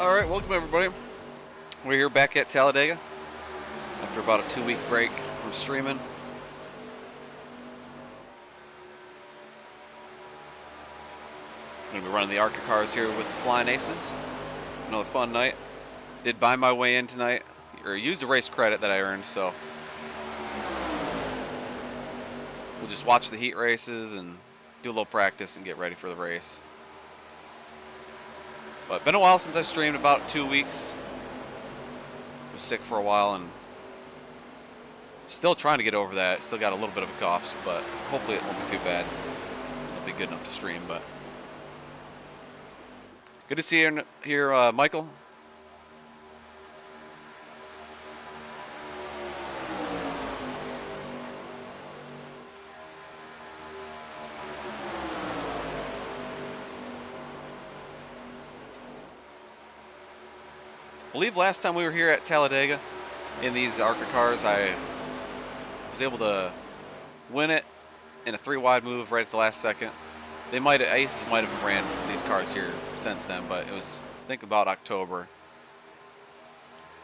Alright, welcome everybody. We're here back at Talladega after about a 2-week break from streaming. I'm going to be running the ARCA cars here with the Flying Aces. Another fun night. Did buy my way in tonight, or used a race credit that I earned, so we'll just watch the heat races and do a little practice and get ready for the race. But been a while since I streamed, about 2 weeks. Was sick for a while and still trying to get over that. Still got a little bit of a cough, but hopefully it won't be too bad. It'll be good enough to stream. But good to see you here, Michael. I believe last time we were here at Talladega in these ARCA cars, I was able to win it in a 3-wide move right at the last second. Aces might have ran these cars here since then, but it was, I think, about October.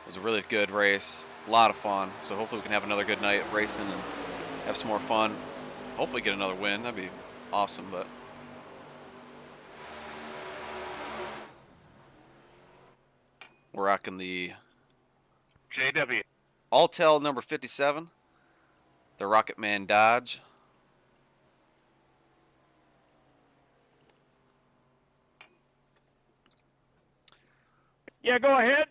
It was a really good race, a lot of fun. So hopefully we can have another good night of racing and have some more fun. Hopefully get another win. That'd be awesome. But we're rocking the JW Alltel number 57, the Rocket Man Dodge. Yeah, go ahead.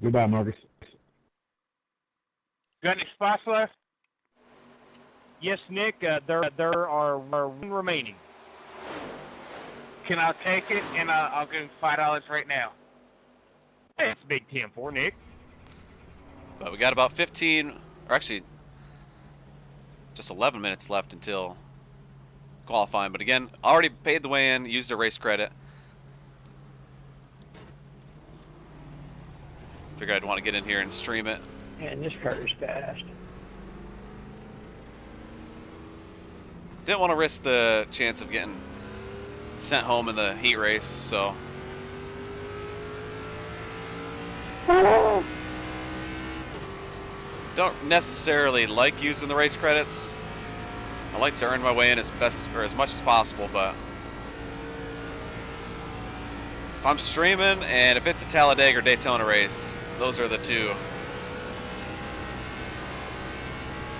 Goodbye, Marcus. Got any spots left? Yes, Nick. There are one remaining. Can I take it? And I'll give him $5 right now. Hey, it's Big 10 for Nick. But we got about 15, or actually just 11 minutes left until qualifying. But again, already paid the way in, used a race credit. Figured I'd want to get in here and stream it. And this car is fast. Didn't want to risk the chance of getting sent home in the heat race, so don't necessarily like using the race credits. I like to earn my way in as much as possible, but if I'm streaming and if it's a Talladega or Daytona race, those are the two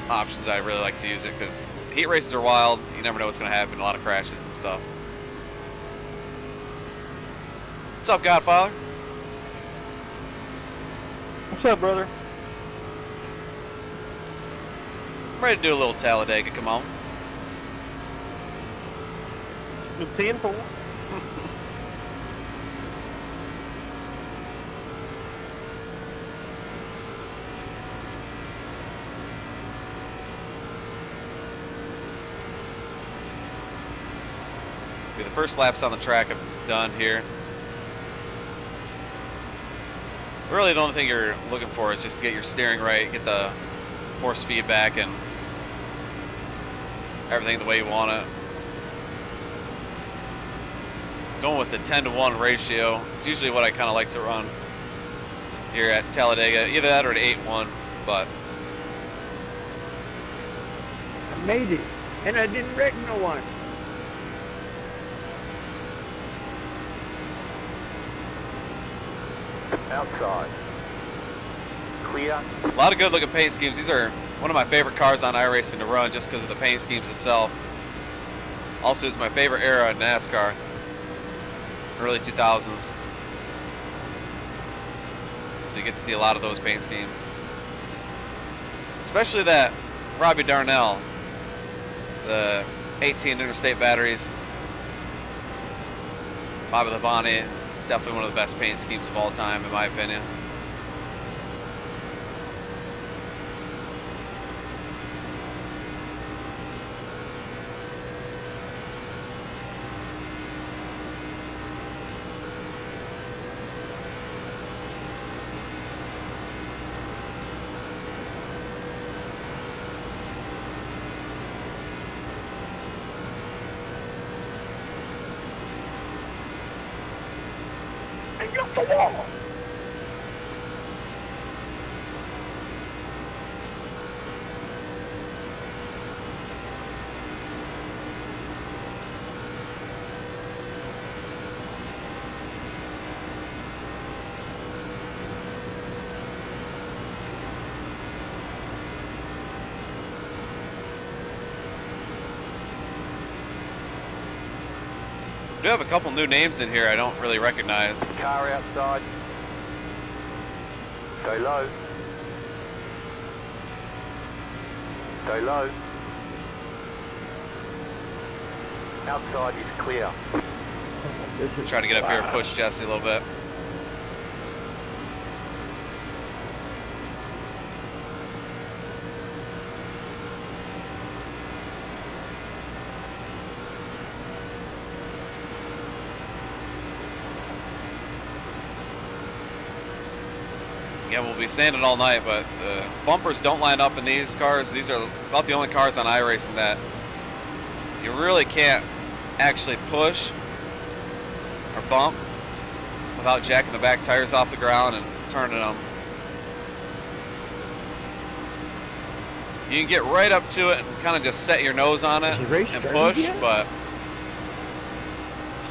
options I really like to use it, because heat races are wild. You never know what's going to happen. A lot of crashes and stuff. What's up, Godfather? What's up, brother? I'm ready to do a little Talladega. Come on. Big 10 for. The first laps on the track I've done here. Really, the only thing you're looking for is just to get your steering right, get the force feedback, and everything the way you want it. Going with the 10-to-1 ratio. It's usually what I kind of like to run here at Talladega. Either that or an 8-1, but I made it, and I didn't wreck no one. Outside. Clear. a lot of good looking paint schemes. These are one of my favorite cars on iRacing to run just because of the paint schemes itself. Also, it's my favorite era in NASCAR, early 2000s. So you get to see a lot of those paint schemes. Especially that Robbie Darnell, the 18 interstate batteries. Bobby Labonte, it's definitely one of the best paint schemes of all time, in my opinion. the wall. We do have a couple new names in here I don't really recognize. Car outside. Go low. Go low. Outside is clear. This is Try to get up here and push Jesse a little bit. Yeah, we'll be sanding all night, but the bumpers don't line up in these cars. These are about the only cars on iRacing that you really can't actually push or bump without jacking the back tires off the ground and turning them. You can get right up to it and kind of just set your nose on it Is the race and started push, yet? but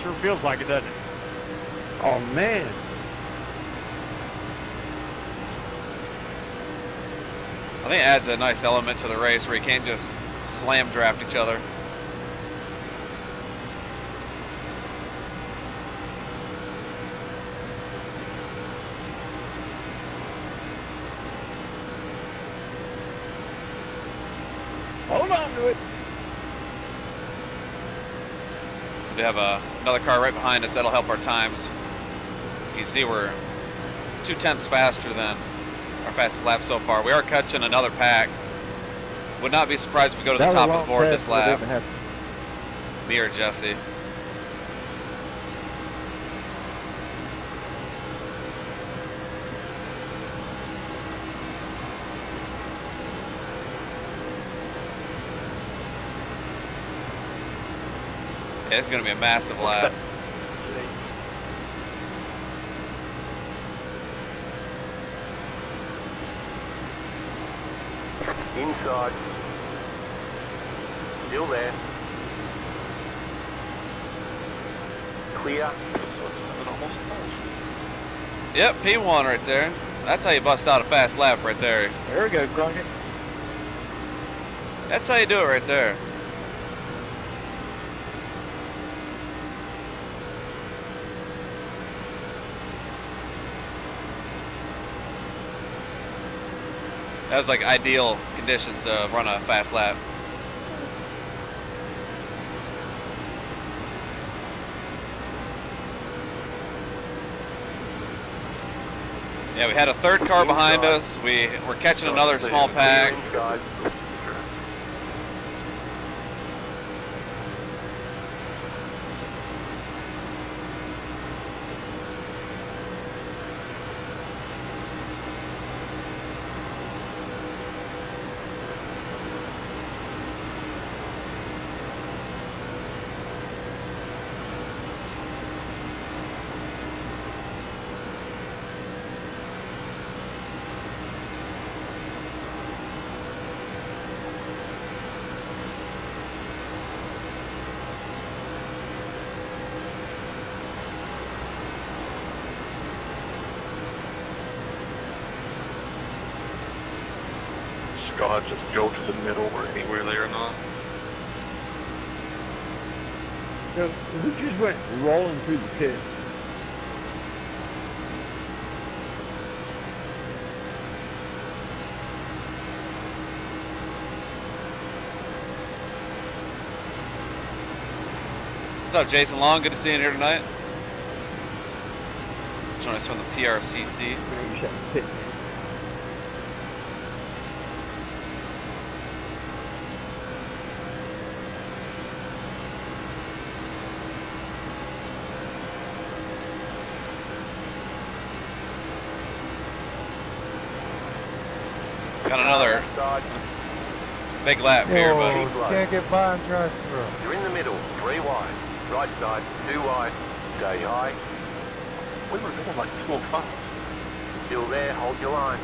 Sure feels like it, doesn't it? Oh man. I think it adds a nice element to the race where you can't just slam draft each other. Hold on to it. We have another car right behind us that'll help our times. You can see we're 0.2 faster than our fastest lap so far. We are catching another pack. Would not be surprised if we go to the top of the board this lap. Me or Jesse. Yeah, it's going to be a massive lap. Inside. Still there. Clear. Yep, P1 right there. That's how you bust out a fast lap right there. There we go, Crockett. That's how you do it right there. That was like ideal conditions to run a fast lap. Yeah, we had a third car behind us. We're catching another small pack. Inside. God, just go to the middle or anywhere there or not. So we just went rolling through the pit. What's up, Jason Long? Good to see you here tonight. Joining us from the PRCC. Maybe just have a pit. Got another Outside. big lap here, but Keep low. Can't get by and drive through. You're in the middle. 3 wide. Right side. 2 wide. Stay high. We were going like 205. Still there, hold your line.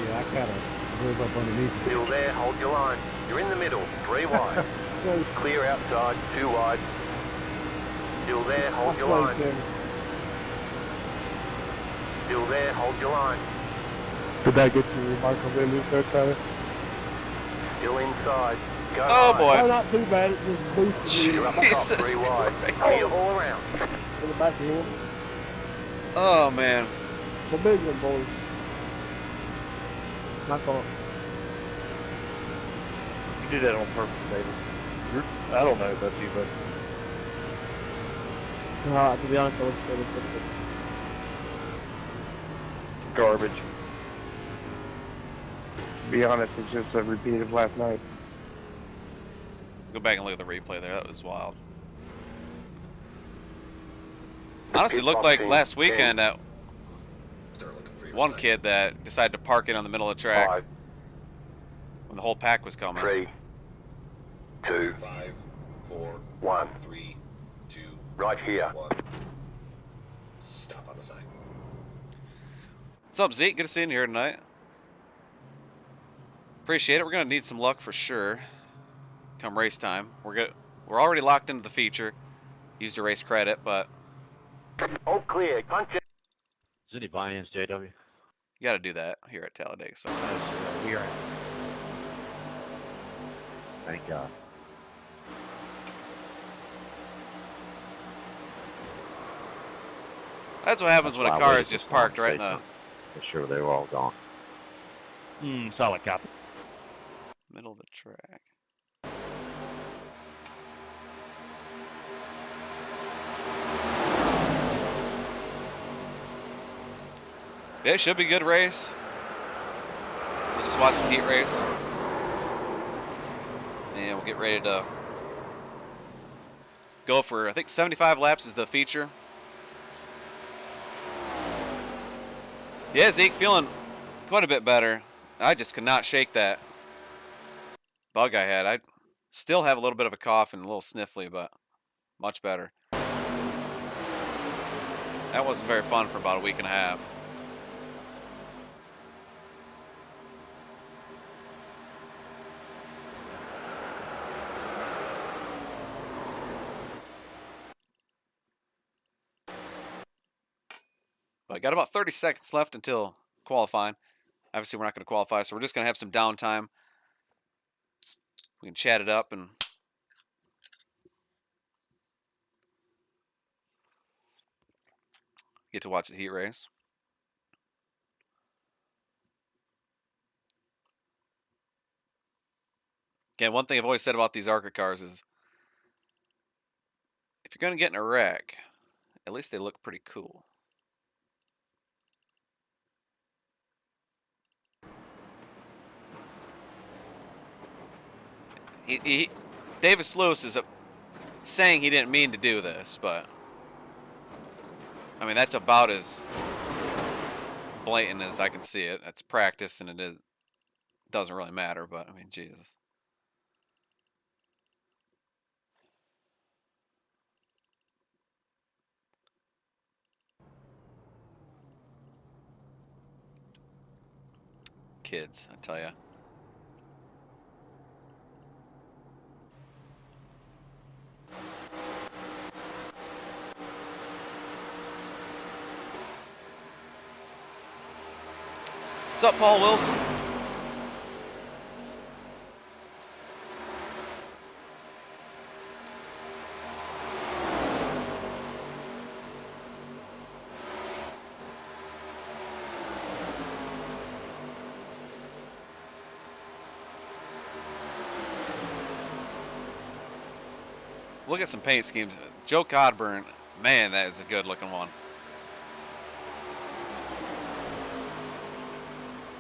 Yeah, I kind of drove up underneath it. Still there, hold your line. You're in the middle, 3 wide. Close. Clear outside, 2 wide. Still there, hold your Close, line. Tim. Still there, hold your line. Did that get you remarkably there, Tyler? Still inside. Go Oh, high. boy. Oh, not too bad. It just boosted me You're up top, Jesus 3 wide. Christ. Clear all around. in the back of him. Oh, man. The big one, boys. My fault. You did that on purpose, David. I don't know about you, but To be honest, I was scared of it. garbage. To be honest, it's just a repeat of last night. Go back and look at the replay there. That was wild. Honestly, looked like last weekend that one kid that decided to park it on the middle of the track 5, when the whole pack was coming. 3, 2, 5, 4, 1. 3, 2, Right here. 1. Stop on the sign. What's up, Zeke? Good to see you here tonight. Appreciate it. We're gonna need some luck for sure. Come race time, we're already locked into the feature. Used a race credit, but All clear. Punch it. Is any buy-ins, JW? you got to do that here at Talladega sometimes. Here. Thank God. That's what happens when a That's why I car waited is just this long parked to right in say the. something. For sure, they were all gone. Solid copy. Middle of the track. Yeah, it should be a good race. We'll just watch the heat race. And we'll get ready to go for, I think 75 laps is the feature. Yeah, Zeke, feeling quite a bit better. I just could not shake that bug I had. I still have a little bit of a cough and a little sniffly, but much better. That wasn't very fun for about a week and a half. But I got about 30 seconds left until qualifying. Obviously, we're not going to qualify, so we're just going to have some downtime. We can chat it up and get to watch the heat race. Again, one thing I've always said about these ARCA cars is if you're going to get in a wreck, at least they look pretty cool. Davis Lewis is saying he didn't mean to do this, but I mean, that's about as blatant as I can see it. That's practice, and it doesn't really matter, but I mean, Jesus. Kids, I tell ya. What's up, Paul Wilson? Look at some paint schemes. Joe Codburn, man, that is a good looking one.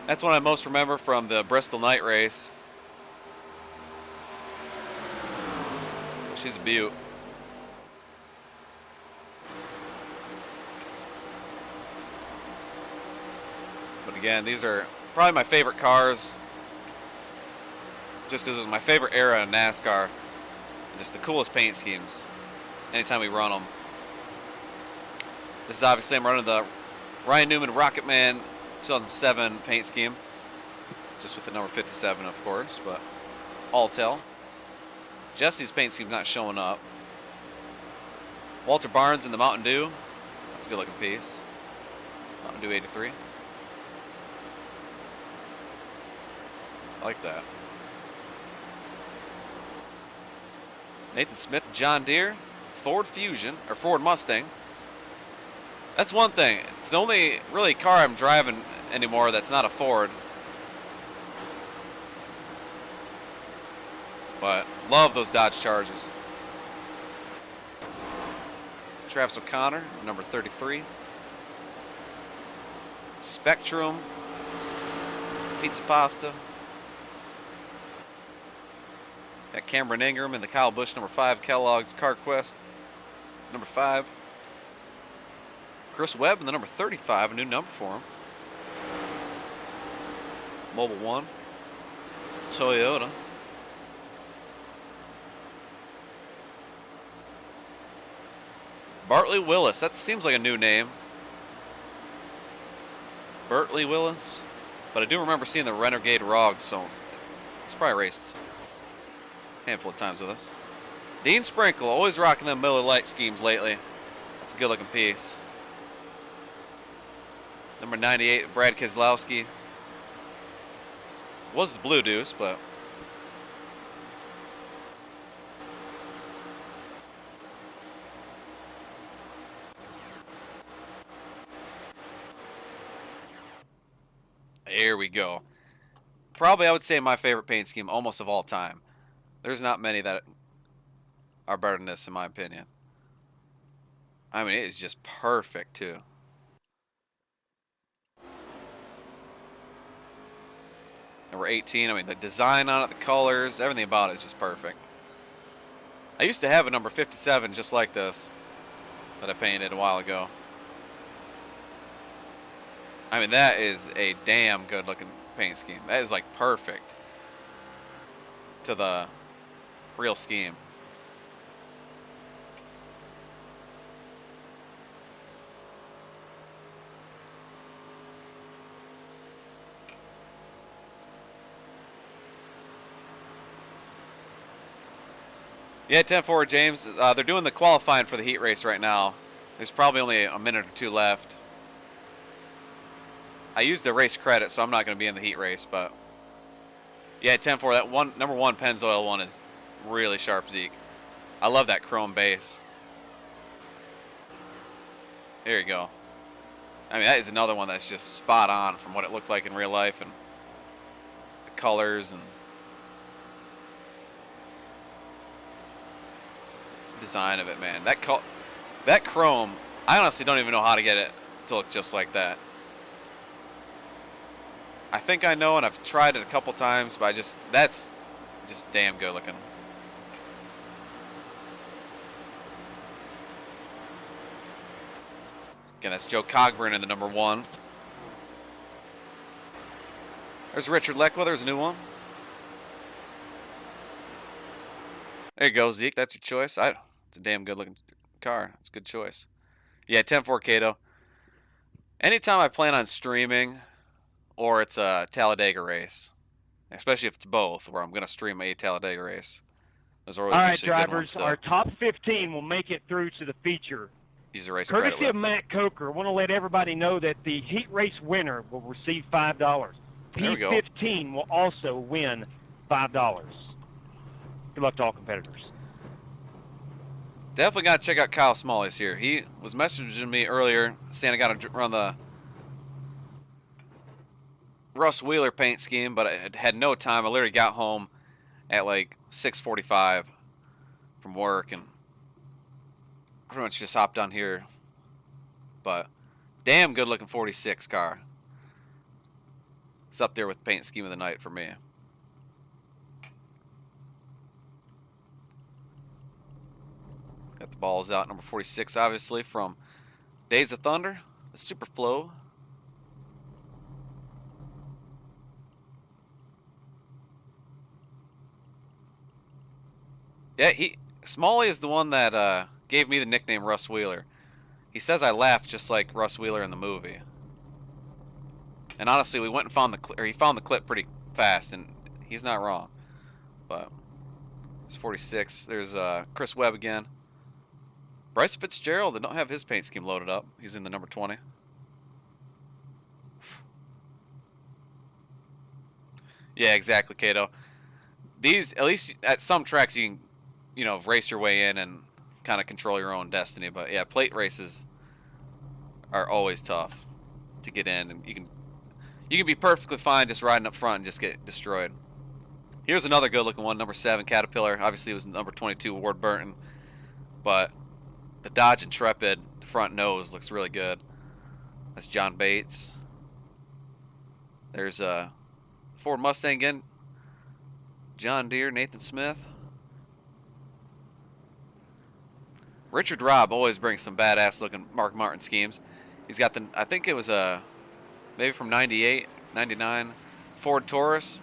That's what I most remember from the Bristol night race. She's a beaut. But again, these are probably my favorite cars. Just because it was my favorite era in NASCAR. Just the coolest paint schemes. Anytime we run them. This is obviously I'm running the Ryan Newman Rocket Man 2007 paint scheme. Just with the number 57, of course, but all tell. Jesse's paint scheme's not showing up. Walter Barnes in the Mountain Dew. That's a good looking piece. Mountain Dew 83. I like that. Nathan Smith, John Deere, Ford Fusion, or Ford Mustang. That's one thing. It's the only really car I'm driving anymore that's not a Ford. But love those Dodge Chargers. Travis O'Connor, number 33. Spectrum. Pizza Pasta. Got Cameron Ingram and the Kyle Busch, number 5. Kellogg's Car Quest, number 5. Chris Webb in the number 35, a new number for him. Mobile One. Toyota. Bartley Willis, that seems like a new name. Bartley Willis. But I do remember seeing the Renegade Rog, so he's probably raced a handful of times with us. Dean Sprinkle, always rocking them Miller Lite schemes lately. That's a good looking piece. Number 98, Brad Keselowski. Was the Blue Deuce, but there we go. Probably I would say my favorite paint scheme almost of all time. There's not many that are better than this in my opinion. I mean, it is just perfect too. Number 18, I mean, the design on it, the colors, everything about it is just perfect. I used to have a number 57 just like this that I painted a while ago. I mean, that is a damn good looking paint scheme. That is like perfect to the real scheme. Yeah, 10-4, James. They're doing the qualifying for the heat race right now. There's probably only a minute or two left. I used the race credit, so I'm not going to be in the heat race, but yeah, 10-4. That one, number 1 Pennzoil one is really sharp, Zeke. I love that chrome base. There you go. I mean, that is another one that's just spot on from what it looked like in real life and the colors and design of it, man. That chrome, I honestly don't even know how to get it to look just like that. I think I know, and I've tried it a couple times, but that's just damn good looking. Again, that's Joe Cogburn in the number 1. There's Richard Leckwa, there's a new one. There you go, Zeke, that's your choice. It's a damn good looking car. It's a good choice. Yeah, 10-4 Cato. Anytime I plan on streaming or it's a Talladega race, especially if it's both, where I'm going to stream a Talladega race, those are always All right, usually good ones drivers, our top 15 will make it through to the feature. use a race credit Courtesy of with. Matt Coker, I want to let everybody know that the heat race winner will receive $5. There we go. P15 will also win $5. Good luck to all competitors. Definitely got to check out Kyle Smalley's here. He was messaging me earlier saying I got to run the Russ Wheeler paint scheme, but I had no time. I literally got home at like 6:45 from work and pretty much just hopped on here. But damn good looking 46 car. It's up there with paint scheme of the night for me. Got the balls out, number 46 obviously from Days of Thunder, the Super Flow. Yeah, Smalley is the one that gave me the nickname Russ Wheeler. He says I laughed just like Russ Wheeler in the movie. And honestly, we went and found he found the clip pretty fast, and he's not wrong. But it's 46. There's Chris Webb again. Bryce Fitzgerald, they don't have his paint scheme loaded up. He's in the number 20. Yeah, exactly, Kato. These, at least at some tracks, you can, you know, race your way in and kind of control your own destiny. But yeah, plate races are always tough to get in, and you can be perfectly fine just riding up front and just get destroyed. Here's another good-looking one, number 7 Caterpillar. Obviously, it was number 22 Ward Burton, but the Dodge Intrepid front nose looks really good. That's John Bates. There's a Ford Mustang again. John Deere, Nathan Smith. Richard Robb always brings some badass-looking Mark Martin schemes. He's got the, I think it was a, maybe from 98, 99, Ford Taurus.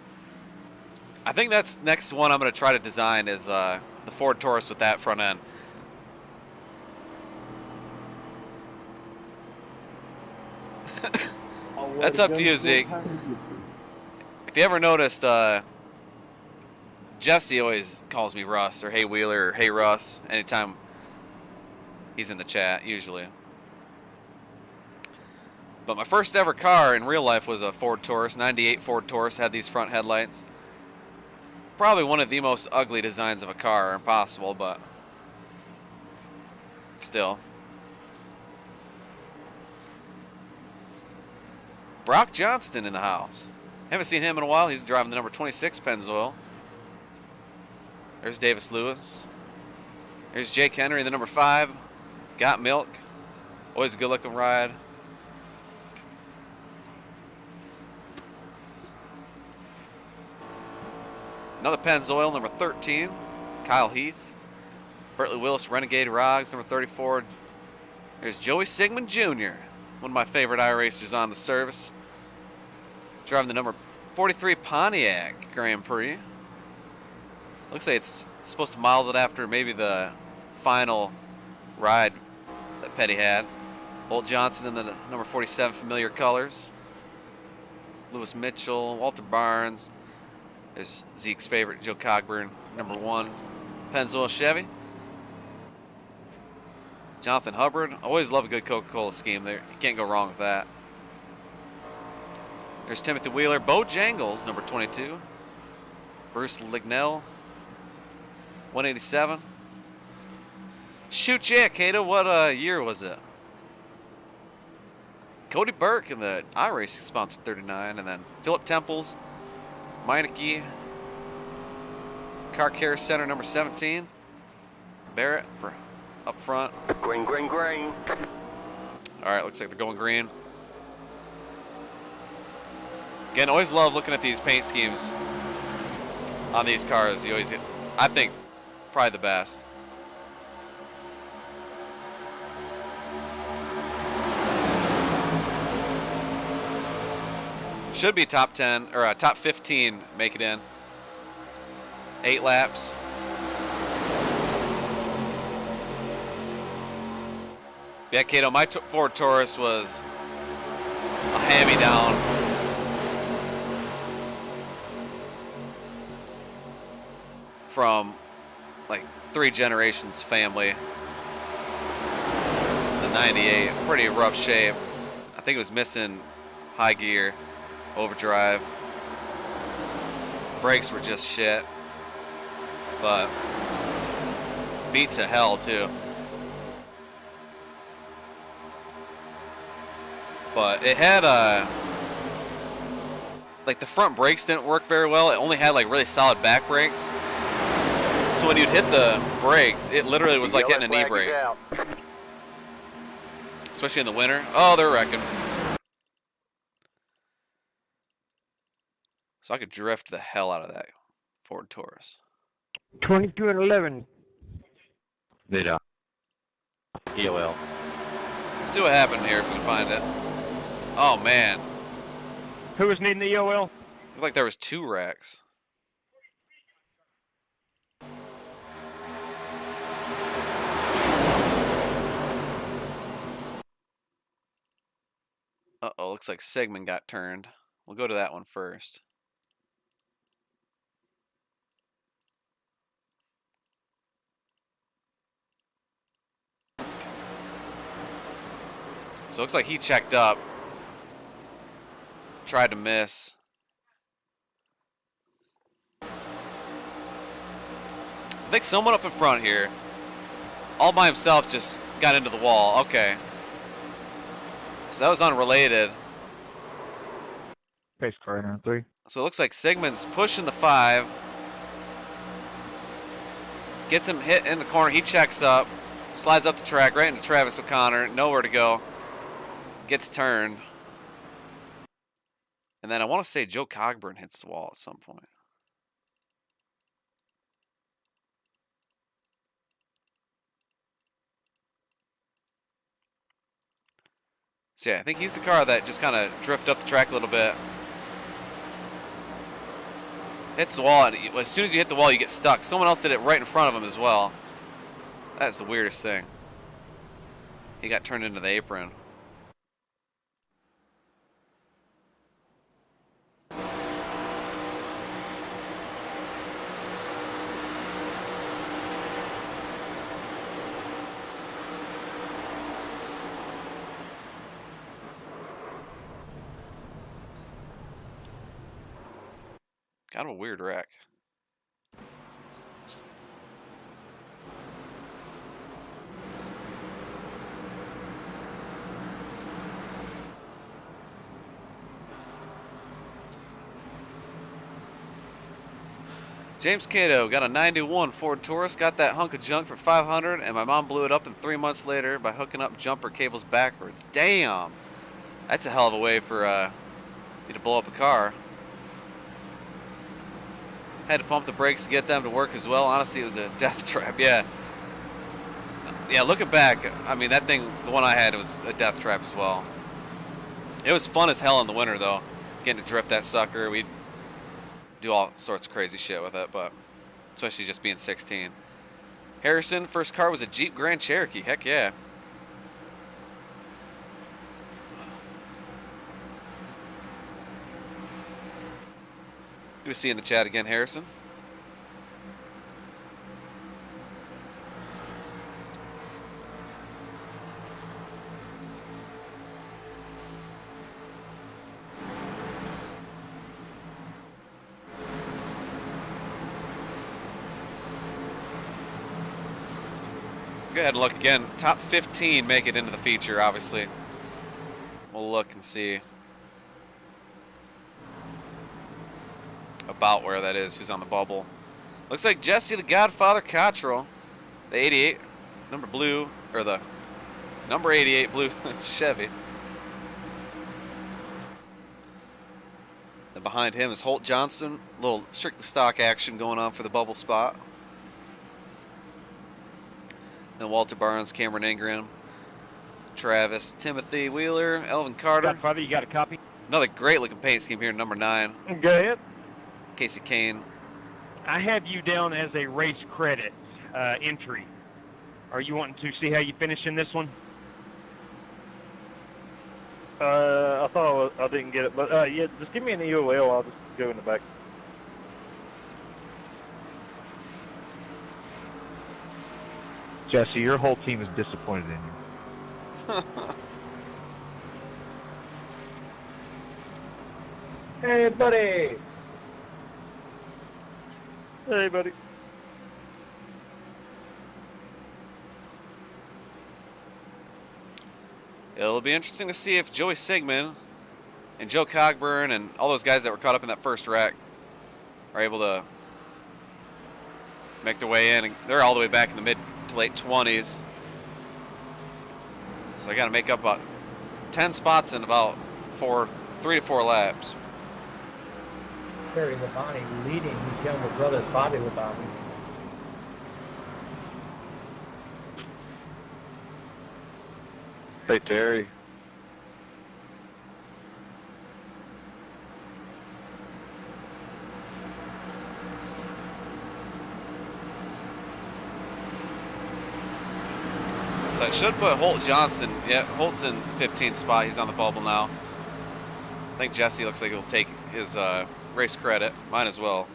I think that's next one I'm going to try to design is the Ford Taurus with that front end. That's up to you, Zeke. If you ever noticed, Jesse always calls me Russ or Hey Wheeler or Hey Russ anytime he's in the chat, usually. But my first ever car in real life was a Ford Taurus, 98 Ford Taurus, had these front headlights. Probably one of the most ugly designs of a car possible, but still. Brock Johnston in the house. Haven't seen him in a while. He's driving the number 26 Pennzoil. There's Davis Lewis. There's Jake Henry, the number 5. Got Milk. Always a good-looking ride. Another Pennzoil, number 13. Kyle Heath. Bertley Willis, Renegade Rogs, number 34. There's Joey Sigmund Jr., one of my favorite iRacers on the service. Driving the number 43 Pontiac Grand Prix. Looks like it's supposed to model it after maybe the final ride that Petty had. Holt Johnson in the number 47 Familiar Colors. Lewis Mitchell, Walter Barnes. There's Zeke's favorite, Joe Cogburn, number 1 Pennzoil Chevy. Jonathan Hubbard. Always love a good Coca-Cola scheme there. You can't go wrong with that. There's Timothy Wheeler. Bo Jangles, number 22. Bruce Lignell, 187. Shoot, yeah, Kato. What year was it? Cody Burke in the iRacing sponsored 39. And then Philip Temples, Meineke, Car Care Center, number 17. Barrett up front. Green, green, green. All right, looks like they're going green. Again, always love looking at these paint schemes on these cars. You always get, I think, probably the best. Should be top 10 or top 15. Make it in. 8 laps. Yeah, Kato, my Ford Taurus was a hand-me-down. From like 3 generations family. It's a 98, pretty rough shape. I think it was missing high gear, overdrive. Brakes were just shit, but beat to hell too. But it had like the front brakes didn't work very well. It only had like really solid back brakes. So when you'd hit the brakes, it literally was like hitting a knee brake. Especially in the winter. Oh, they're wrecking. So I could drift the hell out of that Ford Taurus. 22 and 11. Did EOL. Let's see what happened here if we can find it. Oh man. Who was needing the EOL? Looked like there was 2 wrecks. Uh-oh, looks like Sigmund got turned. We'll go to that one first. So it looks like he checked up. Tried to miss. I think someone up in front here, all by himself, just got into the wall. Okay. So that was unrelated. Pace car in 3. So it looks like Sigmund's pushing the 5. Gets him hit in the corner. He checks up. Slides up the track right into Travis O'Connor. Nowhere to go. Gets turned. And then I want to say Joe Cogburn hits the wall at some point. So yeah, I think he's the car that just kind of drifted up the track a little bit. Hits the wall, and as soon as you hit the wall, you get stuck. Someone else did it right in front of him as well. That's the weirdest thing. He got turned into the apron. Kind of a weird wreck. James Cato got a 91 Ford Taurus, got that hunk of junk for $500, and my mom blew it up in 3 months later by hooking up jumper cables backwards. Damn! That's a hell of a way for you to blow up a car. Had to pump the brakes to get them to work as well. Honestly, it was a death trap. Yeah. Yeah, looking back, I mean, that thing, the one I had, it was a death trap as well. It was fun as hell in the winter, though, getting to drift that sucker. We'd do all sorts of crazy shit with it, but especially just being 16. Harrison, first car was a Jeep Grand Cherokee. Heck yeah. Good to see you in the chat again, Harrison. Go ahead and look again. Top 15 make it into the feature, obviously. We'll look and see about where that is, who's on the bubble. Looks like Jesse the Godfather Cottrell, the 88 number blue, or the number 88 blue Chevy. And behind him is Holt Johnson. A little strictly stock action going on for the bubble spot. Then Walter Barnes, Cameron Ingram, Travis, Timothy Wheeler, Elvin Carter. Godfather, you got a copy? Another great looking paint scheme here, number 9. Go ahead. Casey Kane. I have you down as a race credit entry. Are you wanting to see how you finish in this one? I thought I didn't get it, but yeah, just give me an EOL. I'll just go in the back. Jesse, your whole team is disappointed in you. Hey, buddy. Hey, buddy. It'll be interesting to see if Joey Sigmund and Joe Cogburn and all those guys that were caught up in that first wreck are able to make their way in. And they're all the way back in the mid to late 20s. So I got to make up about 10 spots in about 3 to 4 laps. Terry Labonte leading his younger brother, Bobby Labonte. Hey, Terry. So I should put Holt Johnson. Yeah, Holt's in 15th spot. He's on the bubble now. think Jesse looks like he'll take his race credit. Mine as well.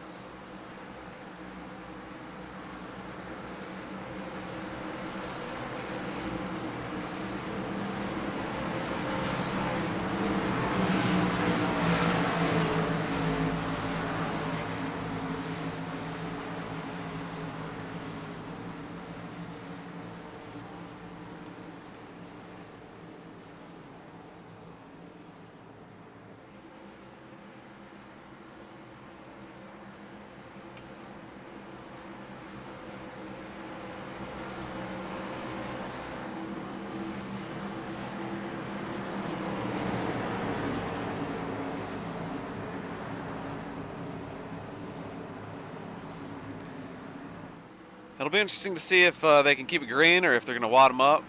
It'll be interesting to see if they can keep it green or if they're going to wad them up.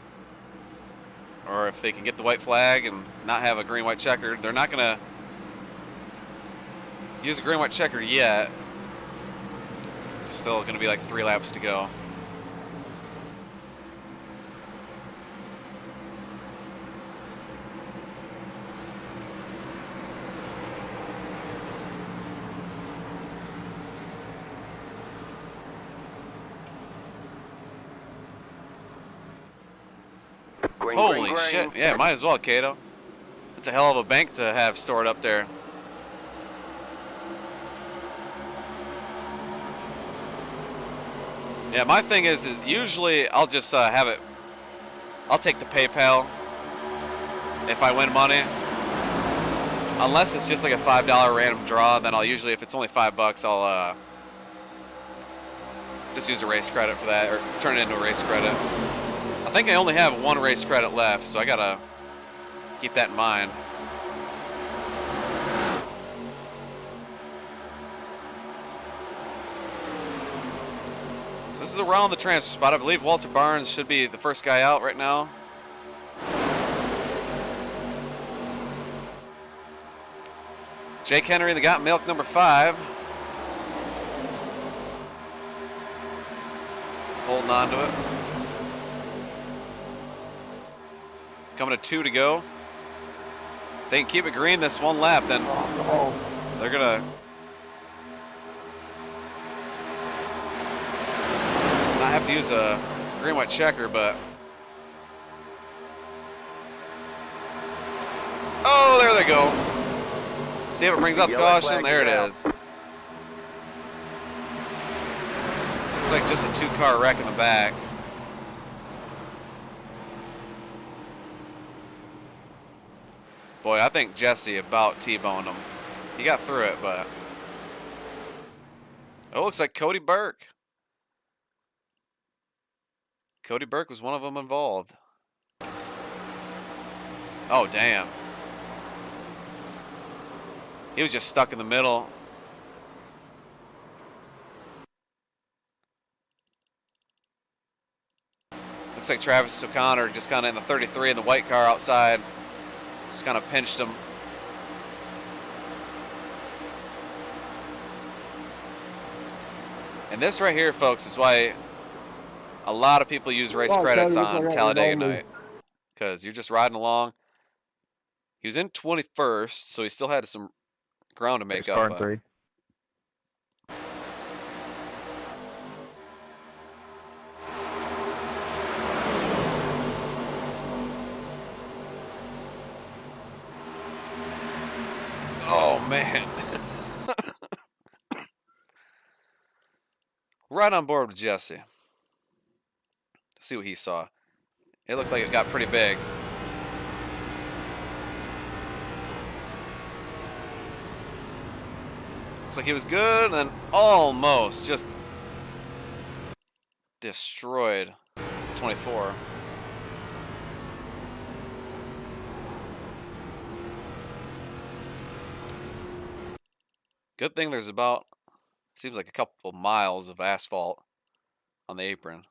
Or if they can get the white flag and not have a green-white checker. They're not going to use a green-white checker yet. Still going to be like 3 laps to go. Green, Holy green, green. shit. Yeah, might as well, Kato. It's a hell of a bank to have stored up there. Yeah, my thing is usually I'll just have it. I'll take the PayPal if I win money. Unless it's just like a $5 random draw, then I'll usually, if it's only $5, I'll just use a race credit for that, or turn it into a race credit. I think I only have 1 race credit left, so I gotta keep that in mind. So this is around the transfer spot. I believe Walter Barnes should be the first guy out right now. Jake Henry, the Got Milk, number 5. Holding on to it. Coming to 2 to go. If they can keep it green this 1 lap, then they're gonna not have to use a green-white checker, but oh, there they go. See if it brings up the caution. There it is. Looks like just a 2-car wreck in the back. Boy, I think Jesse about T-boned him. He got through it, but oh, looks like Cody Burke. Cody Burke was one of them involved. Oh, damn. He was just stuck in the middle. Looks like Travis O'Connor just kind of in the 33 in the white car outside. Just kind of pinched him. And this right here, folks, is why a lot of people use race credits on Talladega night. Because you're just riding along. He was in 21st, so he still had some ground to make up. Oh, man. Right on board with Jesse. See what he saw. It looked like it got pretty big. Looks like he was good, and then almost just destroyed 24. Good thing there's about, seems like a couple miles of asphalt on the apron.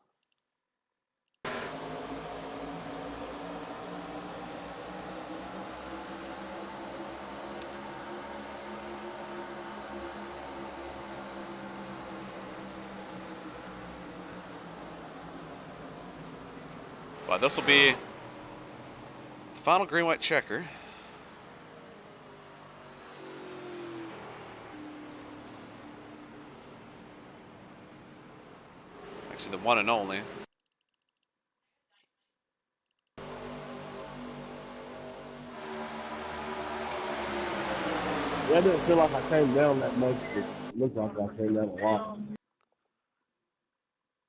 Well, this will be the final green-white checker. Actually, the one and only. Yeah, I didn't feel like I came down that much. It looked like I came down a lot.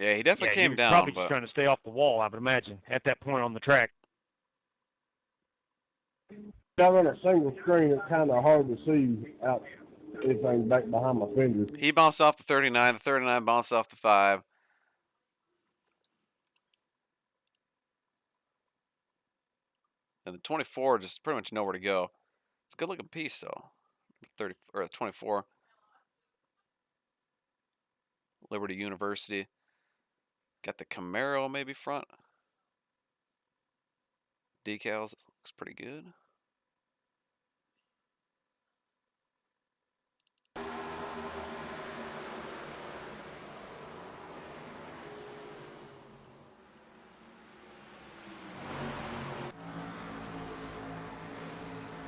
Yeah, he definitely Yeah, he came was down, probably but just trying to stay off the wall, I would imagine, at that point on the track. Down on a single screen, it's kind of hard to see out anything back behind my fingers. he bounced off the 39. The 39 bounced off the 5. And the 24 just pretty much nowhere to go. It's a good looking piece though. 30 or 24. Liberty University. Got the Camaro maybe front. Decals. It looks pretty good.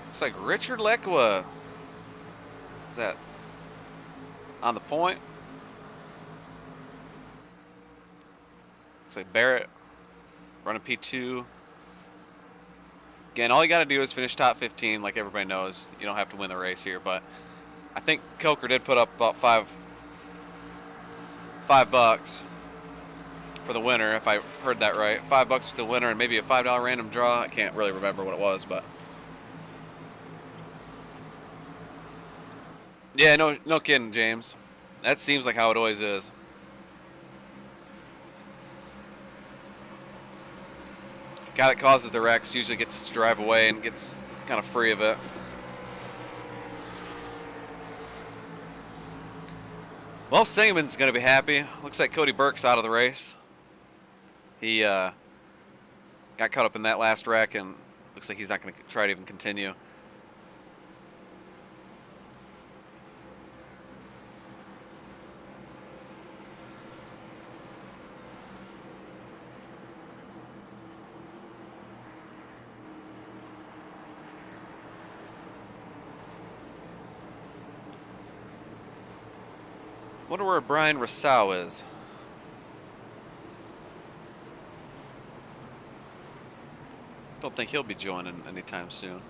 Looks like Richard Lekwa. Is that on the point? Looks like Barrett running P2. Again, all you got to do is finish top 15, like everybody knows. You don't have to win the race here, but I think Coker did put up about $5 for the winner, if I heard that right. $5 for the winner and maybe a $5 random draw. I can't really remember what it was, but yeah, no kidding, James. That seems like how it always is. Guy that causes the wrecks usually gets to drive away and gets kind of free of it. Well, Singeman's going to be happy. Looks like Cody Burke's out of the race. He got caught up in that last wreck, and looks like he's not going to try to even continue. Wonder where Brian Rousseau is. Don't think he'll be joining anytime soon.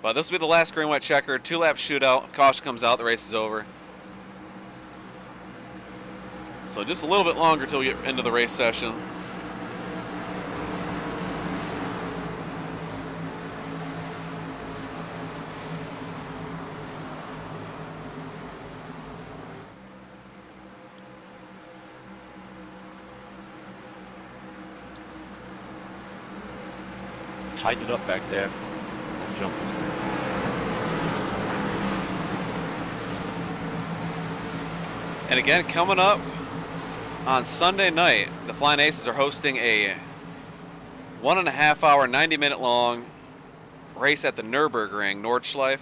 But this will be the last green-white checker. 2-lap shootout. If caution comes out, the race is over. So just a little bit longer till we get into the race session. Tighten it up back there. Jump. And again, coming up on Sunday night, the Flying Aces are hosting a 1.5 hour, 90-minute long race at the Nürburgring, Nordschleife,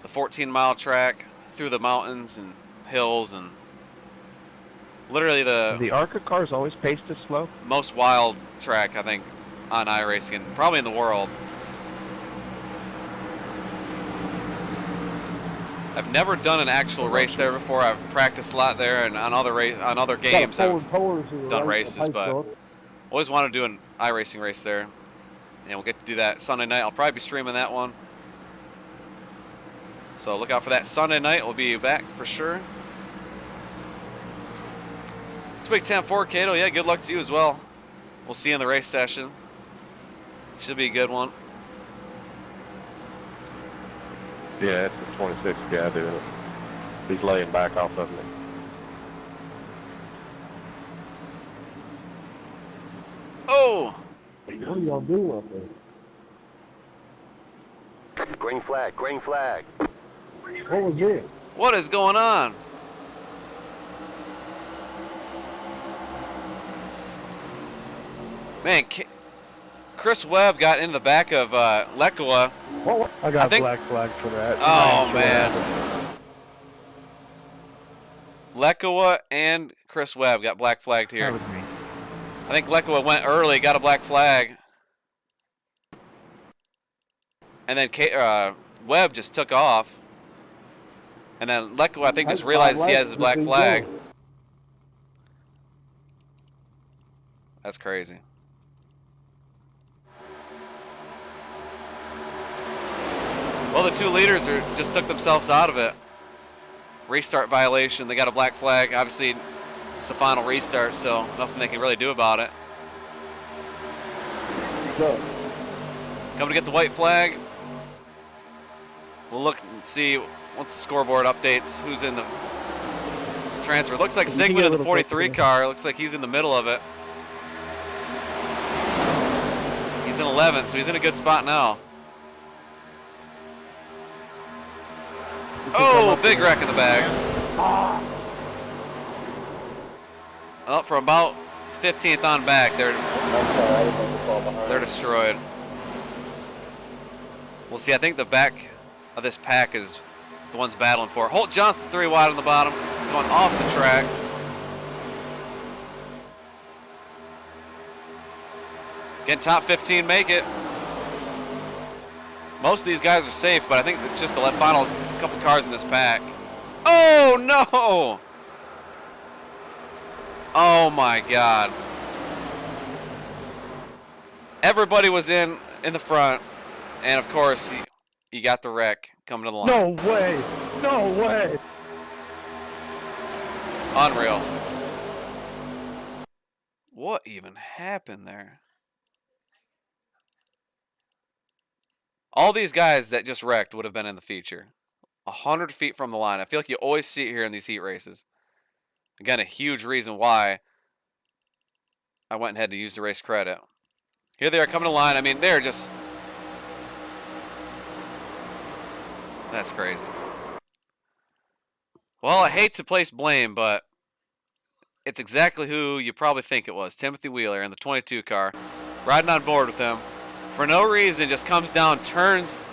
the 14-mile track through the mountains and hills, and literally The ARCA cars always paced this slow? most wild track, I think, on iRacing, and probably in the world. I've never done an actual race there before. I've practiced a lot there, and on other games I've done races, but always wanted to do an iRacing race there, and we'll get to do that Sunday night. I'll probably be streaming that one, so look out for that Sunday night. We'll be back for sure. It's Big 10-4, Cato. Yeah, good luck to you as well. We'll see you in the race session. Should be a good one. Yeah, it's the 26th guy doing it. He's laying back off of me. Oh! What are y'all doing up there? Green flag, green flag. What was it? What is going on? Man, Chris Webb got into the back of Lekua. What? I got a black flag for that. Oh, man. Lekua and Chris Webb got black flagged here. That was me. I think Lekwa went early, got a black flag. And then Webb just took off. And then Lekwa, I think, just realized he has a black flag. That's crazy. Well, the two leaders just took themselves out of it. Restart violation. They got a black flag. Obviously, it's the final restart, so nothing they can really do about it. Coming to get the white flag. We'll look and see once the scoreboard updates who's in the transfer. Looks like Sigmund in the 43 car. Looks like he's in the middle of it. He's in 11th, so he's in a good spot now. Oh, big wreck in the back. Up for about 15th on back. They're destroyed. We'll see. I think the back of this pack is the ones battling for it. Holt Johnson 3 wide on the bottom, going off the track. Again, top 15 make it. Most of these guys are safe, but I think it's just the final couple cars in this pack. Oh, no! Oh, my God. Everybody was in the front, and, of course, you got the wreck coming to the line. No way! No way! Unreal. What even happened there? All these guys that just wrecked would have been in the feature. 100 feet from the line. I feel like you always see it here in these heat races. Again, a huge reason why I went ahead to use the race credit. Here they are coming to line. I mean, they're just... That's crazy. Well, I hate to place blame, but it's exactly who you probably think it was. Timothy Wheeler in the 22 car. Riding on board with him. For no reason, just comes down, turns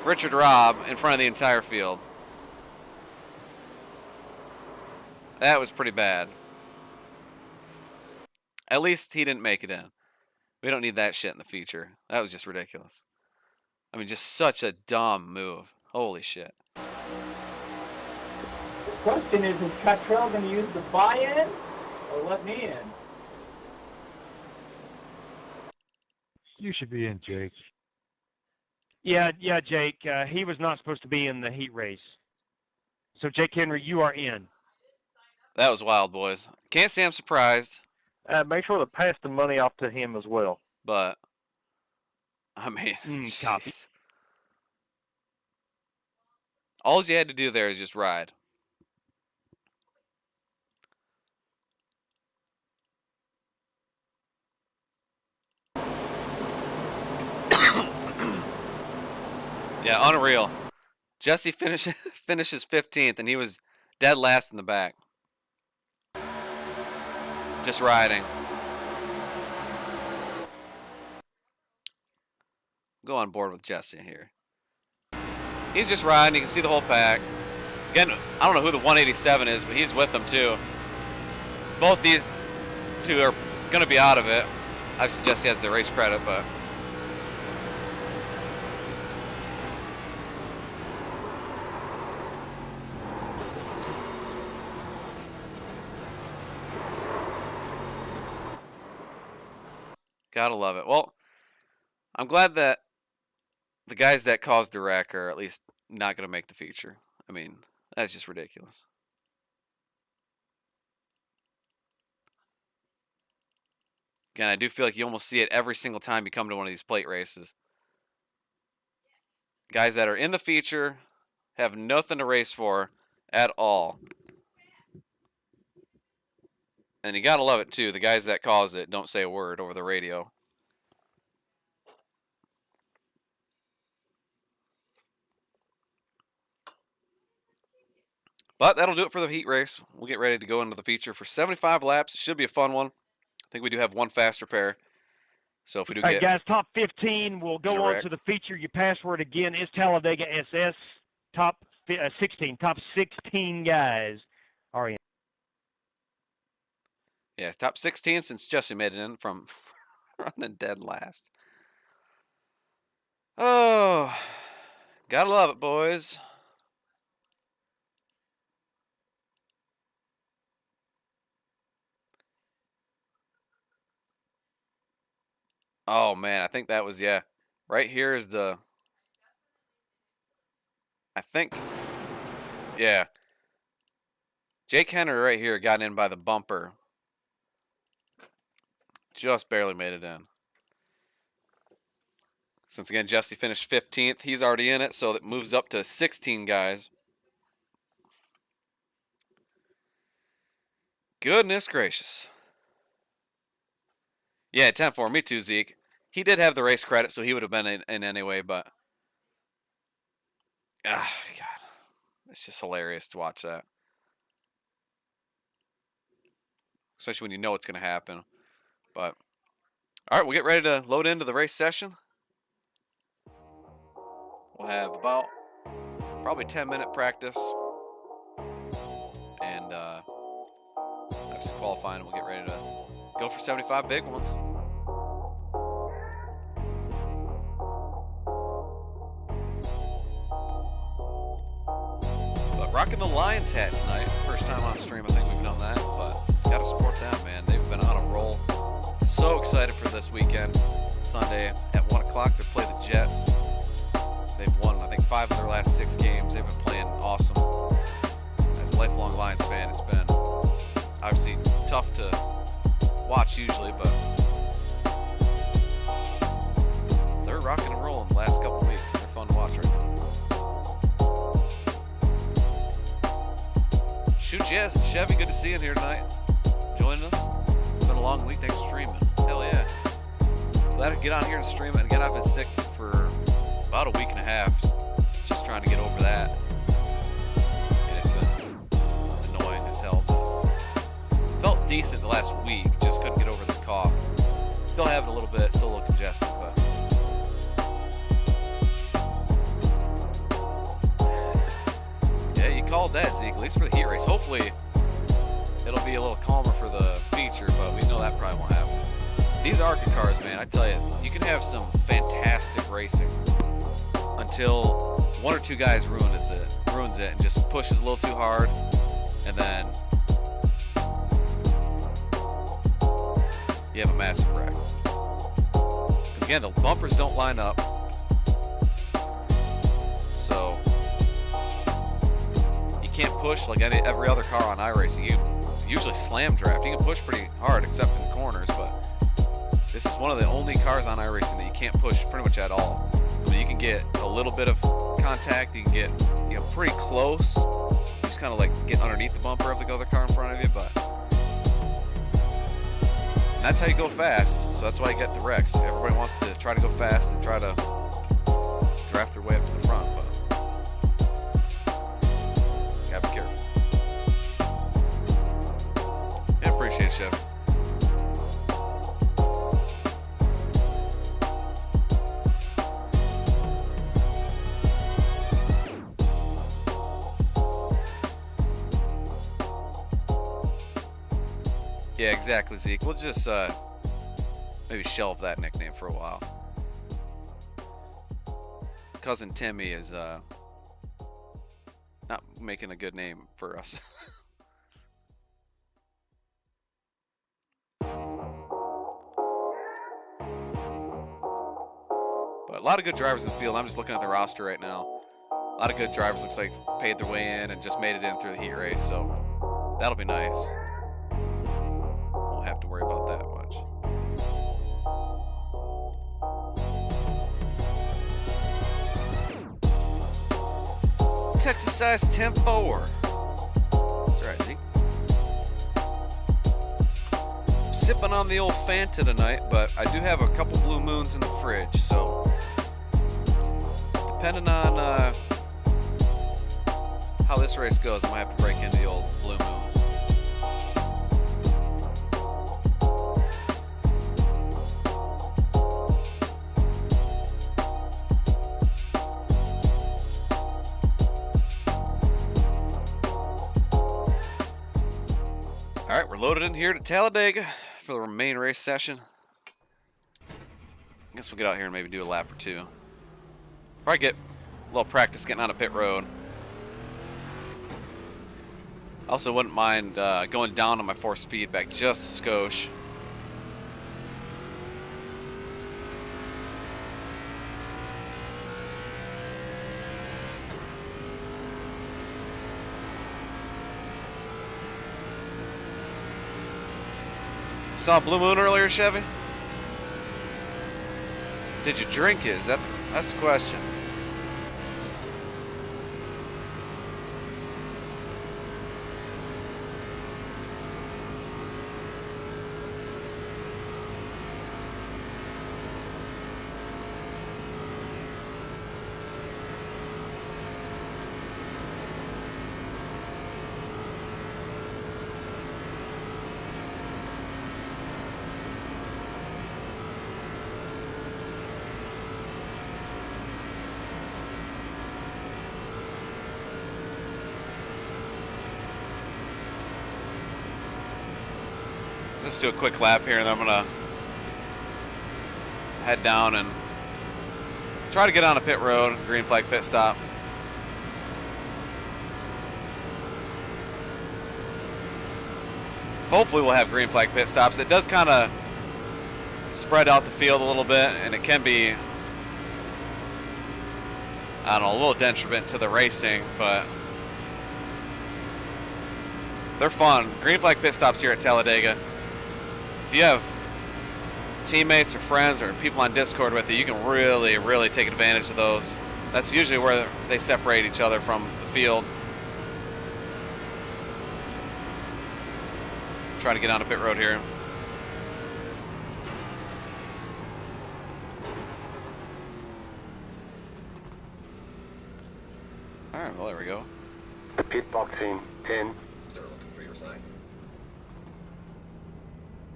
Richard Robb in front of the entire field. That was pretty bad. At least he didn't make it in. We don't need that shit in the future. That was just ridiculous. I mean, just such a dumb move. Holy shit. The question is Cottrell going to use the buy-in or let me in? You should be in, Jake. Yeah, Jake. He was not supposed to be in the heat race. So, Jake Henry, you are in. That was wild, boys. Can't say I'm surprised. Make sure to pass the money off to him as well. But, I mean, copy. All you had to do there is just ride. Yeah, unreal. Jesse finishes 15th, and he was dead last in the back. Just riding. Go on board with Jesse here. He's just riding. You can see the whole pack. Again, I don't know who the 187 is, but he's with them too. Both these two are going to be out of it. Obviously, Jesse has the race credit, but... Gotta love it. Well, I'm glad that the guys that caused the wreck are at least not going to make the feature. I mean, that's just ridiculous. Again, I do feel like you almost see it every single time you come to one of these plate races. Guys that are in the feature have nothing to race for at all. And you gotta love it too. The guys that cause it don't say a word over the radio. But that'll do it for the heat race. We'll get ready to go into the feature for 75 laps. It should be a fun one. I think we do have one faster pair. So if we do All right, get... guys, top 15. We'll go on Correct. to the feature. Your password again is Talladega SS. Top 16. Top 16 guys are in. Yeah, top 16 since Jesse made it in from running dead last. Oh, gotta love it, boys. Oh, man, I think that was, yeah. Right here is the... I think... Yeah. Jake Henry right here got in by the bumper. Just barely made it in. Since, again, Jesse finished 15th. He's already in it, so it moves up to 16 guys. Goodness gracious. Yeah, 10-4. Me too, Zeke. He did have the race credit, so he would have been in anyway, but... Ah, God. It's just hilarious to watch that. Especially when you know it's going to happen. But, all right, we'll get ready to load into the race session. We'll have about probably 10-minute practice. And obviously qualifying, we'll get ready to go for 75 big ones. But rocking the Lions hat tonight. First time on stream, I think we've done that. But got to support them, man. They've been on a roll. So excited for this weekend. Sunday at 1 o'clock, they play the Jets. They've won, I think, 5 of their last 6 games. They've been playing awesome. As a lifelong Lions fan, it's been obviously tough to watch usually, but they're rocking and rolling the last couple weeks. They're fun to watch right now. Shoot, yes, Chevy, good to see you in here tonight. Joining us. It's been a long week. Thanks for streaming. Hell yeah. Glad to get on here and stream it. Again, I've been sick for about a week and a half. Just trying to get over that. And it's been annoying as hell. Felt decent the last week. Just couldn't get over this cough. Still having a little bit. Still a little congested, but... Yeah, you called that, Zeke. At least for the heat race. Hopefully, it'll be a little calmer for the feature, but we know that probably won't happen. These ARCA cars, man, I tell you, you can have some fantastic racing until 1 or 2 guys ruins it and just pushes a little too hard, and then you have a massive wreck. Because again, the bumpers don't line up, so you can't push like every other car on iRacing. You usually slam draft. You can push pretty hard except in the corners, but this is one of the only cars on iRacing that you can't push pretty much at all. I mean, you can get a little bit of contact. You can get, pretty close. You just kind of like get underneath the bumper of the other car in front of you, but and that's how you go fast. So that's why you get the wrecks. Everybody wants to try to go fast and try to draft their way up to the front, but gotta be careful. Yeah, appreciate it, Chef. Yeah, exactly, Zeke. We'll just maybe shelve that nickname for a while. Cousin Timmy is not making a good name for us. But a lot of good drivers in the field. I'm just looking at the roster right now. A lot of good drivers looks like paid their way in and just made it in through the heat race, so that'll be nice. Won't have to worry about that much. Texas size 10-4. That's right, Zeke. I'm sipping on the old Fanta tonight, but I do have a couple Blue Moons in the fridge, so depending on how this race goes, I might have to break into the old Blue Moons. All right, we're We're loaded in here to Talladega for the main race session. I guess we'll get out here and maybe do a lap or two. Probably get a little practice getting on a pit road. I also wouldn't mind going down on my force feedback just a skosh. Saw Blue Moon earlier, Chevy? Did you drink it? That's the question. Let's do a quick lap here, and then I'm gonna head down and try to get on a pit road, green flag pit stop. Hopefully we'll have green flag pit stops. It does kind of spread out the field a little bit, and it can be, I don't know, a little detriment to the racing, but they're fun. Green flag pit stops here at Talladega. If you have teammates or friends or people on Discord with you, you can really, really take advantage of those. That's usually where they separate each other from the field. Try to get on a pit road here. All right, well, there we go. Pit box in 10, Start looking for your sign.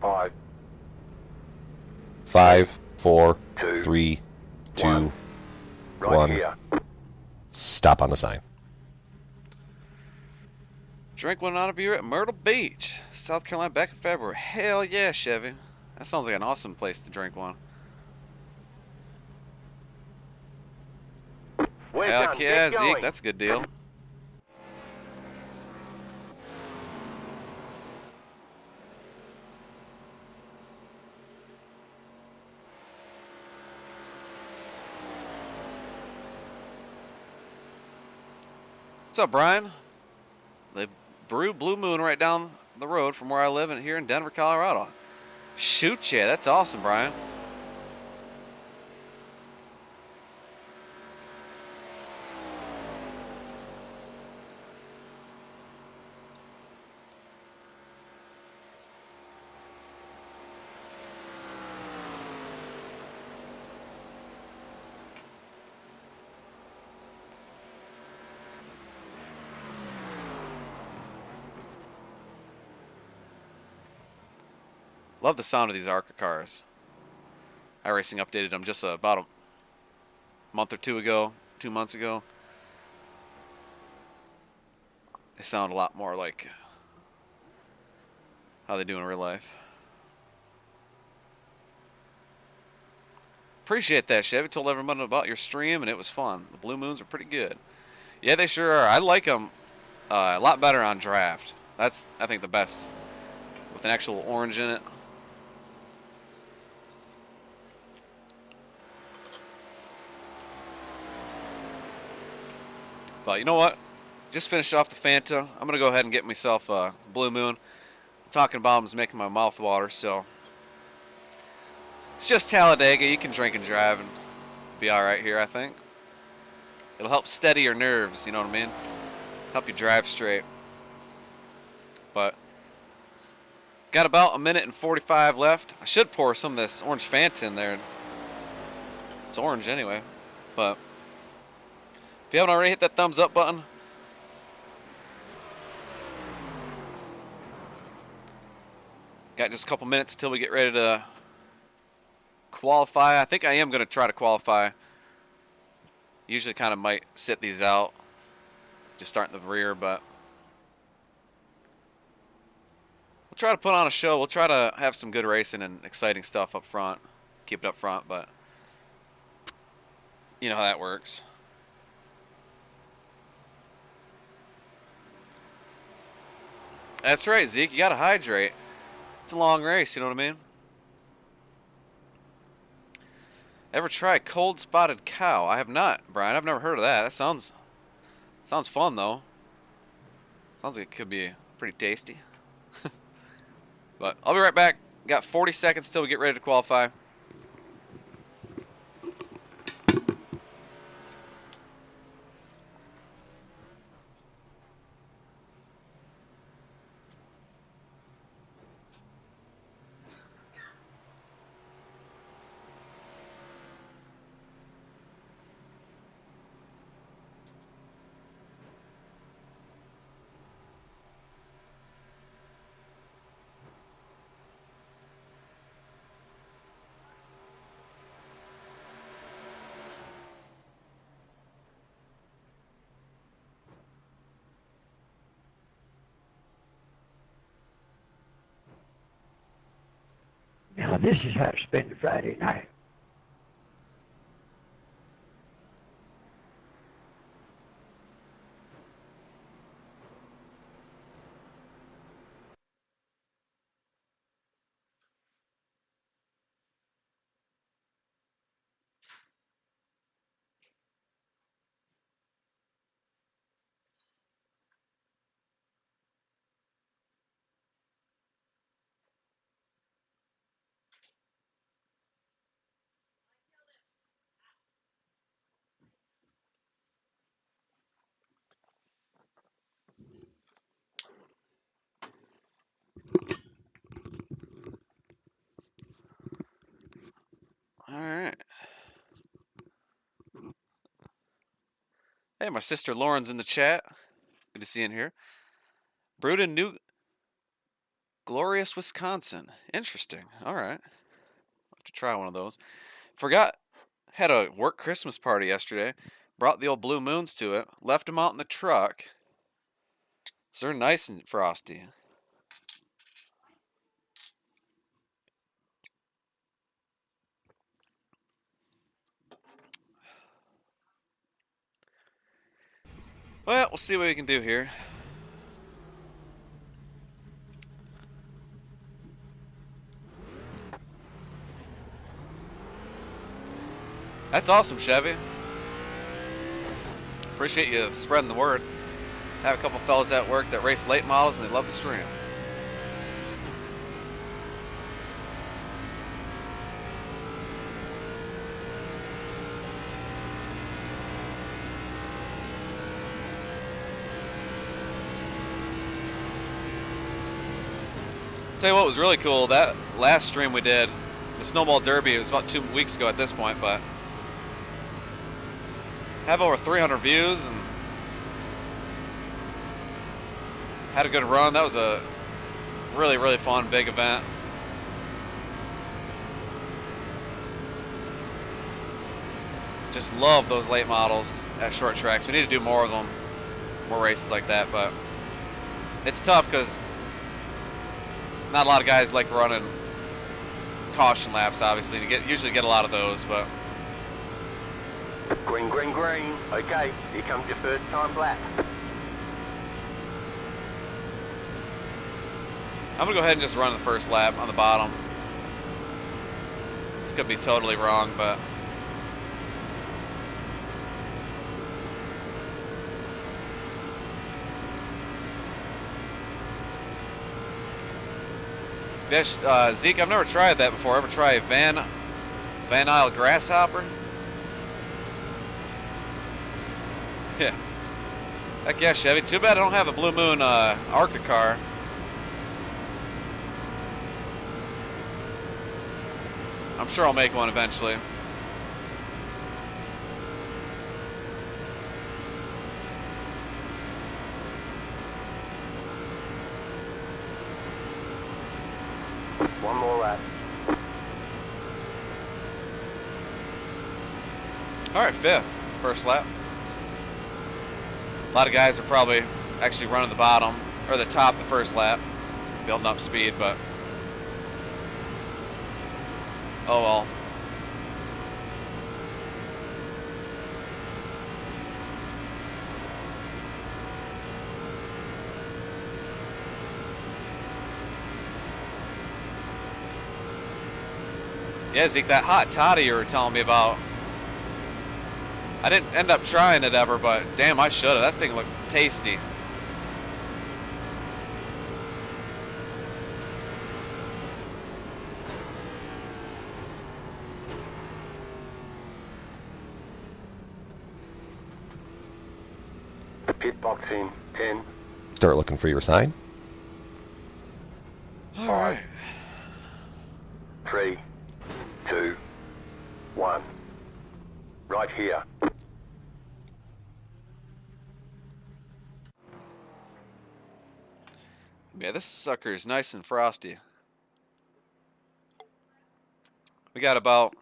5, 5, 4, 2, 3, 2, 1. Right 1. here. Stop on the sign. Drink one out of you at Myrtle Beach, South Carolina, back in February. Hell yeah, Chevy. That sounds like an awesome place to drink one. We're Heck done. yeah, Get going. Zeke, that's a good deal. What's up, Brian? They brew Blue Moon right down the road from where I live here in Denver, Colorado. Shoot ya, that's awesome, Brian. Love the sound of these ARCA cars. iRacing updated them just about a month or two ago, 2 months ago. They sound a lot more like how they do in real life. Appreciate that, Chevy. Told everyone about your stream, and it was fun. The Blue Moons are pretty good. Yeah, they sure are. I like them a lot better on draft. That's, I think, the best. With an actual orange in it. But you know what? Just finished off the Fanta. I'm going to go ahead and get myself a Blue Moon. Talking about them is making my mouth water, so. It's just Talladega. You can drink and drive and be alright here, I think. It'll help steady your nerves, you know what I mean? Help you drive straight. But got about 1:45 left. I should pour some of this orange Fanta in there. It's orange anyway, but if you haven't already, hit that thumbs up button. Got just a couple minutes until we get ready to qualify. I think I am going to try to qualify. Usually kind of might sit these out. Just start in the rear, but we'll try to put on a show. We'll try to have some good racing and exciting stuff up front. Keep it up front, but you know how that works. That's right, Zeke. You got to hydrate. It's a long race, you know what I mean? Ever try cold spotted cow? I have not, Brian. I've never heard of that. That sounds fun though. Sounds like it could be pretty tasty. But I'll be right back. Got 40 seconds till we get ready to qualify. Now this is how to spend a Friday night. All right. Hey, my sister Lauren's in the chat. Good to see you in here. Brewed in New Glorious, Wisconsin. Interesting. All right. I'll have to try one of those. Forgot. Had a work Christmas party yesterday. Brought the old Blue Moons to it. Left them out in the truck. So they're nice and frosty. Well, we'll see what we can do here. That's awesome, Chevy. Appreciate you spreading the word. Have a couple fellas at work that race late models and they love the stream. Tell you what was really cool, that last stream we did, the Snowball Derby, it was about 2 weeks ago at this point, but have over 300 views and had a good run. That was a really, really fun, big event. Just love those late models at short tracks. We need to do more of them, more races like that, but it's tough because not a lot of guys like running caution laps, obviously. Usually get a lot of those, but Green, green, green. Okay, here comes your first time lap. I'm gonna go ahead and just run the first lap on the bottom. This could be totally wrong, but yeah, Zeke, I've never tried that before. Ever try Van Isle Grasshopper? Yeah. Heck yeah, Chevy. Too bad I don't have a Blue Moon ARCA car. I'm sure I'll make one eventually. One more lap. All right, fifth. First lap. A lot of guys are probably actually running the bottom or the top the first lap. building up speed, but oh well. Yeah, Zeke, that hot toddy you were telling me about. I didn't end up trying it ever, but damn, I should have. That thing looked tasty. Pit box in 10. Start looking for your sign. All right. 3, 2, 1. Right here. Yeah, this sucker is nice and frosty. We got about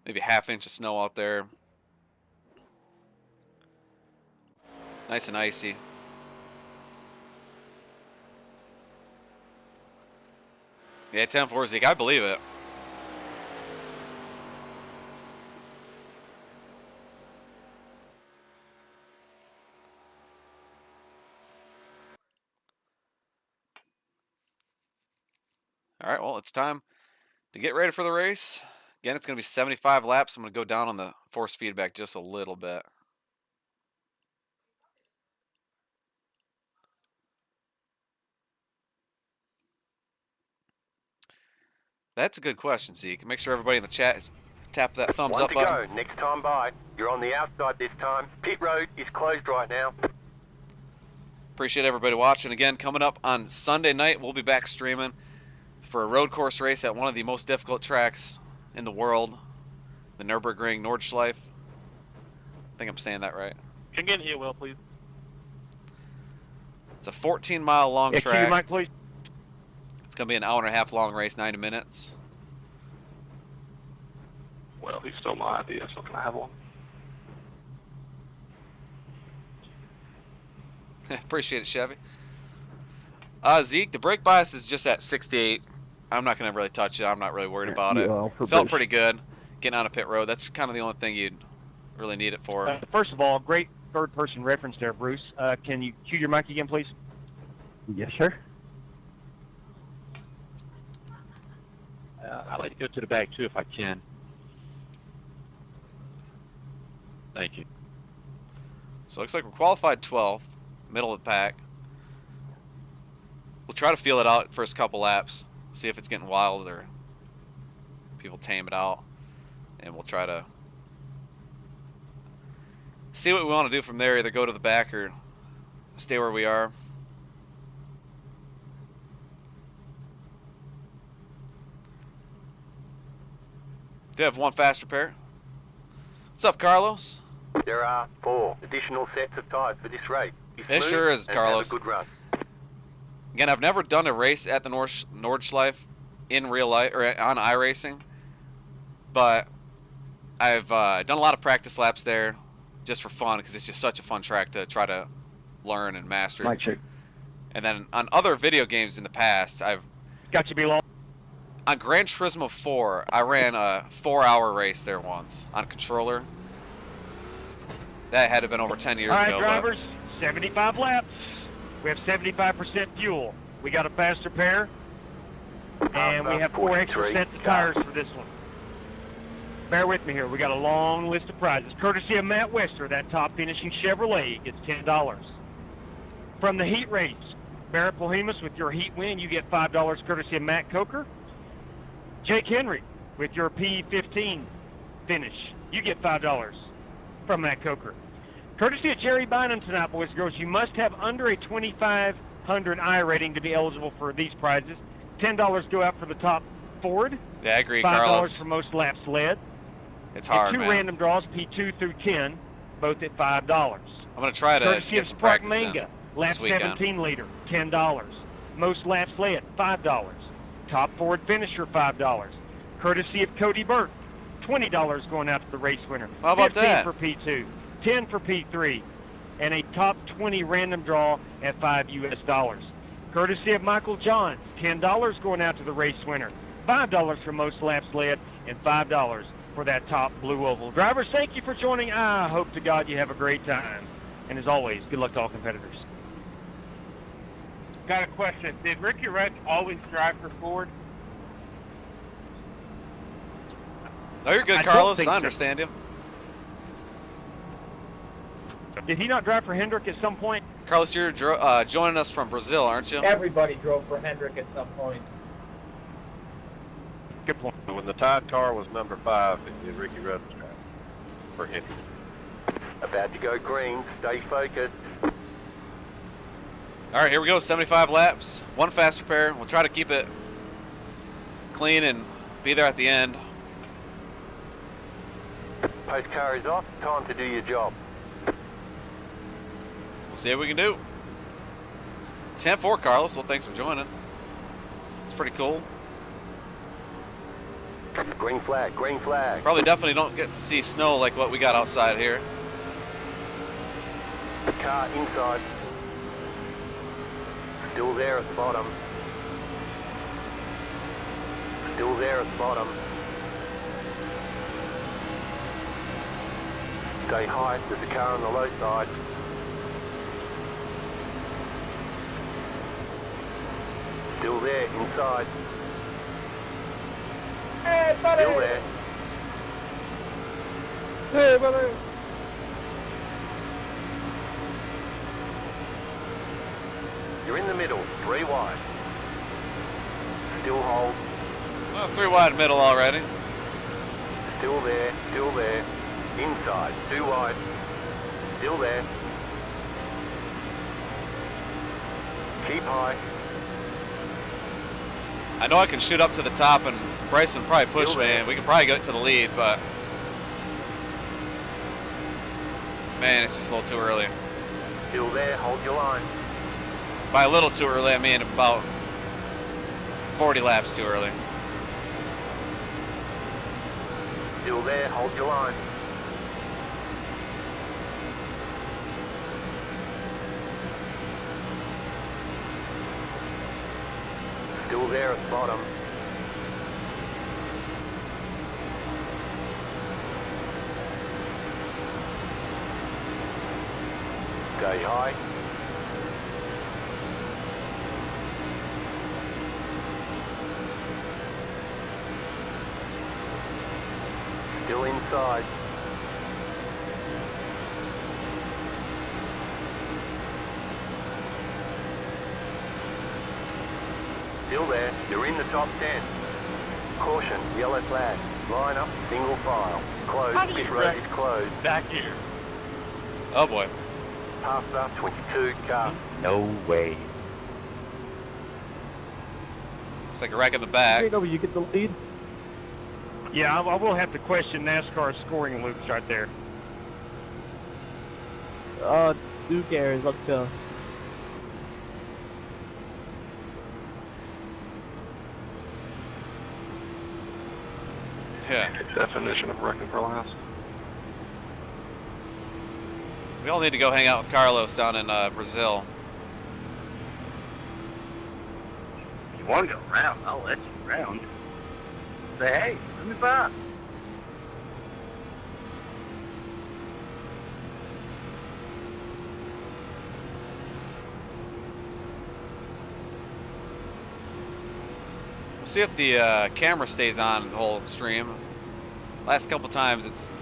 maybe ½ inch of snow out there. Nice and icy. Yeah, 10-4 Zeke, I believe it. All right, well, it's time to get ready for the race. Again, it's going to be 75 laps. I'm going to go down on the force feedback just a little bit. That's a good question, Zeke. Make sure everybody in the chat is tap that thumbs up button. 1 to go. Next time by. You're on the outside this time. Pit road is closed right now. Appreciate everybody watching. Again, coming up on Sunday night, we'll be back streaming for a road course race at one of the most difficult tracks in the world, the Nürburgring Nordschleife. I think I'm saying that right. Can you get here, Will, please? It's a 14-mile long Yeah, track. Mike, please. It's going to be an hour-and-a-half long race, 90 minutes. Well, he stole my idea, so can I have one? Appreciate it, Chevy. Zeke, the brake bias is just at 68. I'm not going to really touch it. I'm not really worried about it. Felt pretty good getting on a pit road. That's kind of the only thing you'd really need it for. First of all, great third-person reference there, Bruce. Can you cue your mic again, please? Yes, sir. I'd like to go to the back, too, if I can. Thank you. So it looks like we're qualified 12th, middle of the pack. We'll try to feel it out first couple laps, see if it's getting wild or people tame it out, and we'll try to see what we want to do from there, either go to the back or stay where we are. Do you have one faster pair? What's up, Carlos? There are 4 additional sets of tyres for this race. It sure is, Carlos. Have a good run. Again, I've never done a race at the Nordschleife in real life or on iRacing, but I've done a lot of practice laps there just for fun because it's just such a fun track to try to learn and master. Mic check. And then on other video games in the past, I've Got you, B-Law. on Gran Turismo 4, I ran a 4-hour race there once on a controller. That had to have been over 10 years All right, ago. drivers, 75 laps. We have 75% fuel. We got a faster pair, and we have 4 extra sets of tires for this one. Bear with me here. We got a long list of prizes. Courtesy of Matt Wester, that top finishing Chevrolet gets $10. From the heat race, Barrett Bohemus with your heat win, you get $5 courtesy of Matt Coker. Jake Henry with your P15 finish, you get $5 from Matt Coker. Courtesy of Jerry Bynum tonight, boys and girls, you must have under a 2,500 I rating to be eligible for these prizes. $10 go out for the top Ford. Yeah, I agree, $5 Carlos. for most laps led. It's hard, and 2 man. random draws, P2 through 10, both at $5. I'm going to try to Courtesy get of some Spark practice in Manga, lap this weekend. 17 leader, $10. Most laps led, $5. Top Ford finisher, $5. Courtesy of Cody Burke, $20 going out to the race winner. How about 15 that? for P2, 10 for P3. and a top 20 random draw at $5 US. Courtesy of Michael Johns, $10 going out to the race winner, $5 for most laps led, and $5 for that top blue oval. Drivers, thank you for joining. I hope to God you have a great time. And as always, good luck to all competitors. Got a question. Did Ricky Rudd always drive for Ford? Oh, you're good, I don't Carlos. think I so. understand you. Did he not drive for Hendrick at some point? Carlos, you're joining us from Brazil, aren't you? Everybody drove for Hendrick at some point. Good point. When the Tide car was number 5, and Ricky Rudd was driving for Hendrick. About to go green. Stay focused. All right, here we go. 75 laps, one faster pair. We'll try to keep it clean and be there at the end. Post car is off. Time to do your job. We'll see what we can do. 10-4, Carlos. Well, thanks for joining. It's pretty cool. Green flag. Green flag. Probably definitely don't get to see snow like what we got outside here. Car inside. Still there at the bottom. Still there at the bottom. Stay high. There's a car on the low side. Still there inside. Hey, buddy! Still there. Hey, buddy! You're in the middle. 3 wide. Still hold. Well, 3 wide middle already. Still there. Still there. Inside. 2 wide. Still there. Keep high. I know I can shoot up to the top, and Bryson probably push Still me, there. and we can probably get to the lead, but man, it's just a little too early. Still there. Hold your line. By a little too early, I mean about 40 laps too early. Still there. Hold your line. Still there at the bottom. Stay high. Still inside. Still there. You're in the top 10. Caution, yellow flag. Line up, single file. Closed. Pit road is closed. Back here. Oh boy. Passed up 22 car. No way. Looks like a wreck in the back. You get the lead? Yeah, I will have to question NASCAR's scoring loops right there. Who cares? Let's go. Yeah. Definition of wrecking for last. We all need to go hang out with Carlos down in Brazil. If you want to go around, I'll let you around. Say, hey, let me by. We'll see if the camera stays on the whole stream. Last couple times it's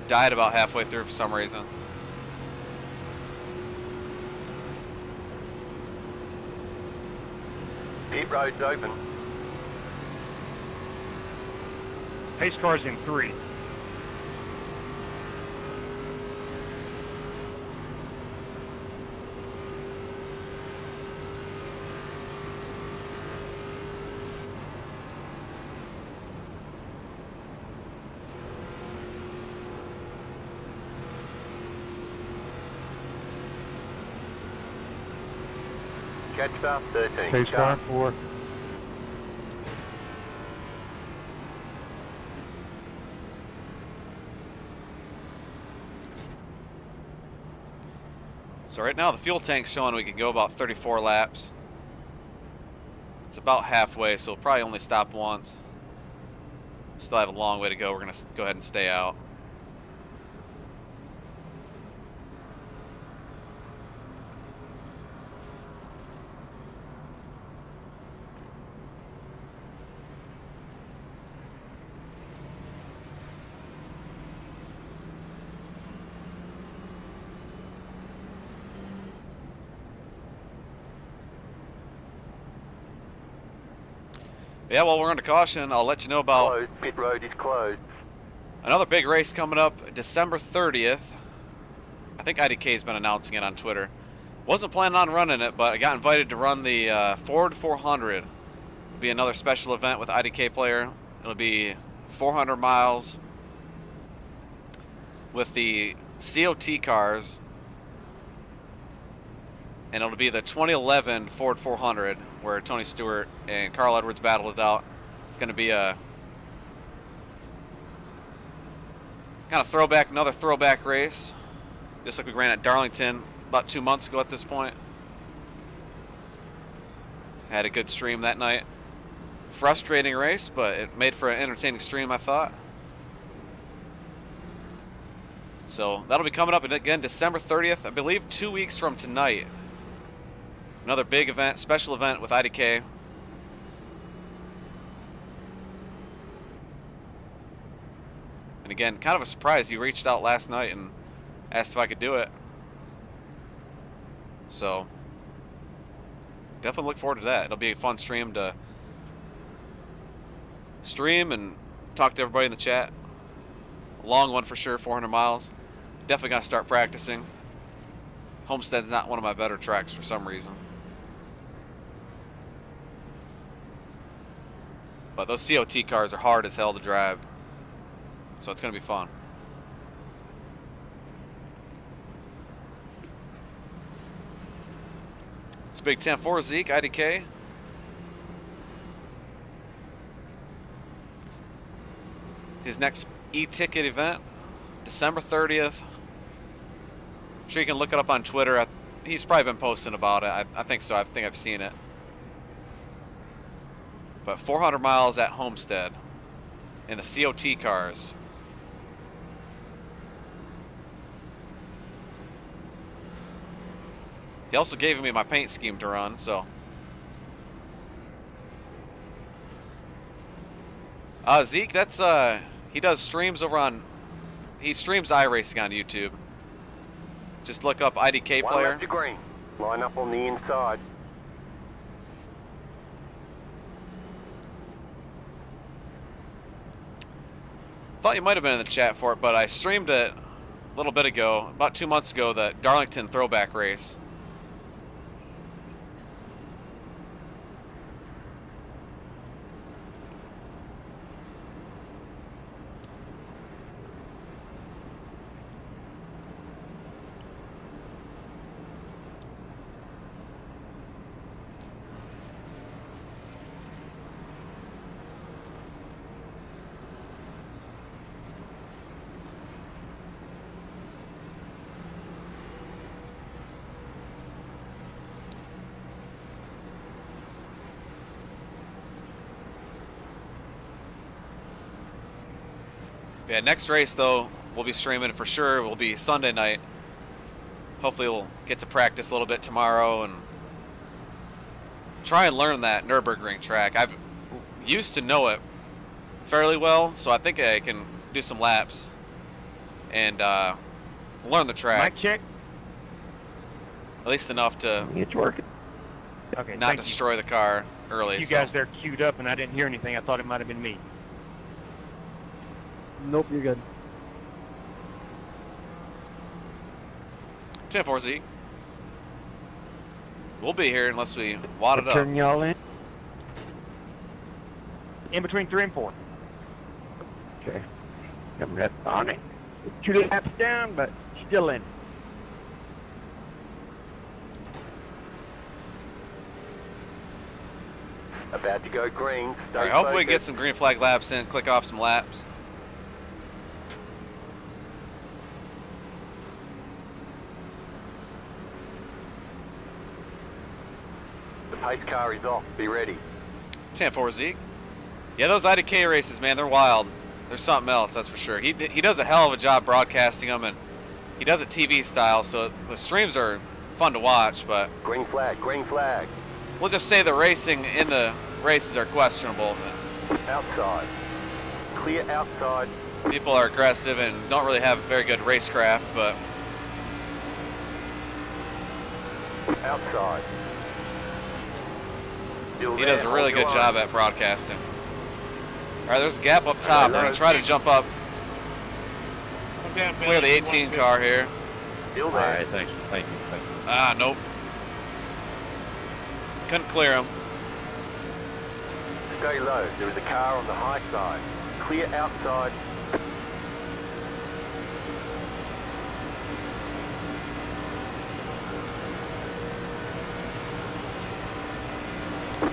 died about halfway through for some reason. Pit road's open. Pace car's in 3. Catch start 13. Pace car 4. So right now the fuel tank's showing we can go about 34 laps. It's about halfway, so we'll probably only stop once. Still have a long way to go. We're going to go ahead and stay out. Yeah, well, we're under caution. I'll let you know about Closed. Pit road is closed. another big race coming up December 30th. I think IDK's been announcing it on Twitter. Wasn't planning on running it, but I got invited to run the Ford 400. It'll be another special event with IDK player. It'll be 400 miles with the COT cars. And it'll be the 2011 Ford 400 where Tony Stewart and Carl Edwards battled it out. It's going to be a kind of throwback, another throwback race, just like we ran at Darlington about 2 months ago at this point. Had a good stream that night. Frustrating race, but it made for an entertaining stream, I thought. So that'll be coming up again December 30th, I believe 2 weeks from tonight. Another big event, special event with IDK. And again, kind of a surprise. He reached out last night and asked if I could do it. So definitely look forward to that. It'll be a fun stream to stream and talk to everybody in the chat. A long one for sure, 400 miles. Definitely got to start practicing. Homestead's not one of my better tracks for some reason. But those COT cars are hard as hell to drive. So it's going to be fun. It's Big 10-4 Zeke, IDK. His next e-ticket event, December 30th. I'm sure you can look it up on Twitter. He's probably been posting about it. I think so. I think I've seen it. But 400 miles at Homestead in the COT cars. He also gave me my paint scheme to run, so. Zeke, that's, he does streams over on, he streams iRacing on YouTube. Just look up IDK One player. left to green. Line up on the inside. Thought you might have been in the chat for it, but I streamed it a little bit ago, about 2 months ago, the Darlington throwback race. Yeah, next race though, we'll be streaming for sure. Will be Sunday night. Hopefully we'll get to practice a little bit tomorrow and try and learn that Nürburgring track. I've used to know it fairly well, so I think I can do some laps and learn the track. Mic check. At least enough to It's working. Okay, not destroy the car early. You so. guys there queued up and I didn't hear anything. I thought it might have been me. Nope, you're good. 10-4 Z. We'll be here unless we wad it up. Turn y'all in. In between 3 and 4. Okay. Coming up on it. 2 laps down, but still in. About to go green. All Stay right, hopefully we focused. get some green flag laps in, click off some laps. Pace car is off. Be ready. 10-4 Zeke. Yeah, those IDK races, man, they're wild. They're something else, that's for sure. He does a hell of a job broadcasting them, and he does it TV style, so the streams are fun to watch, but Green flag, green flag. we'll just say the racing in the races are questionable. Outside. Clear outside. People are aggressive and don't really have very good racecraft, but Outside. Still he there, does a really hold good your job line. at broadcasting. All right, there's a gap up top. We're going to try to jump up, Come down, clear the Billy. 18 car here. Still All there. right, thanks. Thank you. Thank you. Ah, nope. Couldn't clear him. Stay low. There is a car on the high side. Clear outside.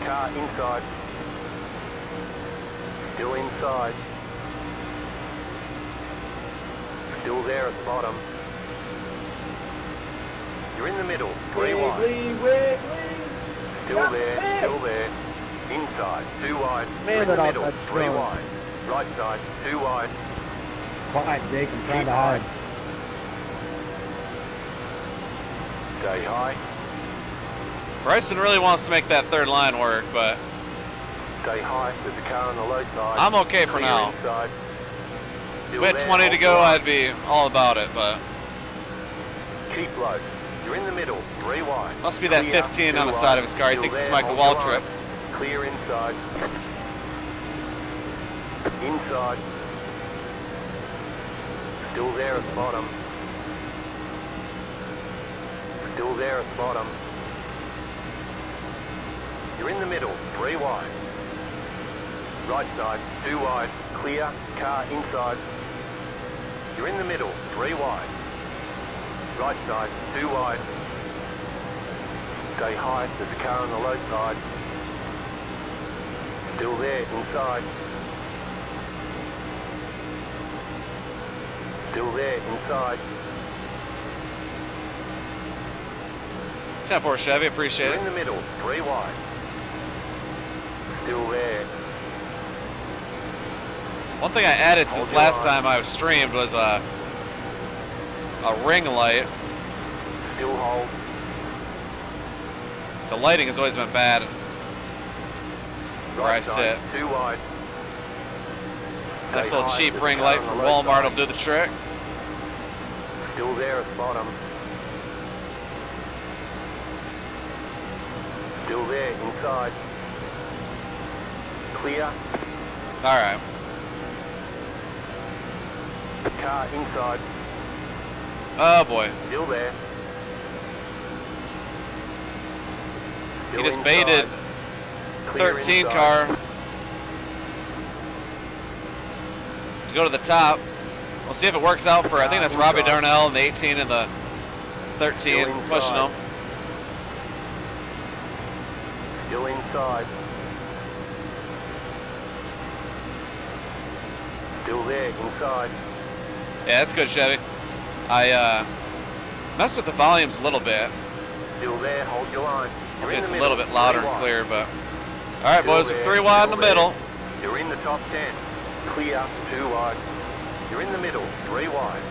Car inside. Still inside. Still there at the bottom. You're in the middle. 3 wide. Still there. Still there. Inside. 2 wide. You're Man, in the that middle. that's 3 strong. wide. Right side. 2 wide. Quiet, Jake. I'm trying Keep to high. hide. Stay high. Bryson really wants to make that third line work, but Stay high. There's a car on the low side. I'm okay for Clear now. Inside. If Still we had there, 20 to hold go, your line. I'd be all about it, but Keep low. You're in the middle. 3 wide. must be that Clear, 15 2 on the wide. side of his car. He Still thinks it's there, Michael hold your Waltrip. line. Clear inside. Inside. Still there at the bottom. Still there at the bottom. You're in the middle. 3 wide. Right side. 2 wide. Clear. Car inside. You're in the middle. 3 wide. Right side. 2 wide. Stay high. There's a car on the low side. Still there. Inside. Still there. Inside. 10-4 Chevy, appreciate You're it. in the middle. 3 wide. Still there. One thing I added since Hold your last line. time I streamed was a ring light. Still hold. The lighting has always been bad where I Right side. sit. 2 wide. This Stay little high. cheap There's a ring car light on from the low Walmart will side. do the trick. Still there at the bottom. Still there, inside. Clear. All right. Car inside. Oh boy. Still there. Still He just inside. baited Clear 13 inside. car to go to the top. We'll see if it works out for, I think that's Robbie Darnell and the 18 and the 13 Still pushing inside. them. Still inside. Still there, inside. Yeah, that's good, Chevy. I messed with the volumes a little bit. Still there, hold your line. You're in It's the a middle. little bit louder 3 and wide. clear, but all right, Still boys, there, 3 wide in the still there. middle. You're in the top 10. Clear, 2 wide. You're in the middle, 3 wide.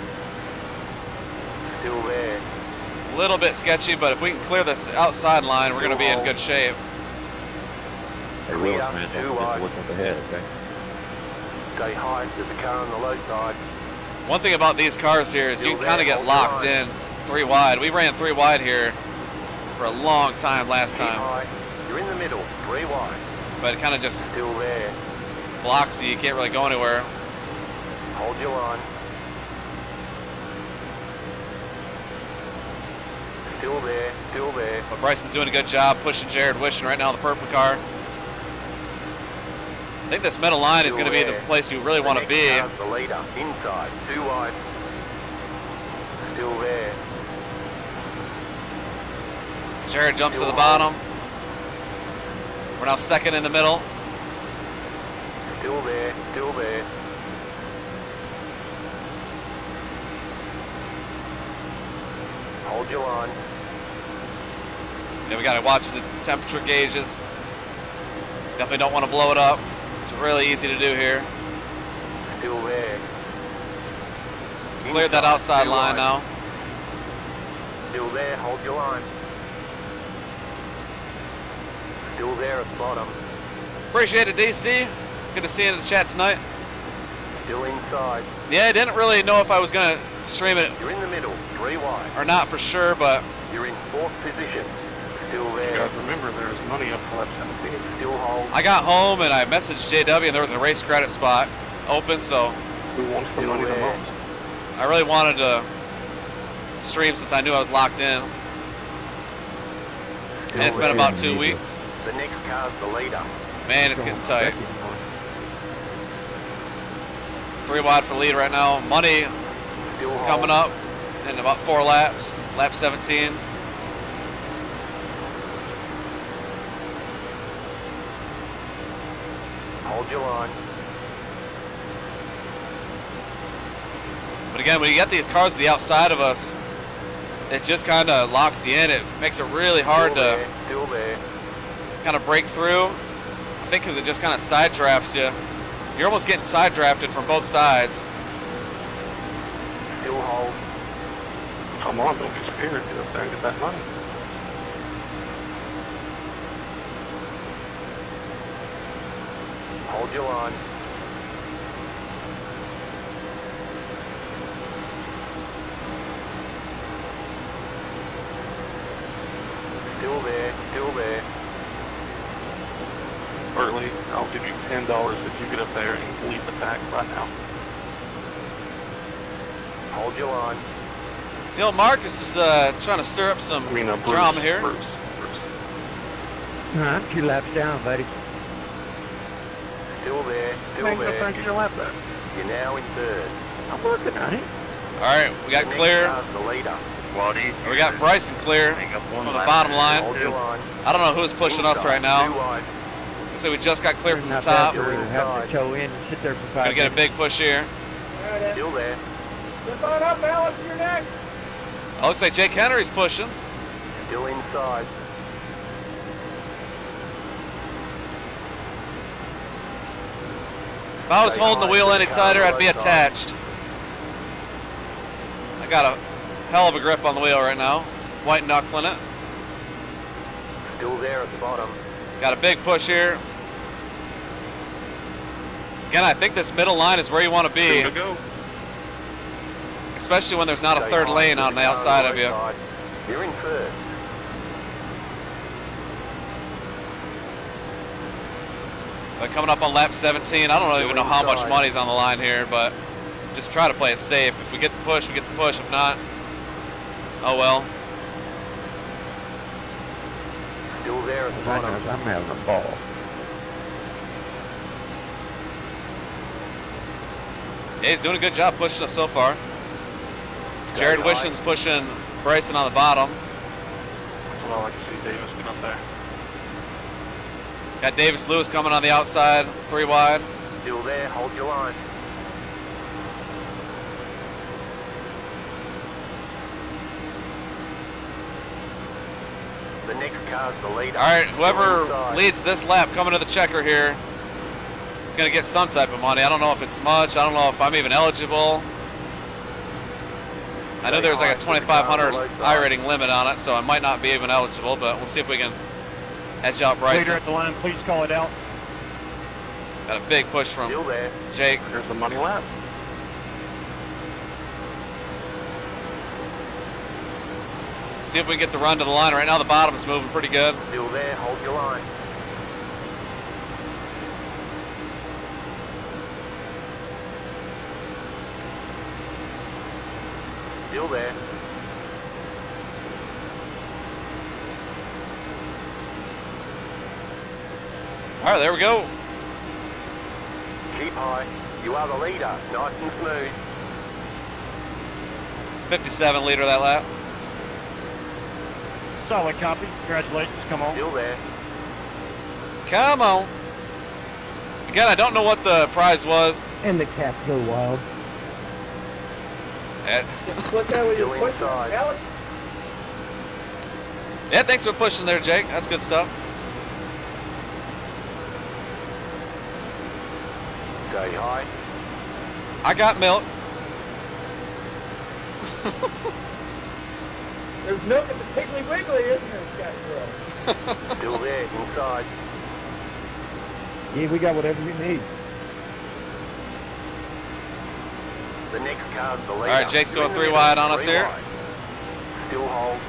Still there. A little bit sketchy, but if we can clear this outside line, we're going to be in good shape. Hey, Willis, man, don't forget to look up ahead, okay? Stay high, there's a car on the low side. One thing about these cars here is you Still can kind of there, get hold your locked line. in 3 wide. We ran 3 wide here for a long time last Keep time, high. You're in the middle, 3 wide. but it kind of just Still there. blocks you. You can't really go anywhere. Hold your line. Still there, still there. But Bryson's doing a good job pushing Jared Wishing right now in the purple car. I think this middle line is Still going to be the there. place you really The want to next be. car's the leader, inside, 2 wide. Still there. Jared jumps to Still the bottom. We're now second in the middle. Still there, still there. Hold your line. Yeah, we gotta watch the temperature gauges. Definitely don't want to blow it up. It's really easy to do here. Still there. Cleared that outside Still line right. now. Still there, hold your line. Still there at the bottom. Appreciate it, DC. Good to see you in the chat tonight. Still inside. Yeah, I didn't really know if I was gonna stream it You're in the middle, 3 wide. or not for sure, but You're in 4th position. Still You there. guys remember there's money up to lap 17. Still hold. I got home and I messaged JW and there was a race credit spot open, so Who wants the Still money the there. most? I really wanted to stream since I knew I was locked in. Still And it's been there. about 2 weeks. The next car's the leader. Man, it's getting tight. 3 wide for lead right now. Money Still is hold. coming up in about 4 laps. Lap 17. Hold your line. But again, when you get these cars to the outside of us, it just kind of locks you in. It makes it really hard Still to there. Still there. kind of break through. I think because it just kind of side drafts you. You're almost getting side drafted from both sides. Still hold. Come on, don't be scared. Get up there and get that money. Hold your line. Still there. Still there. Early, I'll give you $10 if you get up there and lead the pack right now. Hold your line. You know, Marcus is trying to stir up some Bruce, drama here. Bruce. I'm 2 laps down, buddy. Still there. Still Make there. up your lap there. You're now in 3rd. I'm working on it. All right, we got The next clear. car's the leader. We got Bryson clear from the bottom line. Hold your line. I don't know who's pushing us right Two now. wide. Looks like we just got clear from the Not top. bad for having to tow in and sit there for 5 Gonna get a minutes. big push here. Still there. Slip on up, Alex, you're next. It looks like Jake Henry's pushing. Still inside. If I was Stay holding the high, wheel any car tighter, I'd be right side. attached. I got a hell of a grip on the wheel right now. White knuckling it. Still there at the bottom. Got a big push here. Again, I think this middle line is where you want to be, Two to go. especially when there's not a Stay third high, lane put on the car outside right of you. side. You're in 1st. But coming up on lap 17, I don't even know how much inside. money's on the line here, but just try to play it safe. If we get the push, we get the push. If not, oh well. Still there at the bottom. I'm having a ball. Yeah, he's doing a good job pushing us so far. Jared Very high. Wisham's pushing Bryson on the bottom. That's what I like to see Davis get up there. Got Davis Lewis coming on the outside, 3 wide. Still there. Hold your line. The next car's the leader. All right, Still whoever inside. leads this lap coming to the checker here is going to get some type of money. I don't know if it's much. I don't know if I'm even eligible. I know there's like a 2,500 iRating limit on it, so I might not be even eligible, but we'll see if we can edge out Leader Bryson. at the line, please call it out. Got a big push from Still there. Jake. Here's the money lap. See if we can get the run to the line. Right now the bottom's moving pretty good. Still there. Hold your line. Still there. All right, there we go. Keep high. You are the leader. Nice and smooth. 57 leader that lap. Solid copy. Congratulations. Come on. Still there. Come on. Again, I don't know what the prize was. And the cats go wild. Eh, Split that with your Still push, inside. Alex. Yeah, thanks for pushing there, Jake. That's good stuff. Stay high. I got milk. There's milk at the Piggly Wiggly, isn't there, Scott Girl? Still there, inside. Yeah, we got whatever you need. The next car's the leader. All right, Jake's You're going in the 3 middle, wide on us 3 here. wide. Still hold.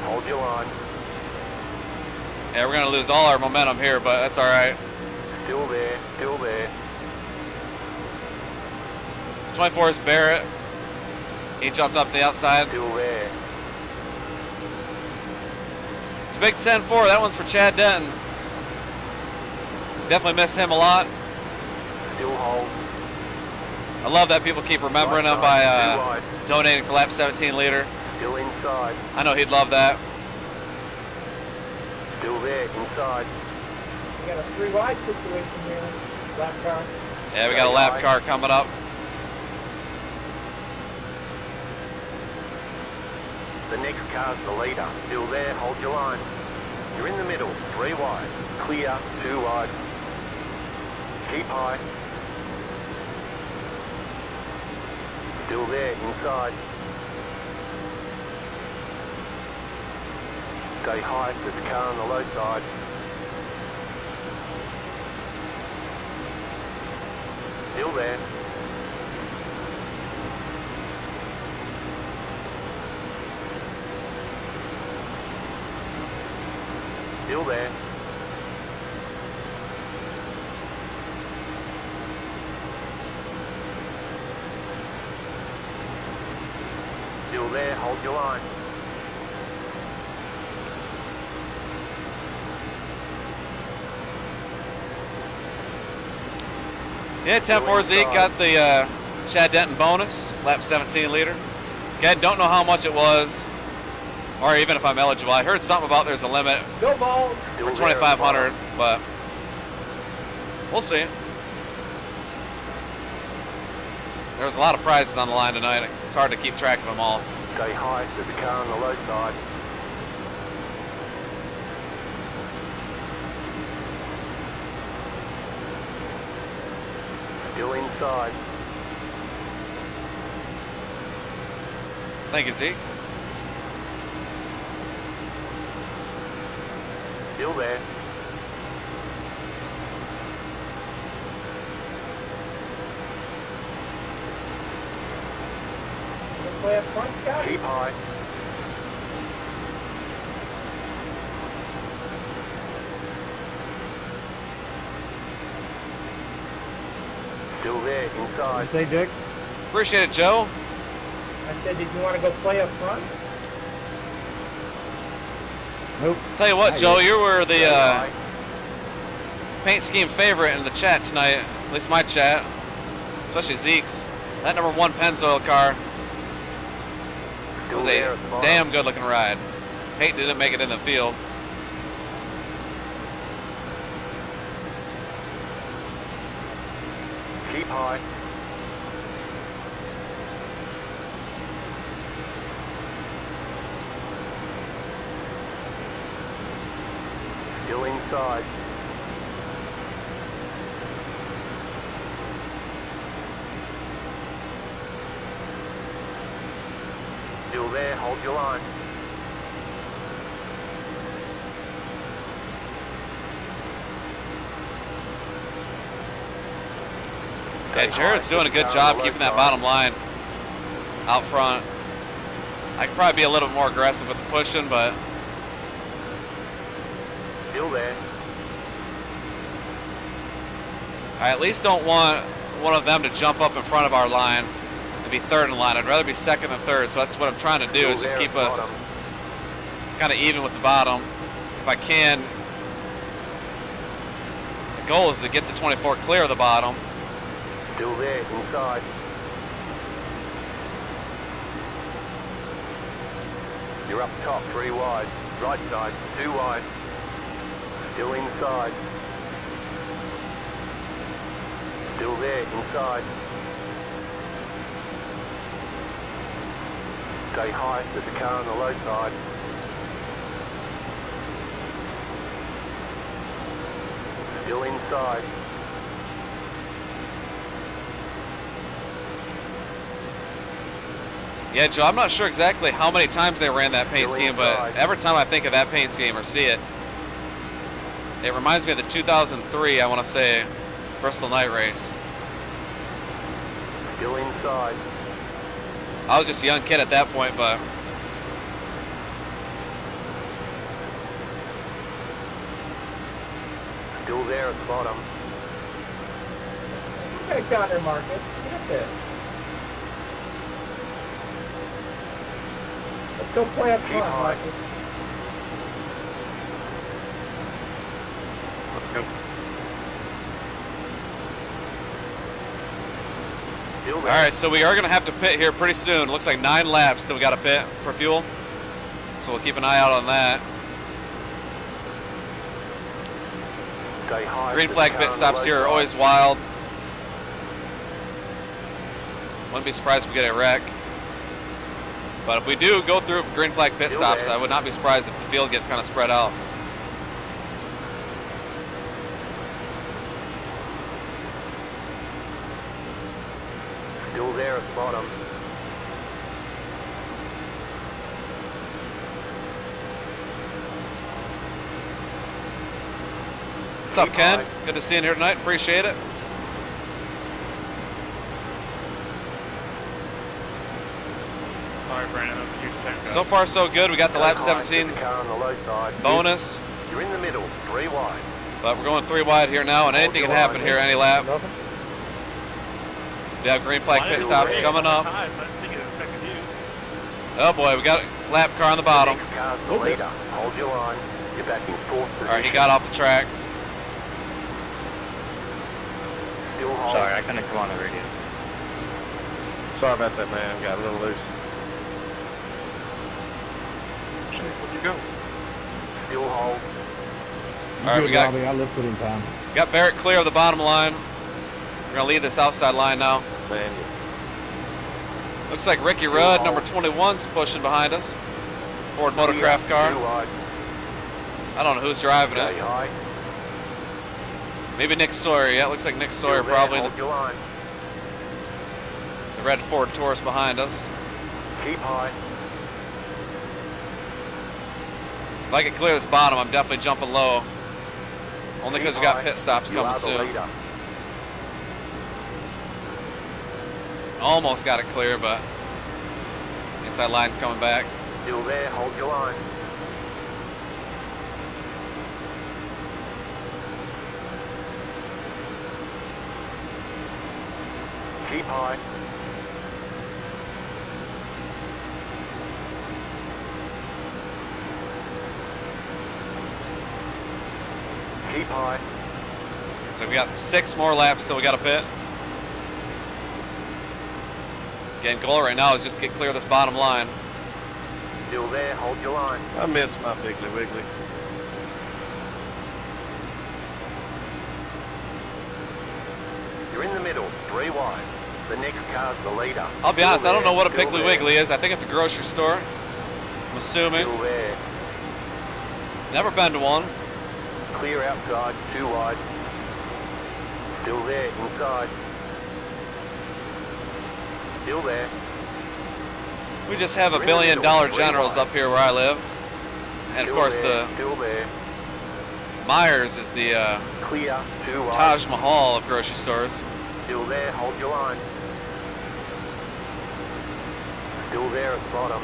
Hold your line. Yeah, we're going to lose all our momentum here, but that's all right. Still there, still there. 24 is Barrett. He jumped up the outside. Still there. It's a big 10-4. That one's for Chad Denton. Definitely miss him a lot. Still hold. I love that people keep remembering him by donating for lap 17 leader. Still inside. I know he'd love that. Still there, inside. We got a 3 wide situation here. Lap car. Yeah, we got a lap car coming up. The next car's the leader. Still there, hold your line. You're in the middle, 3 wide. Clear, 2 wide. Keep high. Still there, inside. Stay high, there's a car on the low side. Still there. Still there. Still there, hold your line. Yeah, 10-4 Zeke got the Chad Denton bonus, lap 17 leader. Again, don't know how much it was, or even if I'm eligible. I heard something about there's a limit Go ball. for 2,500, but we'll see. There was a lot of prizes on the line tonight. It's hard to keep track of them all. Stay high, there's a car on the low side. Still inside. Thank you, Zeke. Still there. Play up front, Scott. Keep high. Still there, inside. Say, Dick? Appreciate it, Joe. I said, did you want to go play up front? Nope. Tell you what, Not Joe, yet. you were the paint scheme favorite in the chat tonight, at least my chat, especially Zeke's. That number 1 Pennzoil car was a damn good looking ride. Hate didn't make it in the field. Keep high. Still inside. Still there, hold your line. Yeah, Jared's doing a good job keeping that bottom line out front. I could probably be a little bit more aggressive with the pushing, but Still there. I at least don't want one of them to jump up in front of our line and be third in line. I'd rather be second and third, so that's what I'm trying to do, is just keep us kind of even with the bottom. If I can, the goal is to get the 24 clear of the bottom. Still there, inside. You're up top, 3 wide. Right side, 2 wide. Still inside. Still there, inside. Stay high, there's a car on the low side. Still inside. Yeah, Joe, I'm not sure exactly how many times they ran that paint scheme, but every time I think of that paint scheme or see it, it reminds me of the 2003, I want to say, Bristol night race. Still inside. I was just a young kid at that point, but Still there at the bottom. Get down there, Marcus. Get there. Let's go play up front, Marcus. Let's go. Still there. all right, so we are going to have to pit here pretty soon. Looks like 9 laps till we got to pit for fuel, so we'll keep an eye out on that. Stay high. Green there's a flag car pit on the stops low here are side. always wild. Wouldn't be surprised if we get a wreck. But if we do go through green flag pit Still stops, there. I would not be surprised if the field gets kind of spread out. Still there at the bottom. What's up, Keep Ken? high. Good to see you here tonight. Appreciate it. Sorry, Brandon. That was a huge tank. So far, so good. We got the lap Stay high, 17 there's a car on the low side. bonus, You're in the middle, 3 wide. but we're going 3 wide here now, and anything can happen here any lap. Nothing? We have green flag pit stops coming up. I didn't think it affected you. Oh boy, we got a lap car on the bottom. Next car's the leader. Hold your line. You're back in 4th position. All right, he got off the track. Still hold. Sorry, I couldn't come on the radio. Sorry about that, man. Got a little loose. Where'd you go? Still hold. All right, we got I lifted in time. Barrett clear of the bottom line. We're gonna leave this outside line now. Man, Looks like Ricky Rudd, number 21's pushing behind us. Ford Motorcraft car. 2 wide. I don't know who's driving Stay it. high. Maybe Nick Sawyer. Yeah, it looks like Nick Sawyer Still there, probably. Hold your line. The red Ford Taurus behind us. Keep high. If I can clear this bottom, I'm definitely jumping low. Only because we got pit stops You coming are the soon. leader. Almost got it clear, but inside line's coming back. Still there. Hold your line. Keep high. Keep high. So we got 6 more laps till we got a pit. Again, goal right now is just to get clear of this bottom line. Still there. Hold your line. I missed my Piggly Wiggly. You're in the middle. 3 wide. The next car's the leader. I'll be honest, I don't know what a Still Piggly there. Wiggly is. I think it's a grocery store. I'm assuming. Still there. Never been to one. Clear outside. 2 wide. Still there. Inside. Still there. We just have $1 We're in the billion middle, 3 generals wide. up here where I live. And of Still course there. the Still there. Myers is the Clear. 2 wide. Taj Mahal of grocery stores. Still there. Hold your line. Still there at the bottom.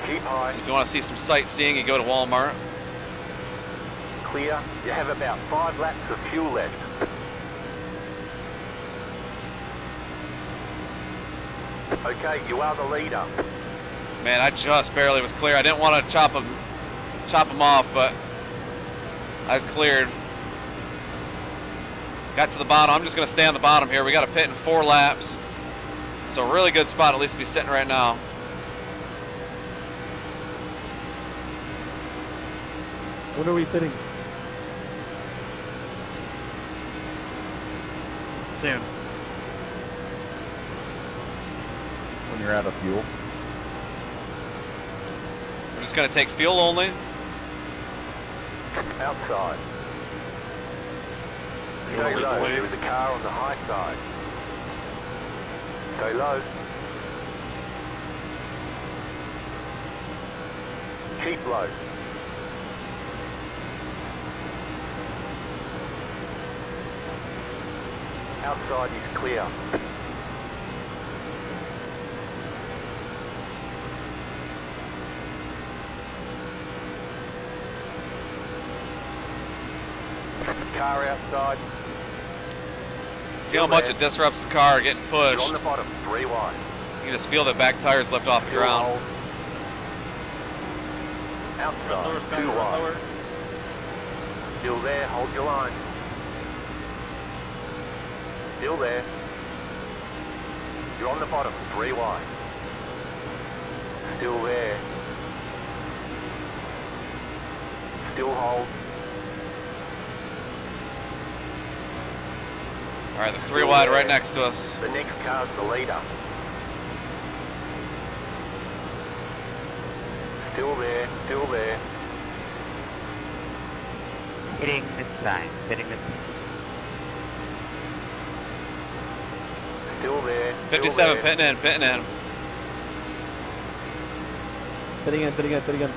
Keep high. If you want to see some sightseeing, you go to Walmart. Clear. You have about 5 laps of fuel left. Okay, you are the leader. Man, I just barely was clear. I didn't want to chop him off, but I was cleared. Got to the bottom. I'm just going to stay on the bottom here. We got a pit in 4 laps. So really good spot at least to be sitting right now. When are we sitting? Soon. when you're out of fuel. We're just going to take fuel only. Outside. Stay low. There is a car on the high side. Stay low. Keep low. Outside is clear. Car outside. See how much it disrupts the car getting You're pushed. on the bottom, 3 wide. You can just feel the back tires lift off the ground. Outside, 2 wide. Still there, hold your line. Still there. You're on the bottom, 3 wide. Still there. Still hold. All right, the 3 wide right next to us. The next car's the leader. Still there, still there. Hitting this sign, hitting this. Still there. 57 pitting in, pitting in. Pitting in, pitting in, pitting in.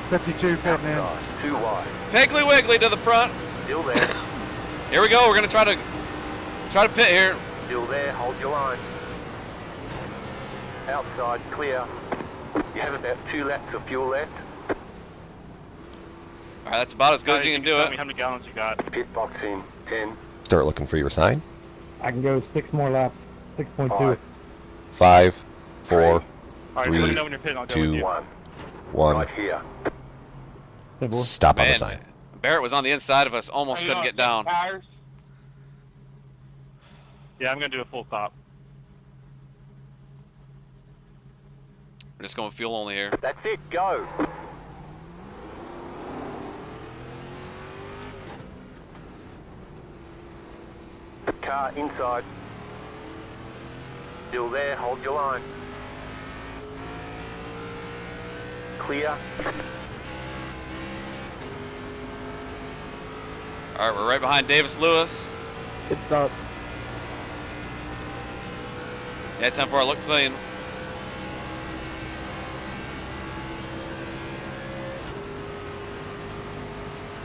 52 pitting in. 2 wide. Piggly Wiggly to the front. Still there. Here we go. We're gonna try to pit here. Still there, hold your line. Outside, clear. You have about 2 laps of fuel left. All right, that's about as good as you can do Tell it. me how many gallons you got. Pit box in, 10. Start looking for your sign. I can go 6 more laps. 6.2. 5, 4, All right, let me 3, know when you're pitting. I'll go with 2, you. 1. Right here. Stop on the Man, sign. Barrett was on the inside of us, almost couldn't get down. Yeah, I'm gonna do a full stop. We're just going fuel only here. That's it, go. Car inside. Still there, hold your line. Clear. All right, we're right behind Davis Lewis. Good start. Yeah, 10-4, look clean.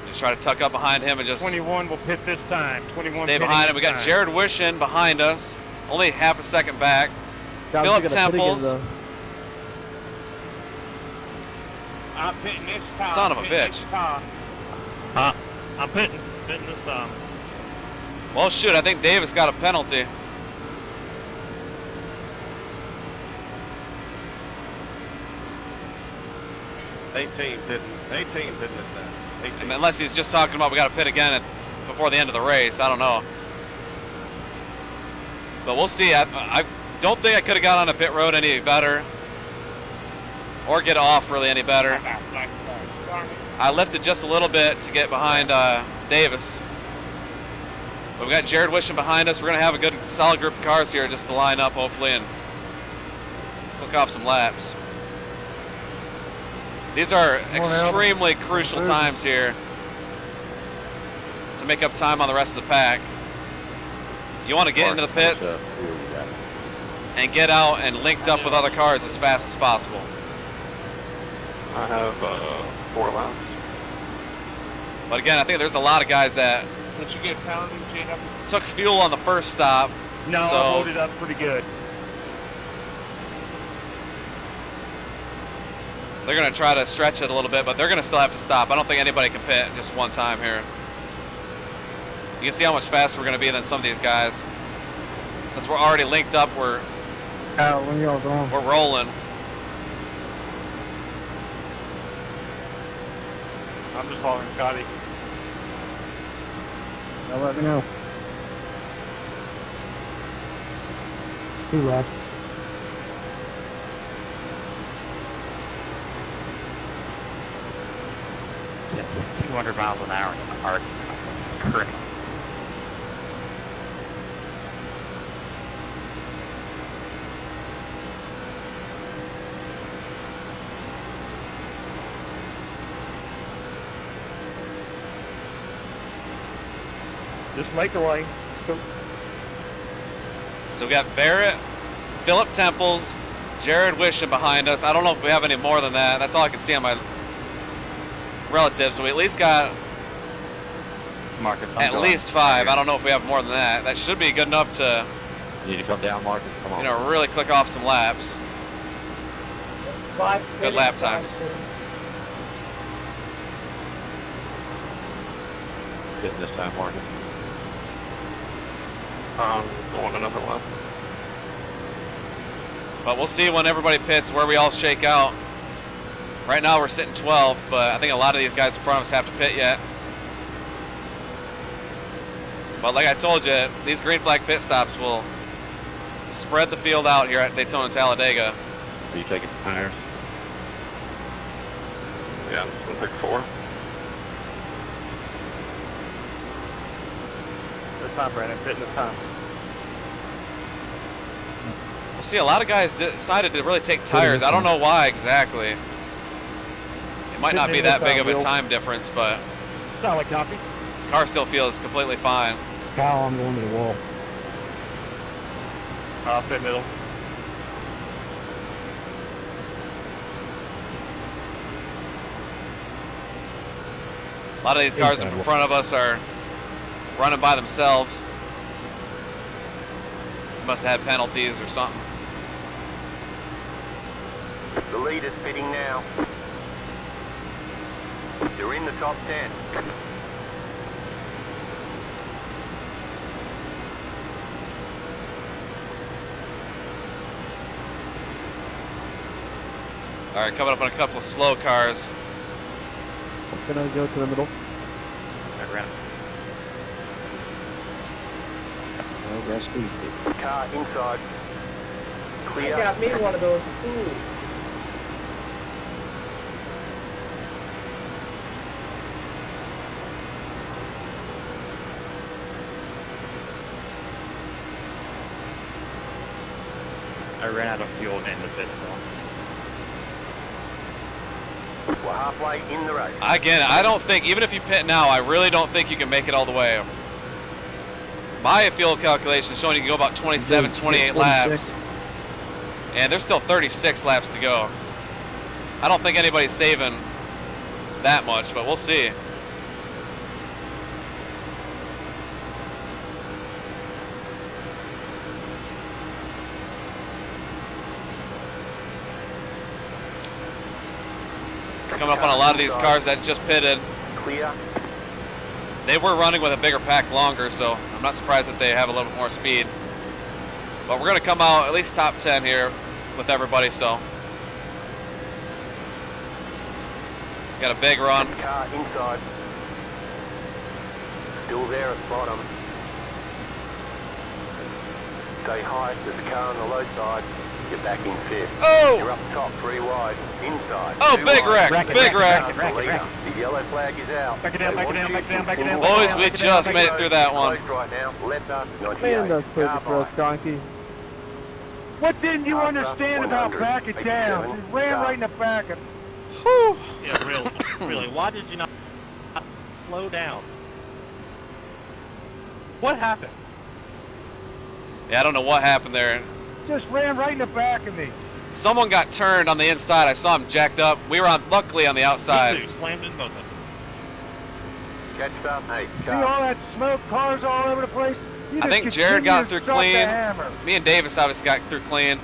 Just try to tuck up behind him and just 21 will pit this time. 21 stay behind him. We got Jared Wishon behind us, only half a second back. Philip Temples. I'm pitting this time. Son of a bitch. I'm pitting this time. Well, shoot, I think Davis got a penalty. And unless he's just talking about we got to pit again before the end of the race, I don't know. But we'll see. I don't think I could have got on a pit road any better, or get off really any better. I lifted just a little bit to get behind Davis. But we got Jared Wishon behind us. We're going to have a good, solid group of cars here just to line up, hopefully, and click off some laps. These are extremely crucial times here to make up time on the rest of the pack. You want to get into the pits and get out and linked up with other cars as fast as possible. I have 4 laps. But again, I think there's a lot of guys that Did you get pounded, Jacob? took fuel on the first stop. No, so I loaded up pretty good. they're going to try to stretch it a little bit, but they're going to still have to stop. I don't think anybody can pit just one time here. You can see how much faster we're going to be than some of these guys. Since we're already linked up, we're When y'all going? we're rolling. I'm just following Scotty. Y'all let me know. 2 laps. Yeah, 200 miles an hour in the arc. Current. Just make a lane. So we got Barrett, Philip Temples, Jared Wisham behind us. I don't know if we have any more than that. That's all I can see on my relatives. So we at least got Marcus, at least 5. I don't know if we have more than that. That should be good enough to, You need to come down, Marcus. Come on. you know, really click off some laps. Good lap times. Getting this time, Marcus. Going another one. But we'll see when everybody pits where we all shake out. Right now we're sitting 12, but I think a lot of these guys in front of us have to pit yet. But like I told you, these green flag pit stops will spread the field out here at Daytona Talladega. Are you taking tires? Yeah, we'll pick 4. This time, Brandon. Fit this time. We'll see, a lot of guys decided to really take tires. I don't know why exactly. It might not be that big of a time difference, but Solid copy. car still feels completely fine. Kyle, I'm going to the wall. Fit middle. A lot of these cars in front of us are running by themselves. Must have had penalties or something. The leader's pitting now. You're in the top 10. All right, coming up on a couple of slow cars. Can I go to the middle? I ran. Oh, that's speed. Car inside. Clear. I got me one of those. Ooh. I ran out of fuel in the pit stop. We're halfway in the race. Again, I don't think, even if you pit now, I really don't think you can make it all the way. My fuel calculation is showing you can go about 27, 28 laps. And there's still 36 laps to go. I don't think anybody's saving that much, but we'll see. Coming up on a lot of these cars that just pitted. Clear. They were running with a bigger pack longer, so I'm not surprised that they have a little bit more speed. But we're going to come out at least top 10 here with everybody, so. Got a big run. Car inside. Still there at the bottom. Stay high. There's a car on the low side. You're back in 5th. Oh! You're up top 3 wide. Inside. Oh, 2 big wide. wreck, big wreck. The yellow flag is out. Back it down, back it down, back it down, back it down. Boys, we just made it through that one. Closed right now. Left up 98. Man, that's perfect for us, Car Donkey. What didn't you After understand about 100, back it down? 87, Just ran stop. right in the back. Whew. Yeah, really. Why did you not slow down? What happened? Yeah, I don't know what happened there. Just ran right in the back of me. Someone got turned on the inside. I saw him jacked up. We were luckily on the outside. Slammed in both of them. Catch up. Hey, See all car. that smoke, cars all over the place? You I just think Jared continue got to through drop the clean. hammer. Me and Davis obviously got through clean.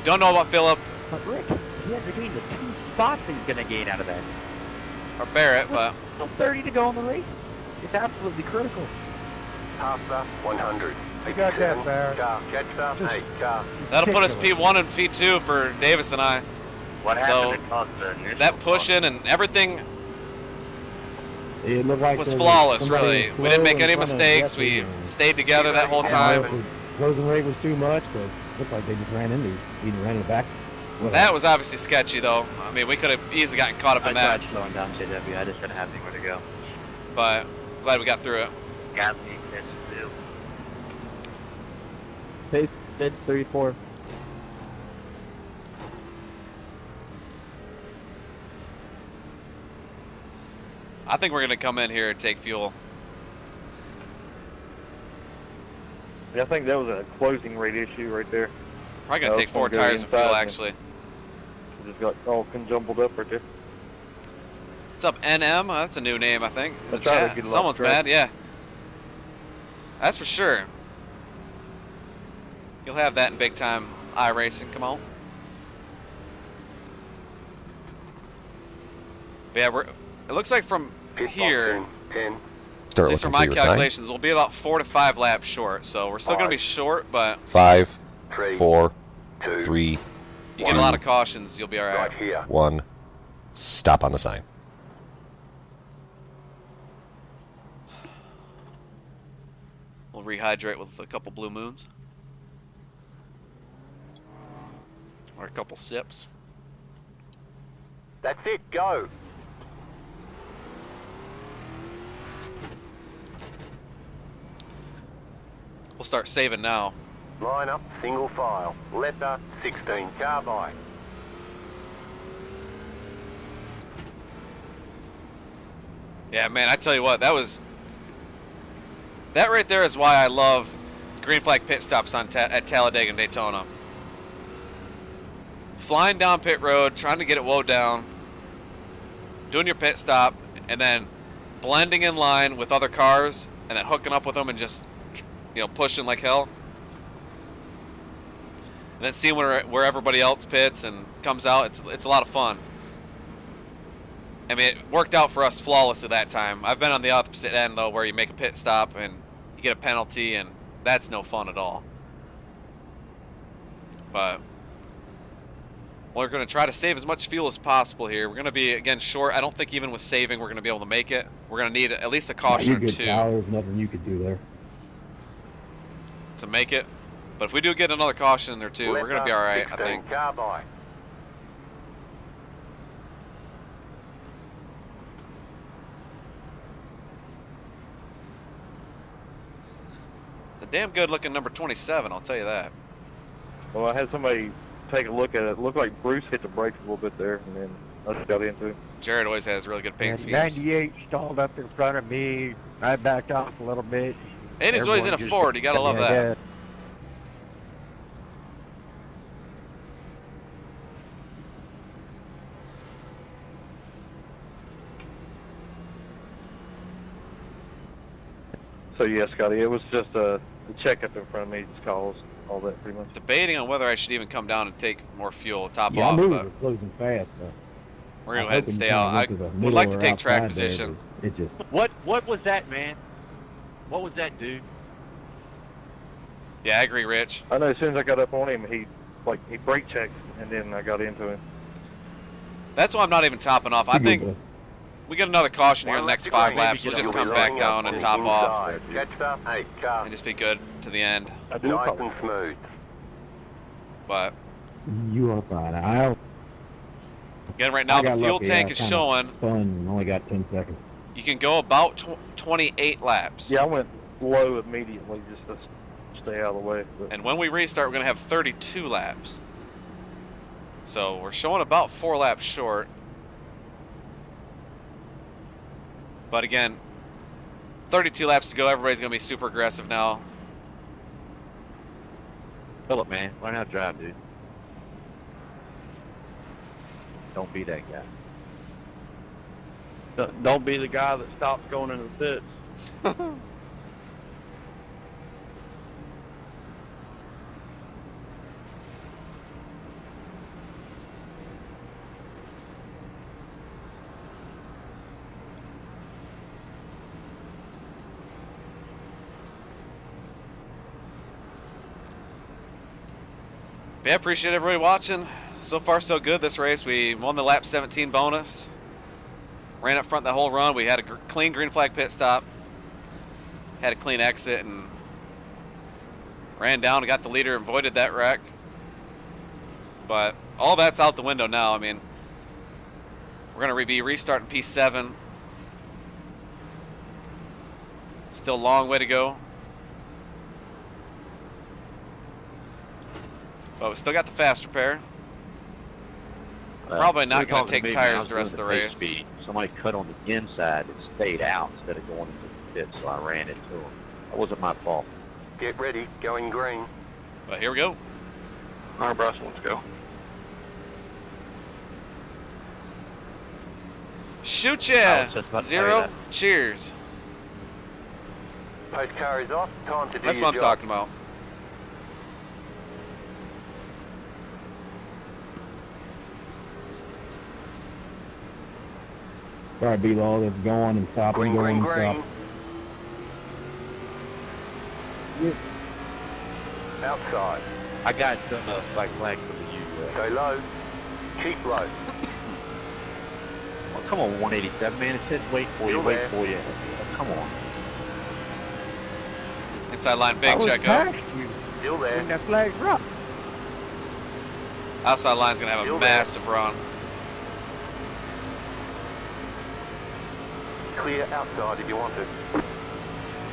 Don't know about Philip But Rick, he has to gain the 2 spots he's going to gain out of that. or Barrett, but Still 30 to go in the race. It's absolutely critical. After 100. You got that, Barrett. Car. Catch up. Hey, car. that'll put us P1 and P2 for Davis and I. What So, happened caused the initial That pushing and everything It looked like was there flawless, somebody really. was We didn't slow make in any front of mistakes. Jeffrey We and stayed together that whole I don't know time. if the closing rate was too much, but it looked like they just ran into either ran in the back. That was obviously sketchy, though. I mean, we could have easily gotten caught up in that, slowing down JW. I just didn't have anywhere to go. but glad we got through it. Got me. That's still. Pace, mid 34. I think we're going to come in here and take fuel. Yeah, I think that was a closing rate issue right there. Probably going to take 4 tires of fuel, actually. It just got all jumbled up right there. What's up, NM? That's a new name, I think. I tried to get a lot Someone's correct. mad, yeah. That's for sure. You'll have that in big time iRacing. Come on. But yeah, it looks like from here, Start at least from looking my for your calculations, we'll be about 4 to 5 laps short. So we're still going to be short, but sign. 5, 4, 3, you get a lot of cautions, you'll be all right. 1. Stop on the sign. We'll rehydrate with a couple blue moons. Or a couple sips. That's it, go. We'll start saving now. Line up, single file. Letter 16, carbine. Yeah, man, I tell you what, that right there is why I love green flag pit stops at Talladega and Daytona. Flying down pit road, trying to get it woed down, doing your pit stop, and then blending in line with other cars, and then hooking up with them and just, pushing like hell. And then seeing where everybody else pits and comes out, it's a lot of fun. I mean, it worked out for us flawlessly that time. I've been on the opposite end, though, where you make a pit stop and you get a penalty, and that's no fun at all. But we're going to try to save as much fuel as possible here. We're going to be, again, short. I don't think even with saving we're going to be able to make it. We're going to need at least a caution or 2 There's nothing you could do there. to make it. But if we do get another caution or 2, we're going to be all right, I think. Carbine. It's a damn good looking number 27, I'll tell you that. Well, I had somebody take a look at it. It looked like Bruce hit the brakes a little bit there, and then I just got into it. Jared always has really good paint And schemes. 98 stalled up in front of me. I backed off a little bit. And he's always in a Everyone just Ford, you gotta love that. ahead. So yeah, Scotty, it was just the checkup in front of me just caused all that pretty much. Debating on whether I should even come down and take more fuel, top Yeah, I off, knew but it was closing fast. we're gonna go ahead and stay out. I would like to take track position. It just What was that, man? What was that, dude? Yeah, I agree, Rich. I know as soon as I got up on him, he brake checked, and then I got into him. That's why I'm not even topping off. I think we get another caution here in the next 5 laps. We'll just come back down and top off and just be good to the end. I do Nice and smooth. But you are fine. Again, right now I the got fuel lucky. tank I is kinda showing spun and only got 10 seconds. you can go about 28 laps. Yeah, I went low immediately just to stay out of the way. But And when we restart, we're going to have 32 laps. So we're showing about 4 laps short. But again, 32 laps to go. Everybody's going to be super aggressive now. Philip, man, learn how to drive, dude. Don't be that guy. Don't be the guy that stops going into the pits. Yeah, appreciate everybody watching. So far, so good this race. We won the lap 17 bonus. Ran up front the whole run. We had a clean green flag pit stop. Had a clean exit and ran down and got the leader and avoided that wreck. But all that's out the window now. I mean, we're going to be restarting P7. Still a long way to go. But we still got the faster pair. Probably not going to take tires the rest of the race. Speed. Somebody cut on the inside and stayed out instead of going into the pit, so I ran into him. That wasn't my fault. Get ready, going green. But here we go. All right, Bryce, let's go. Shoot I ya! was just about to tell you Zero. that. Cheers. Post car is off. Time to do That's your what I'm job. talking about. Sorry, B-Law, that's going and stopping, Green, going green, and green. stopping. Outside. I got some flag for the Go low. Keep low. Oh, come on, 187, man. It said wait for you, Still wait there. for you. Oh, come on. Inside line big I was checkup. past you Still there. when that flag dropped. Outside line's gonna have a Still there. massive run. Clear outside if you want to.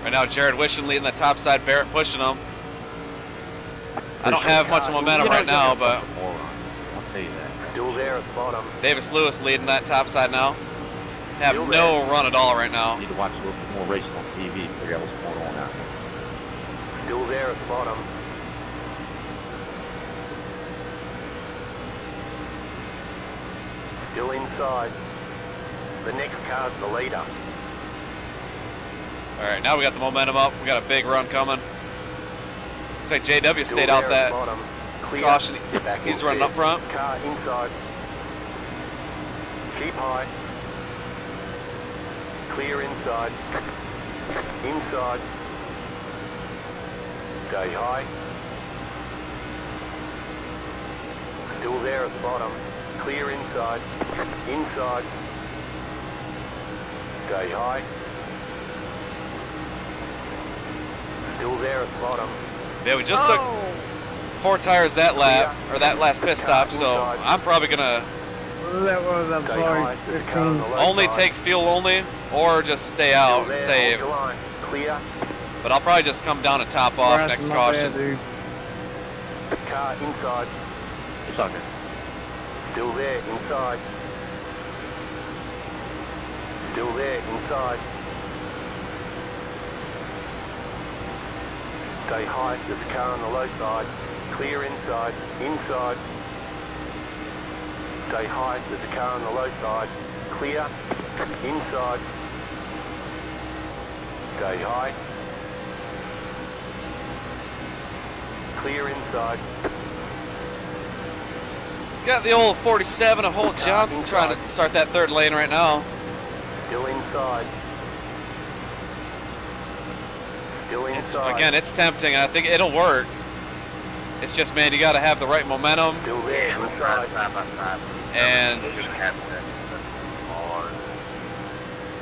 Right now, Jared Wishing leading the top side, Barrett pushing him. I don't have much momentum right now, but I'll tell you that. Still there at the bottom. Davis Lewis leading that top side now. Have Still no run at all right now. Need to watch a little bit more racing on TV to figure out what's going on out there. Still there at the bottom. Still inside. The next car's the leader. All right, now we got the momentum up. We got a big run coming. Looks like JW Still stayed out there at that the bottom. Clear. caution. Get back He's in running fifth. up front. Car inside. Keep high. Clear inside. Inside. Stay high. Still there at the bottom. Clear inside. Inside. Stay high. Still there at the bottom. Yeah, we just took 4 tires that lap, or that last pit stop, so I'm probably gonna That was, I'm Stay sorry, high. There's a car on the 15. left only side. take fuel only, or just stay Still out and there, save. hold your line. Clear. But I'll probably just come down and top off Bryce, next my caution. bad, dude. Car inside. It's okay. Still there, inside. Still there, inside. Stay high, there's a car on the low side. Clear inside, inside. Stay high, there's a car on the low side. Clear, inside. Stay high. Clear inside. Got the old 47 of Holt Johnson trying to start that third lane right now. Still inside. Still inside. Again, it's tempting. I think it'll work. It's just, man, you got to have the right momentum. Still there, inside. And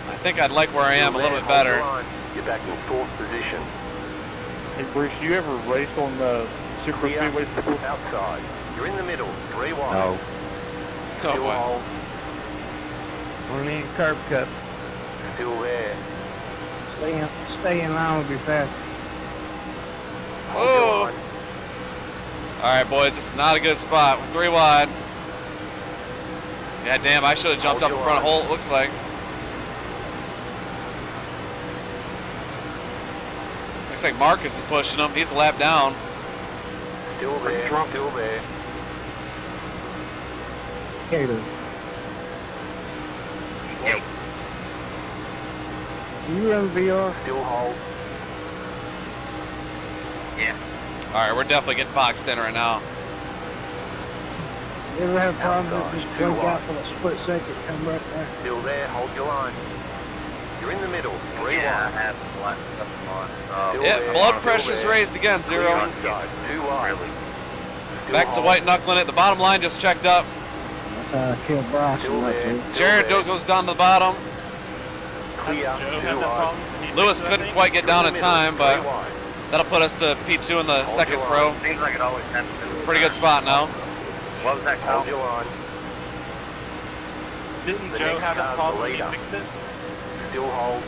I think I'd like where I am a little bit better. You're back in 4th position. Hey, Bruce, you ever raced on the Super Clear, Speedways before? outside. You're in the middle, 3 wide. No. Still Oh, boy. hold. Only in curb cut. Still there. Stay in line will be fast. Hold your Oh. line. All right, boys, this is not a good spot. We're 3 wide. Yeah, damn, I should have jumped up in front of Holt, it looks like. Looks like Marcus is pushing him. He's a lap down. Still there, still there. Cater. You run VR? Still hold. All right, we're definitely getting boxed in right now. You ever have problems that Outside, just too blink out wide. for a split second, come right back? Still there, hold your line. You're in the middle, 3 wide. have one. Still Yeah, there, blood still pressure's there. raised again, Clear Zero. inside, 2 wide. Still Back to hold. white knuckling it. The bottom line just checked up. That's how I killed Bryce. Still there, still Jared there. goes down to the bottom. Clear, 2 wide. Lewis couldn't quite get down in time, but 3 wide. that'll put us to P2 in the Hold second your row. line. Seems like it always happens. Pretty good spot now. What was that Hold called? your line. Didn't The Joe next have a car's problem the when he leader. fixed it? Still hold.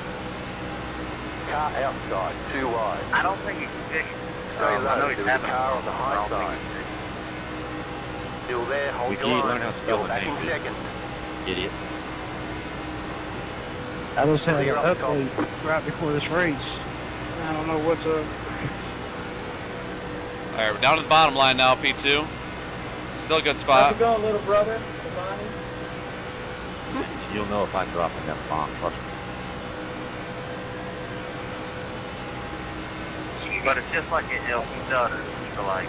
Car outside, 2 wide. I don't think he fixed it. Stay I know low, he's there's a having car on the I high don't side. think he fixed it. Still there, hold We your can't line. learn how to spell You're the back in name. second. Idiot. I just had an Clear up top. update right before this race. I don't know what's up. All right, we're down to the bottom line now, P2. Still a good How's spot. it going, little brother? Bonnie? You'll know if I drop in that bomb, trust me. But it's just like it does. So like,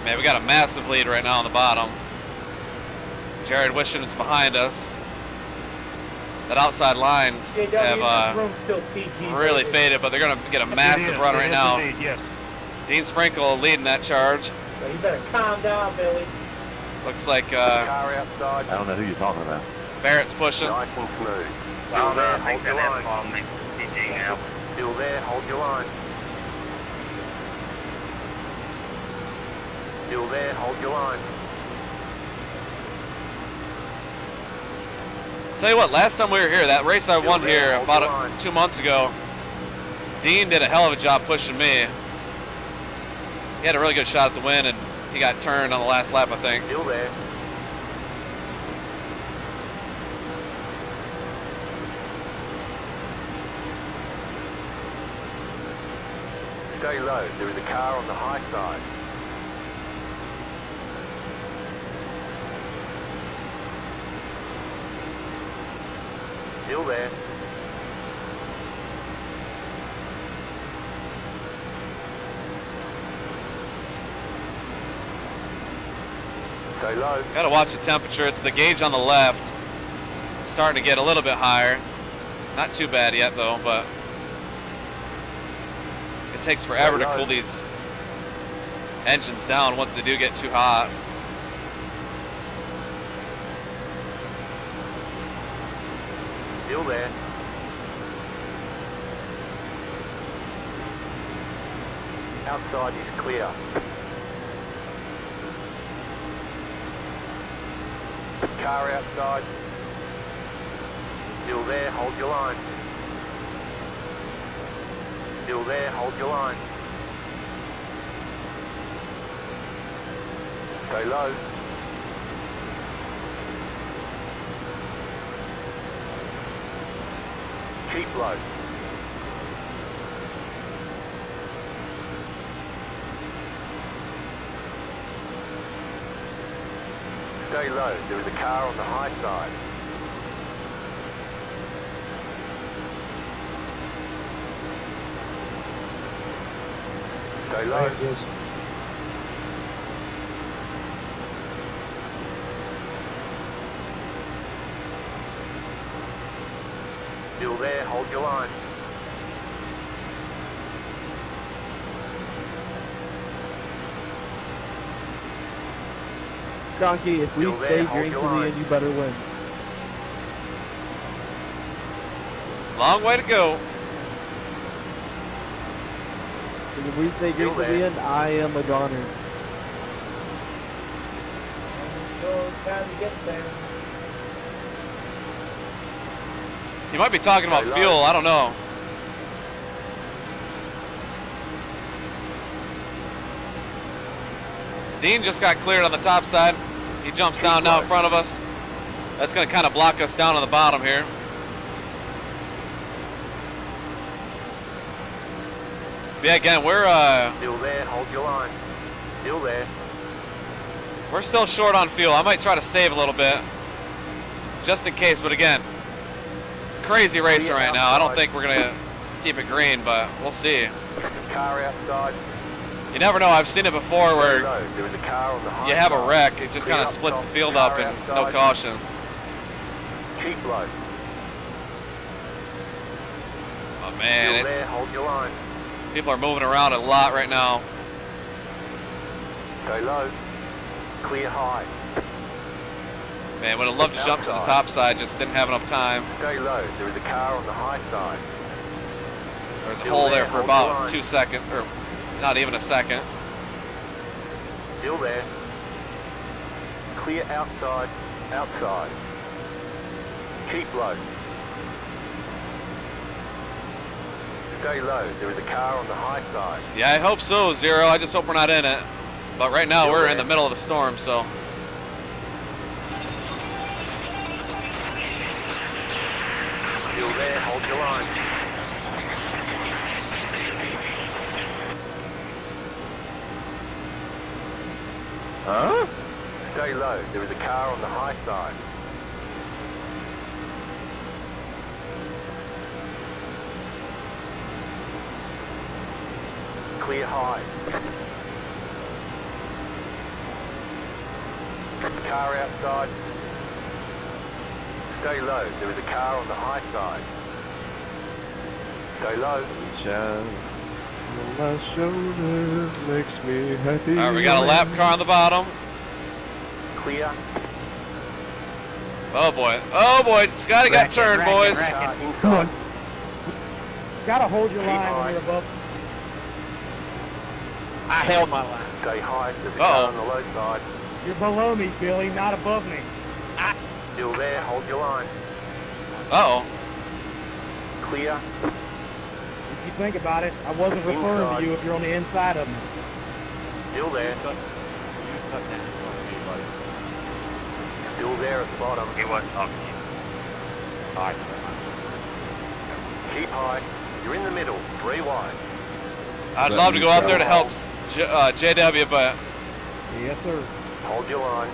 Man, we got a massive lead right now on the bottom. Jared wishing it's behind us. That outside lines have really faded, but they're going to get a massive run right now. Yes. Dean Sprinkle leading that charge. So you better calm down, Billy. Looks like Car outside. I don't know who you're talking about. Barrett's pushing. Nice and smooth. Well, Still there, I think hold your that line. ball makes PG now. Still there, hold your line. Still there, hold your line. Tell you what, last time we were here, that race I won here hold about your line. 2 months ago, Dean did a hell of a job pushing me. He had a really good shot at the win, and he got turned on the last lap, I think. Still there. Stay low. There is a car on the high side. Still there. Stay low. Got to watch the temperature. It's the gauge on the left. It's starting to get a little bit higher. Not too bad yet, though, but it takes forever to cool these engines down once they do get too hot. Still there. Outside is clear. Car outside. Still there, hold your line. Still there, hold your line. Stay low. Keep low. Stay low. There is a car on the high side. Stay low. Still there, hold your line. Donkey, if we Still there, stay hold green to your the line. end, you better win. Long way to go. Because if we stay green to the end, I am a goner. So time to get there. You might be talking about fuel. I don't know. Dean just got cleared on the top side. He jumps down now in front of us. That's going to kind of block us down on the bottom here. But yeah, again, we're Still there, hold your line. Still there. we're still short on fuel. I might try to save a little bit, just in case. But again, crazy racing right now. I don't think we're gonna keep it green, but we'll see. Car outside. You never know. I've seen it before where There is a car on the high you have a side. wreck. It just kind of splits the field up and no caution. Keep low. Oh man, Still it's there, hold your line. people are moving around a lot right now. Stay low. Clear high. Man, would have loved to jump to the top side, just didn't have enough time. Stay low. There is a car on the high side. There's a Still hole there, there for hold your about line. 2 seconds, or not even a second. Still there. Clear outside. Outside. Keep low. Stay low. There is a car on the high side. Yeah, I hope so, Zero. I just hope we're not in it. But right now, Still we're there. in the middle of the storm, so. Still there. Hold your line. Huh? Stay low. There is a car on the high side. Clear high. Car outside. Stay low. There is a car on the high side. Stay low. Shine on my shoulder makes me happy. All right, we got a lap car on the bottom. Clear. Oh boy, Scotty got turned, boys. Come on. Gotta hold your line when you're above. I held my line. Stay high. There's a car on the low side. You're below me, Billy, not above me. Still there. Hold your line. Uh-oh. Clear. If you think about it, I wasn't referring to you if you're on the inside of me. Still there. Still there at the bottom. He wasn't talking to you. Alright. Keep high. You're in the middle. 3 wide. I'd love to go out there to help JW, but Yes, sir. Hold your line.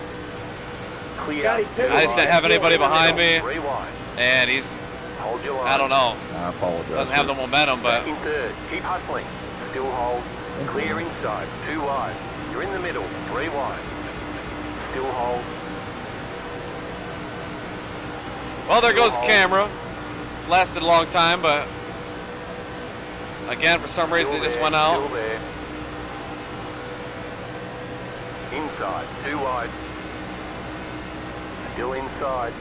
Clear. I just didn't have anybody behind me, 3 wide. and he's, Hold your line. I don't know, I apologize. doesn't have the momentum, but Back in third. Keep hustling. Still hold. Clear inside. 2 wide. You're in the middle. 3 wide. Still hold. well, there goes the camera. It's lasted a long time, but again, for some reason, it just went out. Still there. Inside. 2 wide. Still inside.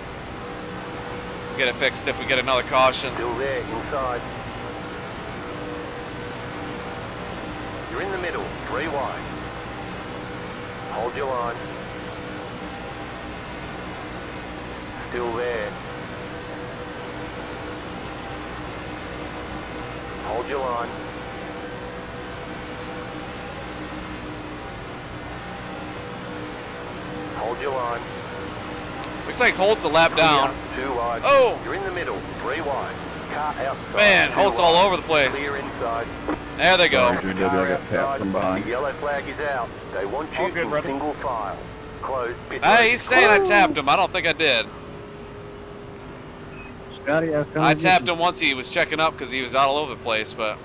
Get it fixed if we get another caution. Still there. Inside. You're in the middle. 3 wide. Hold your line. Still there. Hold your line. Hold your line. Looks like Holt's a lap down. 2 wide. Oh! You're in the middle. 3 wide. Car outside. Man, 2 Holt's all wide. over the place. Clear inside. There they go. Sorry, JW, I got tapped from behind. The yellow flag is out. They want you in single file. Close. Pit road. Hey, he's saying I tapped him. I don't think I did. Scotty, I tapped him once he was checking up because he was all over the place, but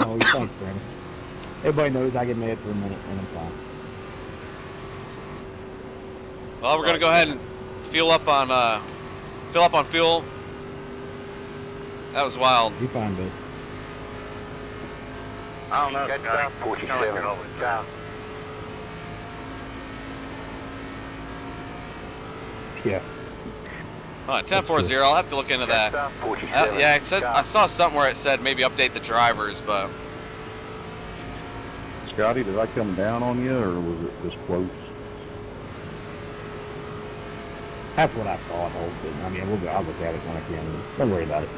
Oh, thanks, Brandon. Everybody knows I get mad for a minute and I'm fine. well, we're gonna go ahead and fill up on fuel. That was wild. You fine, Bill. I don't know. Get back, 47. Car. Yeah. 10-4-0. I'll have to look into that. Car 47. Yeah, it said, I saw something where it said maybe update the drivers, but Scotty, did I come down on you, or was it just close? That's what I thought, Holt. I mean, I'll look at it when I can. Don't worry about it.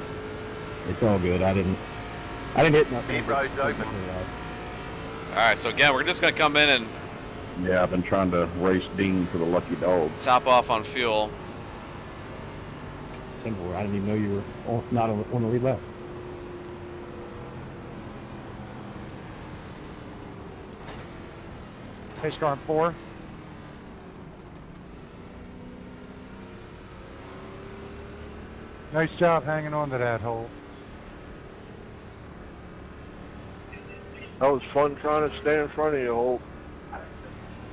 It's all good. I didn't hit nothing. Pit road's open. all right. So again, we're just gonna come in and Yeah, I've been trying to race Dean for the lucky dog. top off on fuel. Simple. I didn't even know you were not on the lead lap. Pace car 4. Nice job hanging on to that hole. That was fun trying to stay in front of you, Holt.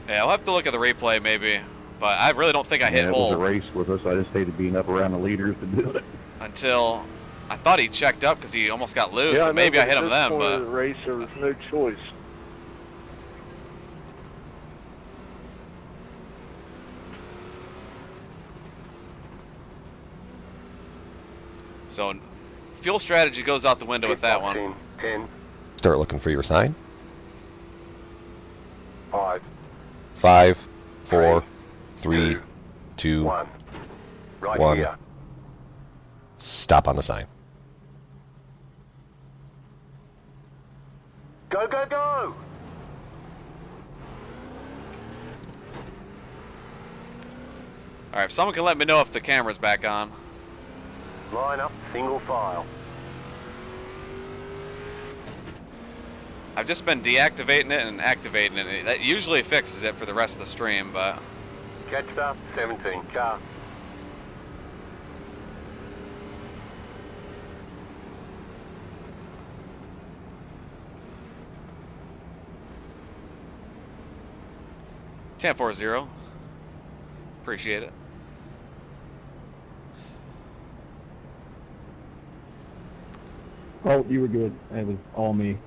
Yeah, I'll have to look at the replay maybe, but I really don't think I hit It was a Holt race with us. I just hated being up around the leaders to do it. until I thought he checked up because he almost got loose. Yeah, So maybe I hit at him this then, point of the but race, there was no choice. so fuel strategy goes out the window with that one. 10, Start looking for your sign. 5, 5, 4, 3, 2, 1. Right 1. here. Stop on the sign. Go, go, go! All right, if someone can let me know if the camera's back on. Line up, single file. I've just been deactivating it and activating it. That usually fixes it for the rest of the stream, but... Catch star 17 car. $10-4-0. Appreciate it. Oh, you were good. That was all me.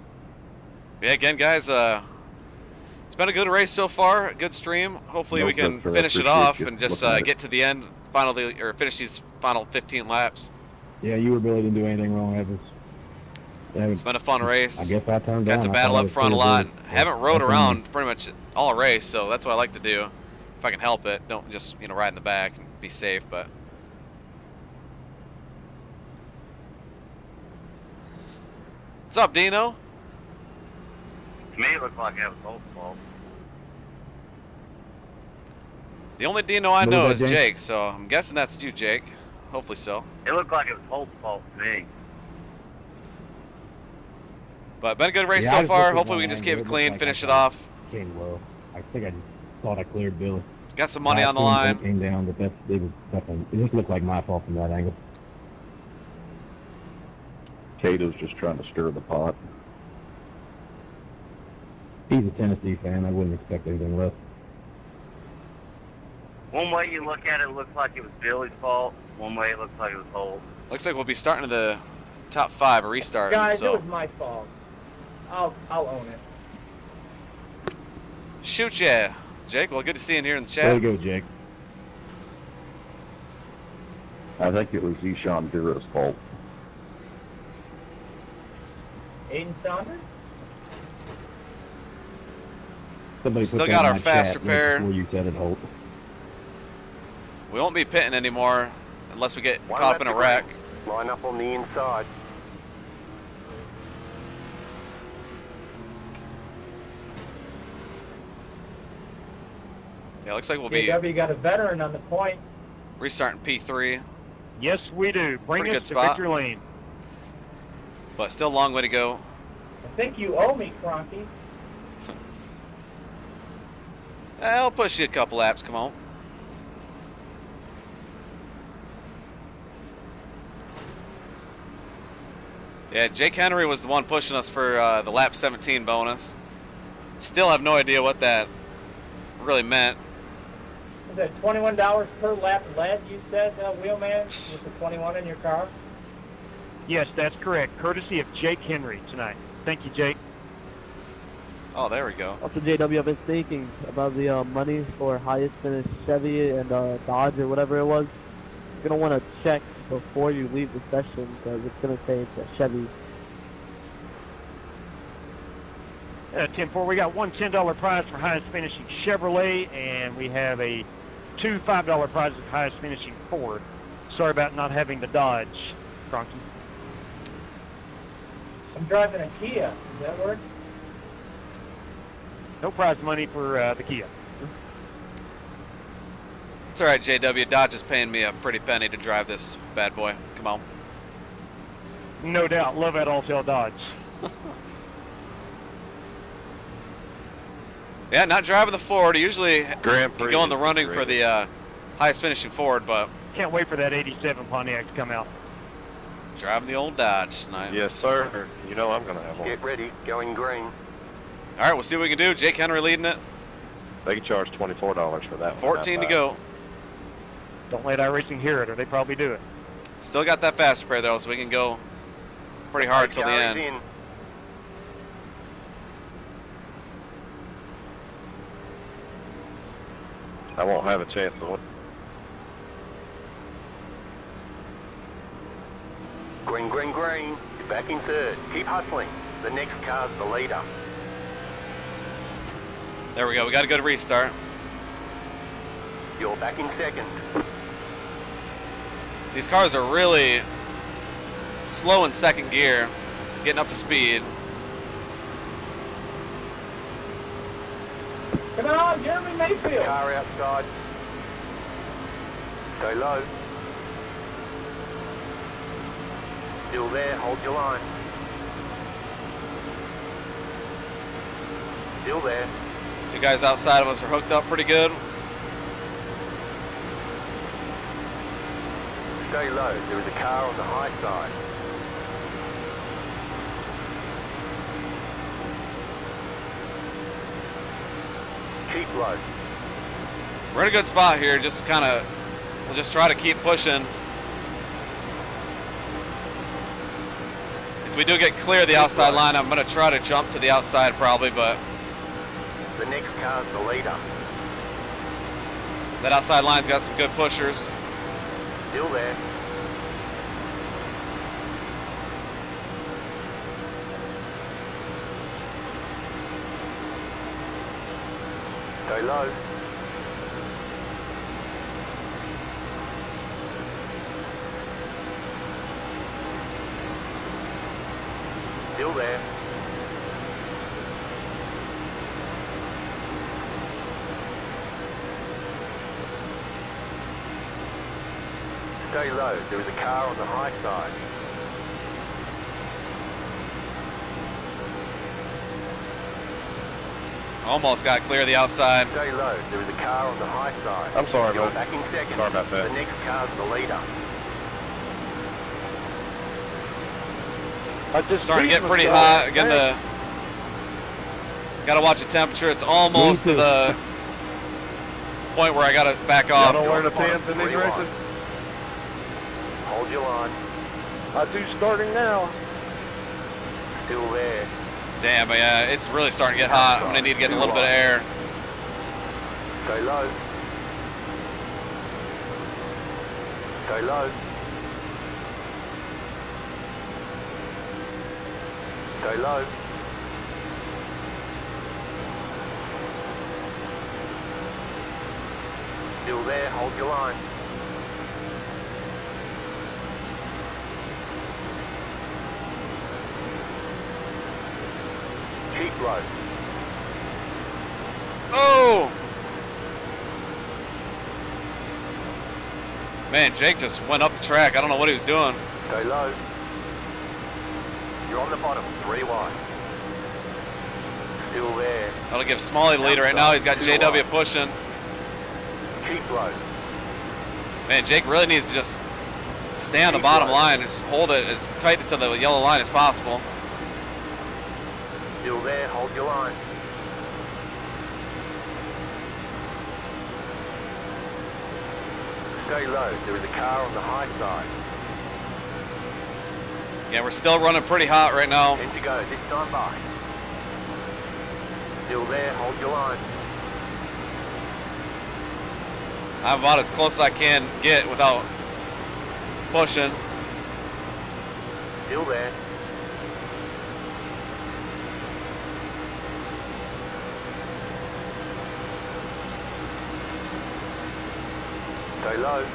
Yeah, again, guys, it's been a good race so far, a good stream. Hopefully we can finish it off and just get to the end, finally, or finish these final 15 laps. Yeah, you really didn't do anything wrong. It's been a fun race. I guess I turned Got down. to battle up front a lot. Haven't rode around pretty much all race, so that's what I like to do. If I can help it, don't just ride in the back and be safe. But what's up, Dino? To me, it looked like it was Holt's fault. The only Dino I know is Jake, so I'm guessing that's you, Jake. Hopefully so. It looked like it was Holt's fault to me. But been a good race so far. Hopefully we can just keep it clean, finish it off. Came low. I think I just thought I cleared Billy. Got some money on the line. Came down, but it just looked like my fault from that angle. Cato's just trying to stir the pot. He's a Tennessee fan. I wouldn't expect anything less. One way you look at it, it looks like it was Billy's fault. One way it looks like it was Holt. Looks like we'll be starting to the top 5 or restarting. Guys, so. it was my fault. I'll own it. Shoot ya, Jake. Well, good to see you in here in the chat. There you go, Jake. I think it was Ishan Dura's fault. Aiden Saunders? Still got our faster pair. Before you said it, Holt. We won't be pitting anymore unless we get caught up in a wreck. Line up on the inside. Yeah, looks like we'll be JW got a veteran on the point. restarting P3. Yes, we do. Bring Pretty us good to spot. victory lane. But still a long way to go. I think you owe me, Cronky. I'll push you a couple laps, come on. Yeah, Jake Henry was the one pushing us for the lap 17 bonus. Still have no idea what that really meant. Is that $21 per lap lead, you said, Wheelman, with the 21 in your car? Yes, that's correct. Courtesy of Jake Henry tonight. Thank you, Jake. Oh, there we go. Also, JW, I've been thinking about the money for highest finish Chevy and Dodge or whatever it was. You're going to want to check before you leave the session because it's going to say it's a Chevy. 10-4, we got one $10 prize for highest finishing Chevrolet, and we have two $5 prizes for highest finishing Ford. Sorry about not having the Dodge, Cronky. I'm driving a Kia. Does that work? No prize money for the Kia. It's all right, JW. Dodge is paying me a pretty penny to drive this bad boy. Come on. No doubt. Love that all-tail Dodge. Yeah, not driving the Ford. Usually Grand Prix go in the running for the highest finishing Ford, but Can't wait for that 87 Pontiac to come out. driving the old Dodge tonight. Yes, sir. You know I'm going to have one. Get ready, going green. All right, we'll see what we can do. Jake Henry leading it. They can charge $24 for that one. 14 to go. Don't let iRacing hear it, or they probably do it. Still got that faster pair, though, so we can go pretty hard till the end. In. I won't have a chance to win. Green, green, green. You're back in third. Keep hustling. The next car's the leader. There we go. We got a good restart. You're back in second. These cars are really slow in second gear, getting up to speed. Come on, Jeremy Mayfield. Car outside. Stay low. Still there, hold your line. Still there. 2 guys outside of us are hooked up pretty good. Stay low. There is a car on the high side. Keep low. We're in a good spot here, just kind of, we'll just try to keep pushing. If we do get clear of the outside line, I'm going to try to jump to the outside probably, but The next car's the leader. that outside line's got some good pushers. Still there. Stay low. Still there. Stay low. There is a car on the high side. Almost got clear of the outside. Stay low. There is a car on the high side. I'm sorry, You're man. back in second. Sorry about that. The next car's the leader. Starting to get pretty hot. Again, gotta watch the temperature. It's almost to the point where I gotta back off. Y'all don't wear the pants in these races? Hold your line. I do starting now. Still there. Damn, yeah, it's really starting to get hot. I'm gonna need to get a little bit of air. Stay low. Stay low. Stay low. Still there, hold your line. Keep low. Oh! Man, Jake just went up the track. I don't know what he was doing. Stay low. You're on the bottom, 3 wide. Still there. That'll give Smalley the lead right now. He's got JW pushing. Keep low. Man, Jake really needs to just stay on the bottom line. Just hold it as tight to the yellow line as possible. Still there, hold your line. Stay low, there is a car on the high side. Yeah, we're still running pretty hot right now. 10 to go, this time by. Still there, hold your line. I'm about as close as I can get without pushing. Still there. Stay low.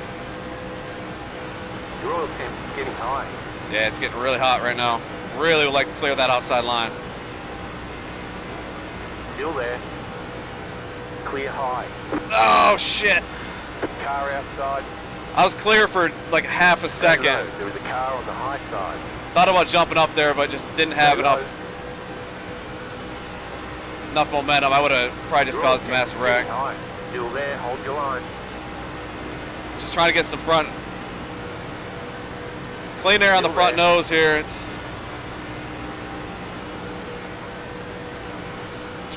Your oil temp is getting high. Yeah, it's getting really hot right now. Really would like to clear that outside line. Still there. Clear high. Oh, shit. Car outside. I was clear for like half a second. Stay low. There is a car on the high side. Thought about jumping up there, but just didn't have Stay enough low. momentum. I would have probably just Your oil caused a temp is massive wreck. getting high. Still there, hold your line. Just trying to get some front clean air on the front nose here. It's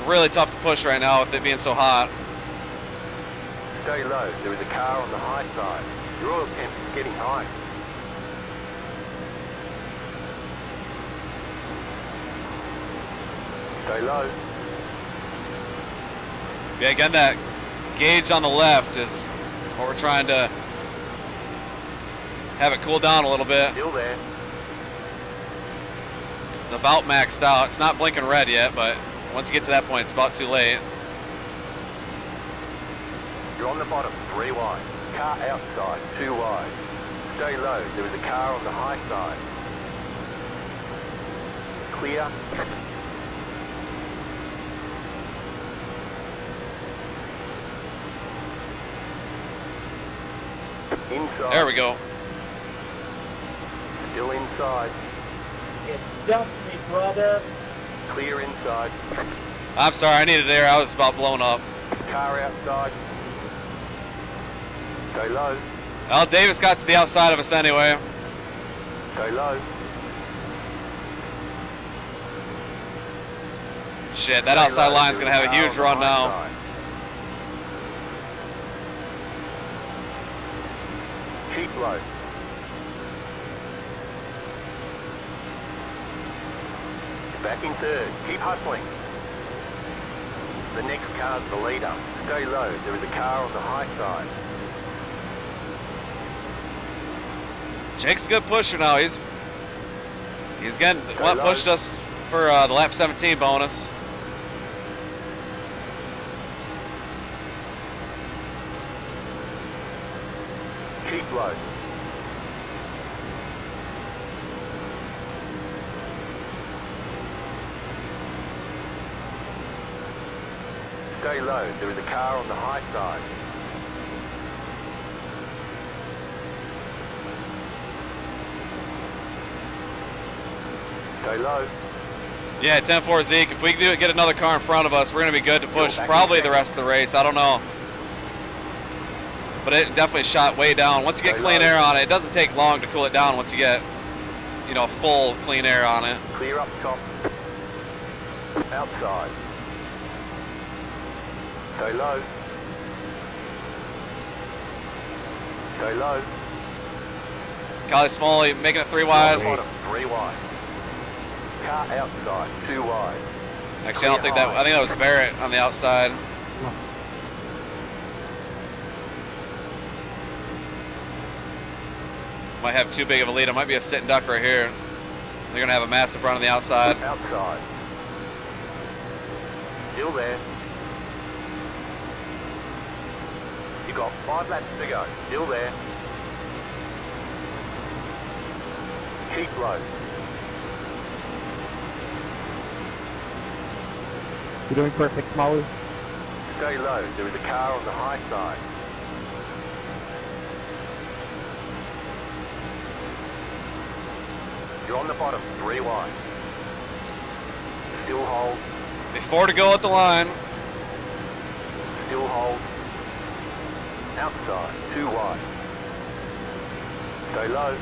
really tough to push right now with it being so hot. Stay low. There is a car on the high side. Your oil temp is getting high. Stay low. Yeah, again, that gauge on the left is what we're trying to have it cool down a little bit. Still there. It's about maxed out. It's not blinking red yet, but once you get to that point, it's about too late. You're on the bottom, 3 wide. Car outside, 2 wide. Stay low. There is a car on the high side. Clear. Inside. There we go. Still inside. It dumped me, brother. Clear inside. I'm sorry, I needed air. I was about blown up. Car outside. Stay low. Well, Davis got to the outside of us anyway. Stay low. Shit, that outside line's gonna have a huge run now. Keep low. Back in third. Keep hustling. The next car's the leader. Stay low. There is a car on the high side. Jake's a good pusher now. He's getting pushed us for the lap 17 bonus. Keep low. Stay low. There is a car on the high side. Stay low. Yeah, 10-4 Zeke. If we can get another car in front of us, we're going to be good to push probably the rest of the race. I don't know. But it definitely shot way down. Once you get clean air on it, it doesn't take long to cool it down once you get, you know, full clean air on it. Clear up top. Outside. Stay low. Stay low. Kylie Smalley making it 3 wide. Bottom, 3 wide. Car outside, 2 wide. Actually, I don't think that. I think that was Barrett on the outside. Might have too big of a lead. It might be a sitting duck right here. They're gonna have a massive run on the outside. Outside. Still there. You got 5 laps to go. Still there. Keep low. You're doing perfect, Molly. Stay low. There is a car on the high side. You're on the bottom, 3 wide. Still hold. Before to go at the line. Still hold. Outside, 2 wide. Stay low.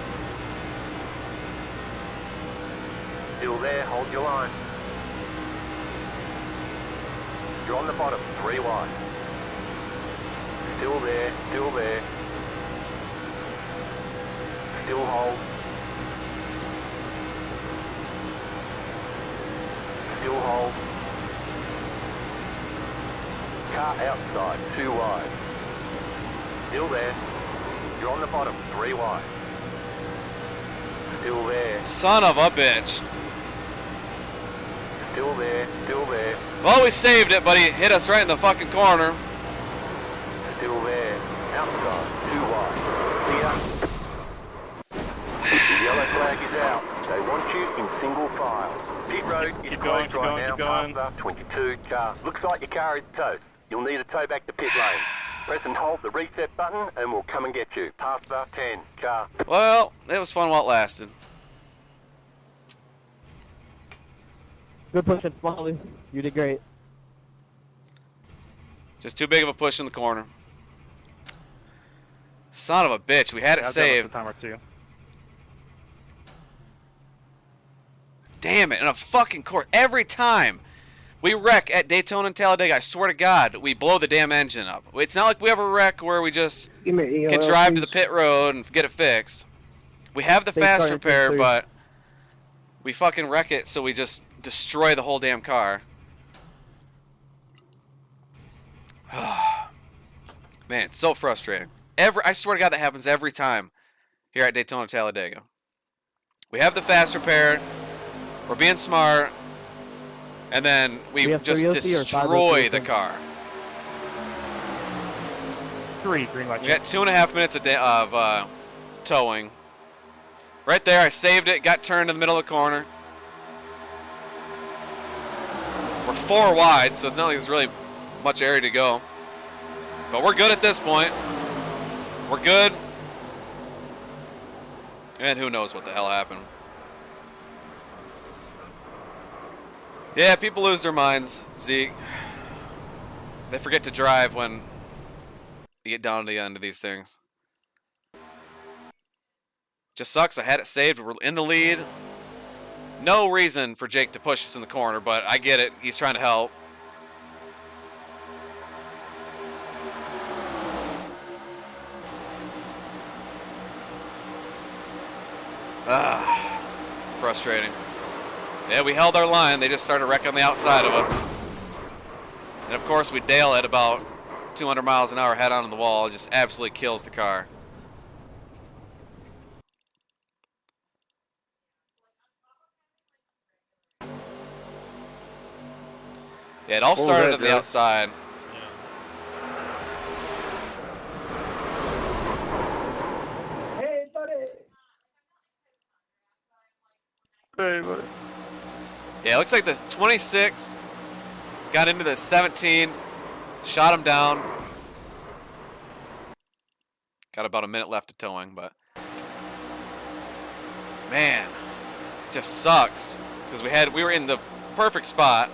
Still there, hold your line. You're on the bottom, 3 wide. Still there, still there. Still hold. Still hold. Car outside, 2 wide. Still there. You're on the bottom, 3 wide. Still there. Son of a bitch. Still there, still there. Well, we saved it, but he hit us right in the fucking corner. Still there. Outside, 2 wide. Clear. The yellow flag is out. They want you in single file. Pit road is closed right now. Past the 22 car. Looks like your car is toast. You'll need a tow back to pit lane. Press and hold the reset button and we'll come and get you. Past the 10 car. Well, it was fun while it lasted. Good pushing, Molly. You did great. Just too big of a push in the corner. Son of a bitch, we had it saved. Time or two. Damn it, in a fucking court. Every time we wreck at Daytona and Talladega, I swear to God, we blow the damn engine up. It's not like we ever wreck where we just can drive to the pit road and get it fixed. We have the fast repair, but we fucking wreck it, so we just destroy the whole damn car. Man, it's so frustrating. I swear to God, that happens every time here at Daytona Talladega. We have the fast repair, we're being smart, and then we just destroy the car. 3 green light. We got 2.5 minutes of towing. Right there, I saved it, got turned in the middle of the corner. We're 4 wide, so it's not like there's really much area to go. But we're good at this point. We're good. And who knows what the hell happened. Yeah, people lose their minds, Zeke. They forget to drive when you get down to the end of these things. Just sucks. I had it saved. We're in the lead. No reason for Jake to push us in the corner, but I get it. He's trying to help. Frustrating. Yeah, we held our line. They just started wrecking the outside of us. And of course, we Dale at about 200 miles an hour head on the wall. It just absolutely kills the car. Yeah, it all started on the outside. Hey, buddy. Hey, buddy. Yeah, it looks like the 26 got into the 17, shot him down. Got about a minute left of towing, but man, it just sucks because we were in the perfect spot.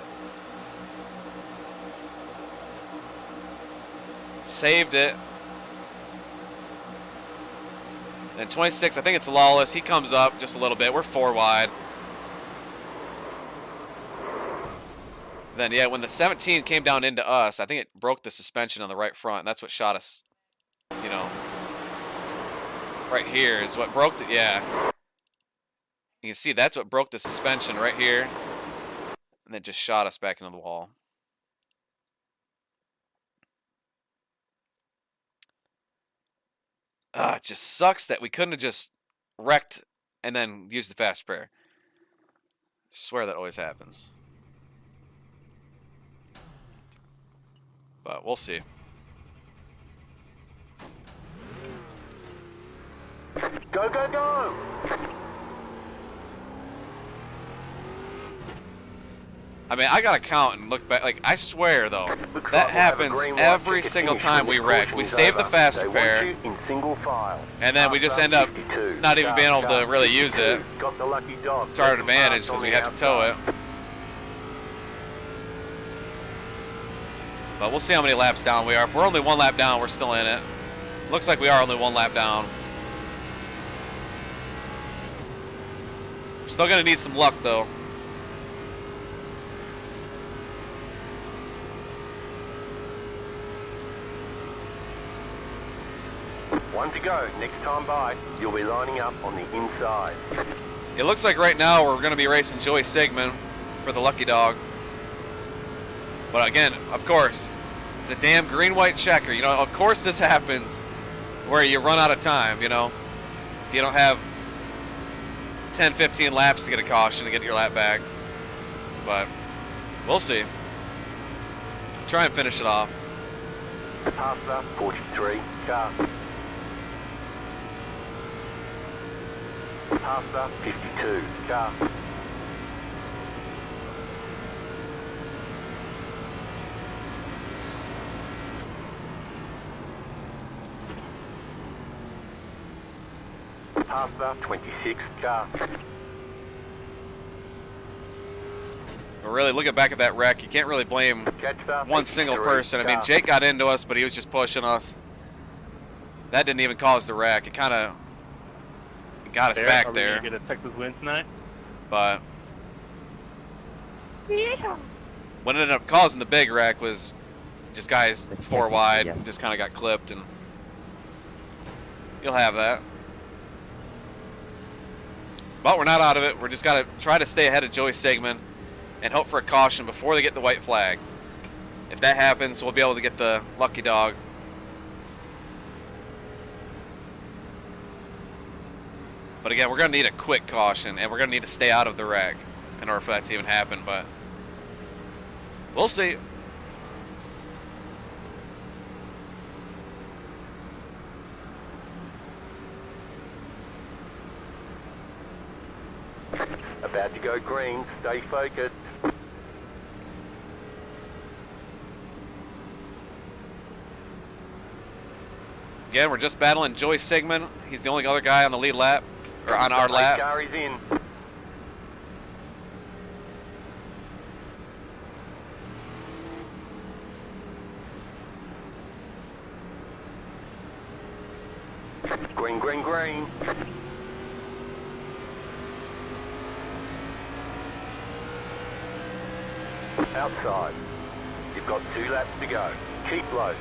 Saved it. Then 26, I think it's Lawless. He comes up just a little bit. We're 4 wide. Then, yeah, when the 17 came down into us, I think it broke the suspension on the right front. And that's what shot us, you know. Right here is what broke the, yeah. You can see that's what broke the suspension right here. And then just shot us back into the wall. It just sucks that we couldn't have just wrecked and then used the fast repair. I swear that always happens. But we'll see. Go, go, go! I mean, I gotta count and look back. Like, I swear, though, that happens every single time we wreck. We save the fast repair, and then we just end up not even being able to really use it. It's our advantage because we have to tow it. But we'll see how many laps down we are. If we're only 1 lap down, we're still in it. Looks like we are only 1 lap down. We're still gonna need some luck, though. One to go. Next time by, you'll be lining up on the inside. It looks like right now we're going to be racing Joey Sigmund for the Lucky Dog. But again, of course, it's a damn green-white checker. You know, of course this happens where you run out of time, you know. You don't have 10, 15 laps to get a caution to get your lap back. But we'll see. Try and finish it off. Pasta, 43, car. Pasta, 52, car. Pasta, 26, car. But really, looking back at that wreck, you can't really blame one single person. I mean, Jake got into us, but he was just pushing us. That didn't even cause the wreck. It kind of got us back there. Are we gonna get a Texas win tonight? But what ended up causing the big wreck was just guys 4 wide, just kind of got clipped, and you'll have that. But we're not out of it. We're just got to try to stay ahead of Joey Sigmund and hope for a caution before they get the white flag. If that happens, we'll be able to get the Lucky Dog. But again, we're going to need a quick caution, and we're going to need to stay out of the wreck in order for that to even happen. But we'll see. About to go green, stay focused. Again, we're just battling Joey Sigmund. He's the only other guy on the lead lap, or on our lap. Car is in. Green, green, green. Outside. You've got 2 laps to go. Keep low.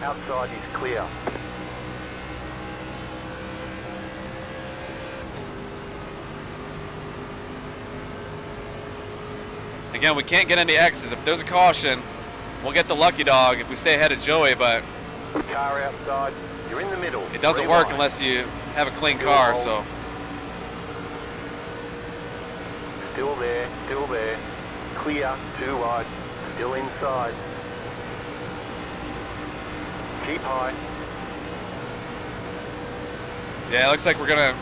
Outside is clear. Again, we can't get any X's. If there's a caution, we'll get the lucky dog if we stay ahead of Joey, but Car outside. You're in the middle. it doesn't 3 work wide. unless you have a clean car, so. Still there, still there. Clear, 2 wide. Still inside. Keep high. Yeah, it looks like we're gonna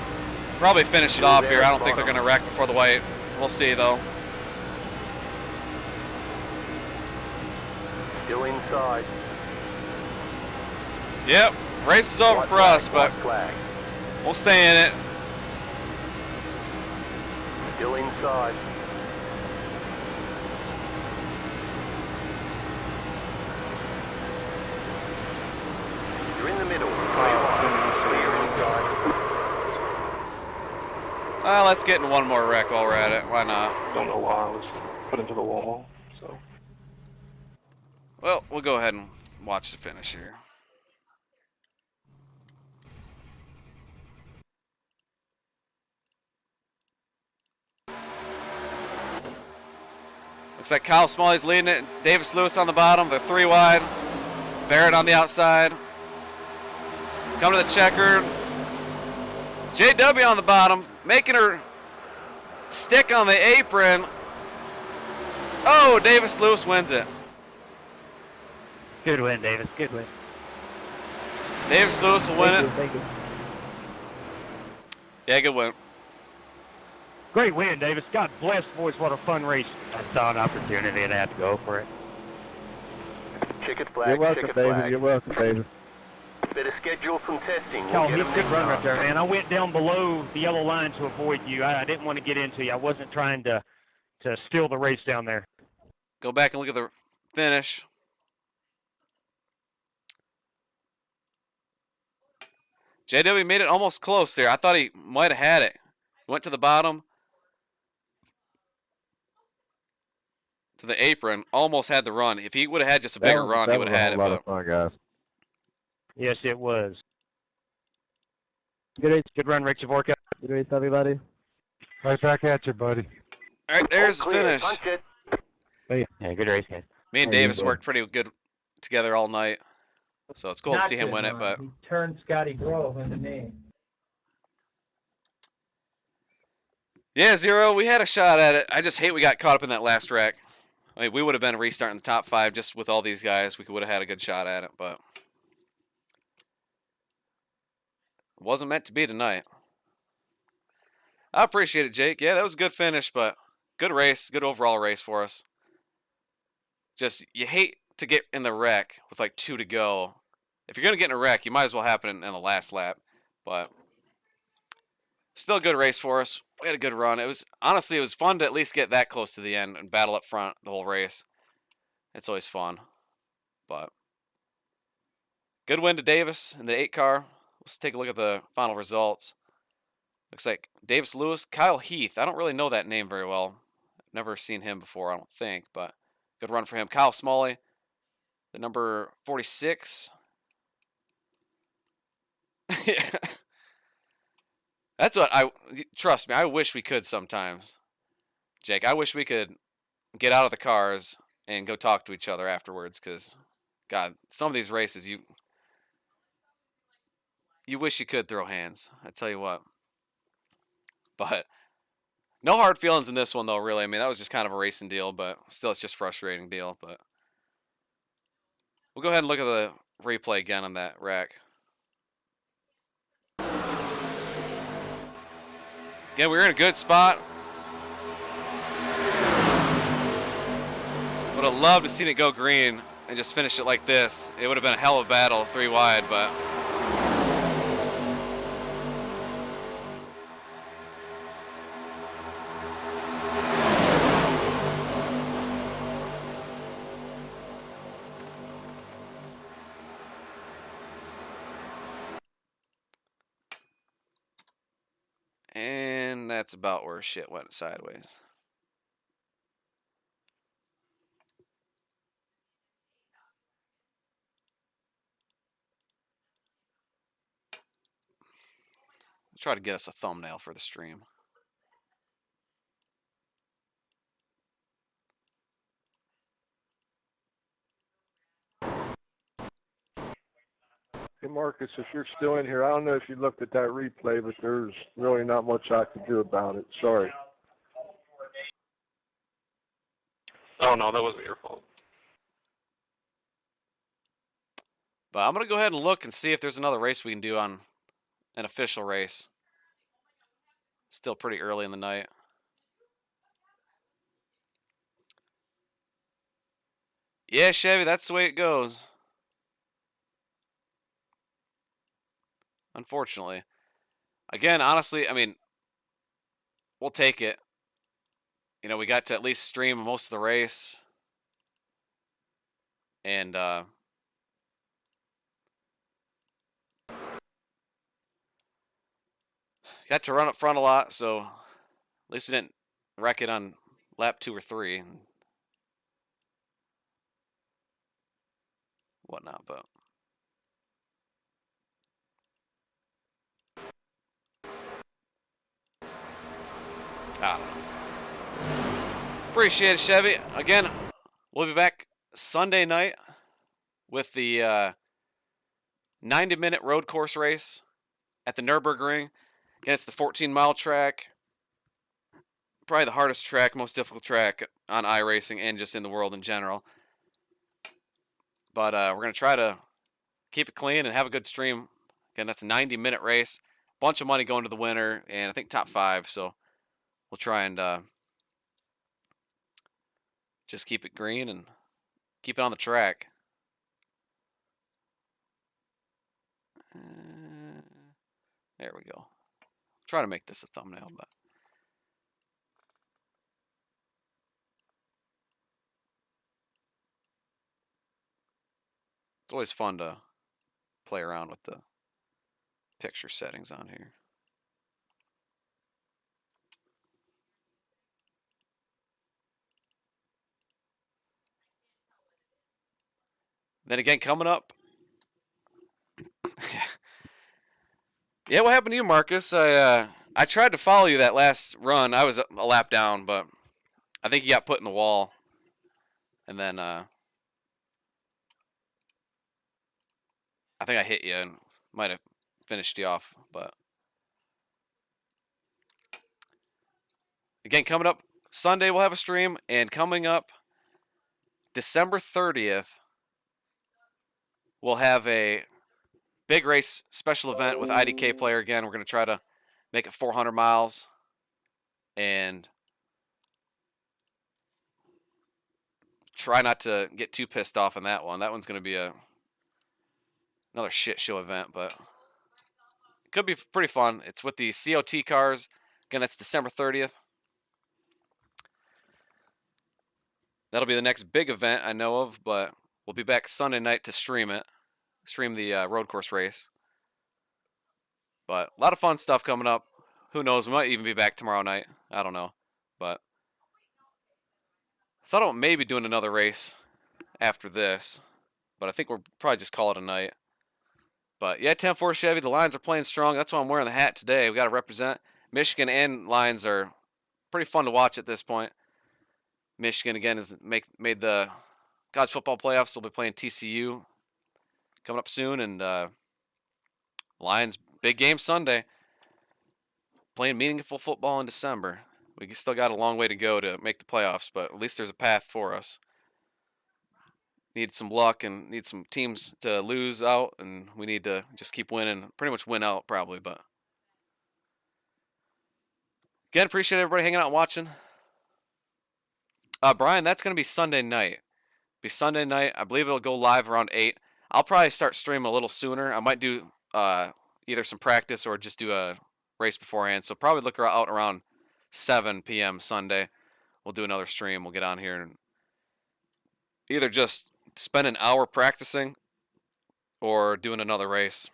probably finish it Still off there here. at I don't the think they're bottom. gonna wreck before the white. We'll see though. Still inside. Yep, race is over White for flag, us, but white flag. we'll stay in it. Still inside. You're in the middle. 3 wide. Clear inside. Well, let's get in one more wreck while we're at it. Why not? Don't know why I was put into the wall, so. Well, we'll go ahead and watch the finish here. Looks like Kyle Smalley's leading it. Davis Lewis on the bottom. They're 3 wide. Barrett on the outside. Come to the checker. JW on the bottom, making her stick on the apron. Oh, Davis Lewis wins it. Good win, Davis. Good win. Davis Lewis will win it. Thank you. Yeah, good win. Great win, Davis. God bless, boys. What a fun race. I saw an opportunity and I had to go for it. Checkered flag, You're welcome, checkered David. flag. You're welcome, David. Better schedule some testing. Cal, We'll he's get a 'em good next run right time. there, man. I went down below the yellow line to avoid you. I didn't want to get into you. I wasn't trying to steal the race down there. Go back and look at the finish. JW made it almost close there. I thought he might have had it. Went to the bottom. To the apron. Almost had the run. If he would have had just a bigger run, he would have had it. That was a lot But of fun, guys. Yes, it was. Good race, Good run, Rick Javorka. good race, everybody. Right back at you, buddy. all right, there's the Clear, finish. punch it. Yeah, good race, guys. Me and How you Davis doing? worked pretty good together all night. So it's cool to Not see him good, win it, Ron. but He turned Scotty Grove into me. yeah, Zero, we had a shot at it. I just hate we got caught up in that last wreck. I mean, we would have been restarting the top 5 just with all these guys. We would have had a good shot at it, but it wasn't meant to be tonight. I appreciate it, Jake. Yeah, that was a good finish, but good race, good overall race for us. Just, you hate to get in the wreck with like 2 to go. If you're going to get in a wreck, you might as well happen in the last lap, but still a good race for us. We had a good run. It was honestly, it was fun to at least get that close to the end and battle up front the whole race. It's always fun. But good win to Davis in the 8 car. Let's take a look at the final results. Looks like Davis Lewis, Kyle Heath. I don't really know that name very well. I've never seen him before, I don't think, but good run for him. Kyle Smalley, the number 46. Yeah. That's what trust me, I wish we could sometimes. Jake, I wish we could get out of the cars and go talk to each other afterwards, because, God, some of these races, you wish you could throw hands. I tell you what. But no hard feelings in this one, though, really. I mean, that was just kind of a racing deal, but still it's just a frustrating deal. But we'll go ahead and look at the replay again on that wreck. Again, we were in a good spot. Would have loved to seen it go green and just finish it like this. It would have been a hell of a battle, 3 wide, but And that's about where shit went sideways. Try to get us a thumbnail for the stream. Hey Marcus, if you're still in here, I don't know if you looked at that replay, but there's really not much I can do about it. Sorry. Oh, no, that wasn't your fault. But I'm going to go ahead and look and see if there's another race we can do on an official race. Still pretty early in the night. Yeah, Chevy, that's the way it goes. Unfortunately. Again, honestly, I mean, we'll take it. You know, we got to at least stream most of the race. And, got to run up front a lot, so at least we didn't wreck it on lap 2 or 3 and whatnot, but I don't know. Appreciate it, Chevy. Again, we'll be back Sunday night with the 90-minute road course race at the Nürburgring. Again, it's the 14-mile track. Probably the hardest track, most difficult track on iRacing and just in the world in general. But we're going to try to keep it clean and have a good stream. Again, that's a 90-minute race. Bunch of money going to the winner, and I think top 5. So we'll try and just keep it green and keep it on the track. There we go. Try to make this a thumbnail, but it's always fun to play around with the picture settings on here. Then again, coming up. Yeah, what happened to you, Marcus? I tried to follow you that last run. I was a lap down, but I think you got put in the wall. And then I think I hit you and might have finished you off. But again, coming up Sunday, we'll have a stream. And coming up December 30th, we'll have a big race special event with IDK Player again. We're going to try to make it 400 miles. And try not to get too pissed off on that one. That one's going to be another shit show event, but it could be pretty fun. It's with the COT cars. Again, that's December 30th. That'll be the next big event I know of, but we'll be back Sunday night to stream it. Stream the road course race. But a lot of fun stuff coming up. Who knows? We might even be back tomorrow night. I don't know. But I thought about maybe doing another race after this. But I think we'll probably just call it a night. But yeah, 10-4 Chevy. The Lions are playing strong. That's why I'm wearing the hat today. We got to represent. Michigan and Lions are pretty fun to watch at this point. Michigan, again, has made the college football playoffs. We'll be playing TCU coming up soon. And Lions, big game Sunday. Playing meaningful football in December. We still got a long way to go to make the playoffs, but at least there's a path for us. Need some luck and need some teams to lose out, and we need to just keep winning. Pretty much win out, probably. But again, appreciate everybody hanging out and watching. Brian, that's going to be Sunday night. Be Sunday night. I believe it'll go live around 8. I'll probably start streaming a little sooner. I might do either some practice or just do a race beforehand. So probably look out around 7 p.m. Sunday. We'll do another stream. We'll get on here and either just spend an hour practicing or doing another race.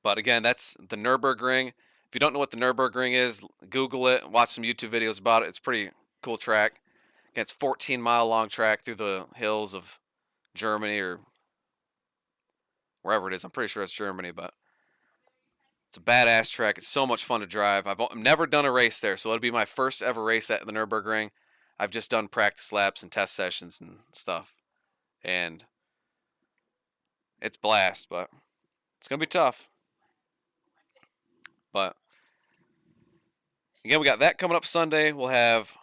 But again, that's the Nürburgring, If you don't know what the Nürburgring is, Google it, watch some YouTube videos about it. It's a pretty cool track. Again, it's 14-mile long track through the hills of Germany or wherever it is. I'm pretty sure it's Germany, but it's a badass track. It's so much fun to drive. I've never done a race there, so it'll be my first ever race at the Nürburgring. I've just done practice laps and test sessions and stuff. And it's blast, but it's going to be tough. But again, we got that coming up Sunday. We'll have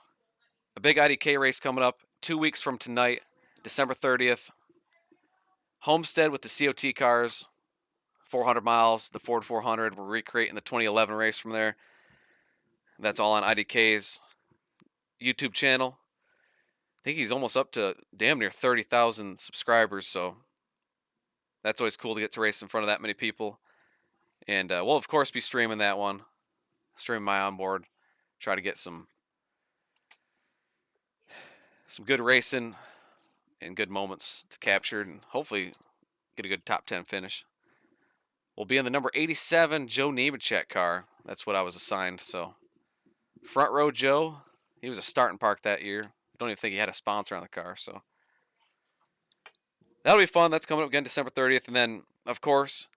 a big IDK race coming up 2 weeks from tonight, December 30th. Homestead with the COT cars, 400 miles, the Ford 400. We're recreating the 2011 race from there. That's all on IDK's YouTube channel. I think he's almost up to damn near 30,000 subscribers, so that's always cool to get to race in front of that many people. And we'll, of course, be streaming that one. Streaming my onboard. Try to get some good racing and good moments to capture, and hopefully get a good top 10 finish. We'll be in the number 87 Joe Nemechek car. That's what I was assigned. So front row Joe, he was a starting park that year. I don't even think he had a sponsor on the car. So that'll be fun. That's coming up again December 30th. And then, of course,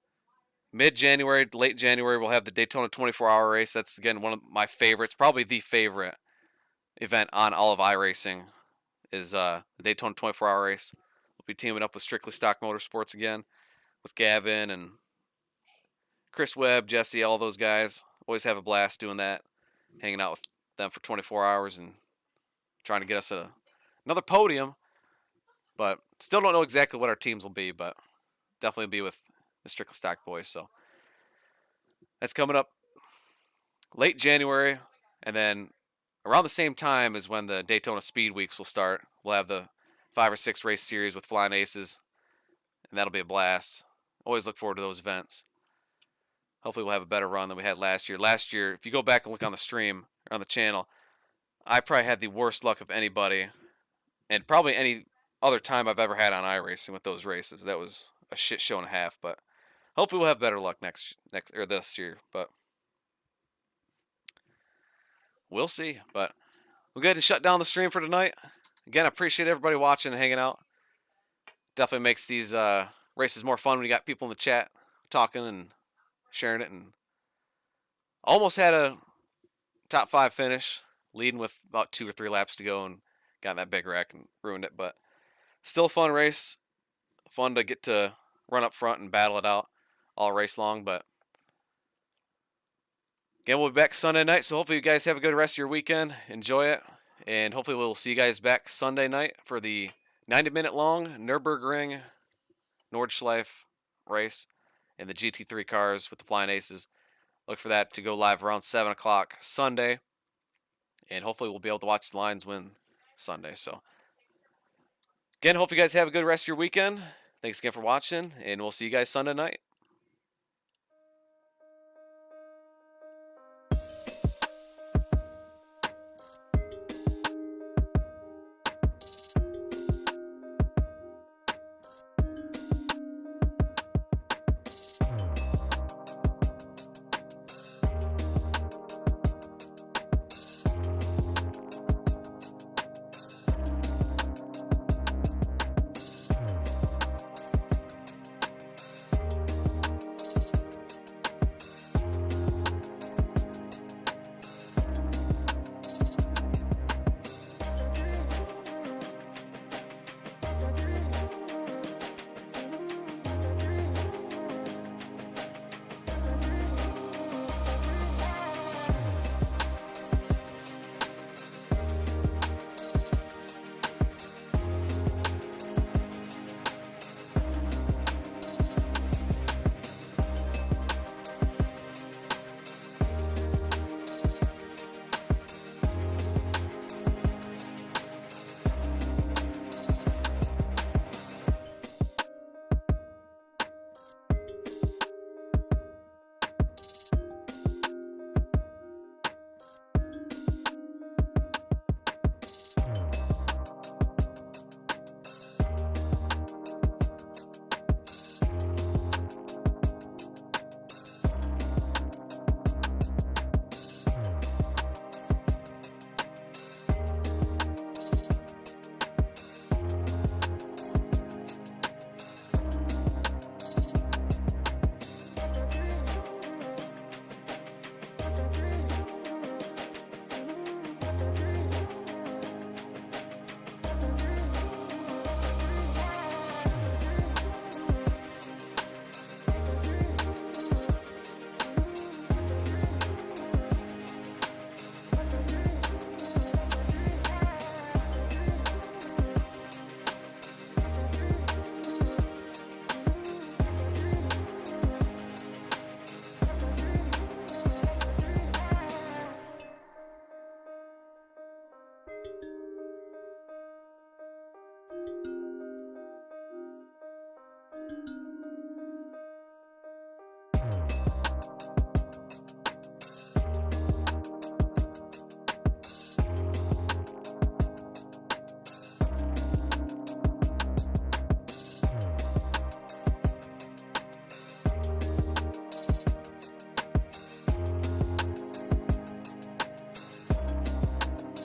mid-January, late January, we'll have the Daytona 24-hour race. That's, again, one of my favorites, probably the favorite event on all of iRacing is the Daytona 24-hour race. We'll be teaming up with Strictly Stock Motorsports again with Gavin and Chris Webb, Jesse, all those guys. Always have a blast doing that, hanging out with them for 24 hours and trying to get us another podium. But still don't know exactly what our teams will be, but definitely be with the Strictly Stock boys. So that's coming up late January, and then around the same time is when the Daytona Speed Weeks will start. We'll have the 5 or 6 race series with Flying Aces, and that'll be a blast. Always look forward to those events. Hopefully we'll have a better run than we had last year. Last year, if you go back and look on the stream or on the channel, I probably had the worst luck of anybody, and probably any other time I've ever had on iRacing with those races. That was a shit show and a half, but hopefully we'll have better luck next or this year, but we'll see. But we'll go ahead and shut down the stream for tonight. Again, I appreciate everybody watching and hanging out. Definitely makes these races more fun when you got people in the chat talking and sharing it. And almost had a top 5 finish, leading with about 2 or 3 laps to go, and got in that big wreck and ruined it. But still a fun race. Fun to get to run up front and battle it out all race long. But again, we'll be back Sunday night, so hopefully you guys have a good rest of your weekend. Enjoy it, and hopefully we'll see you guys back Sunday night for the 90-minute long Nürburgring Nordschleife race in the GT3 cars with the Flying Aces. Look for that to go live around 7 o'clock Sunday, and hopefully we'll be able to watch the Lions win Sunday. So again, hope you guys have a good rest of your weekend. Thanks again for watching, and we'll see you guys Sunday night.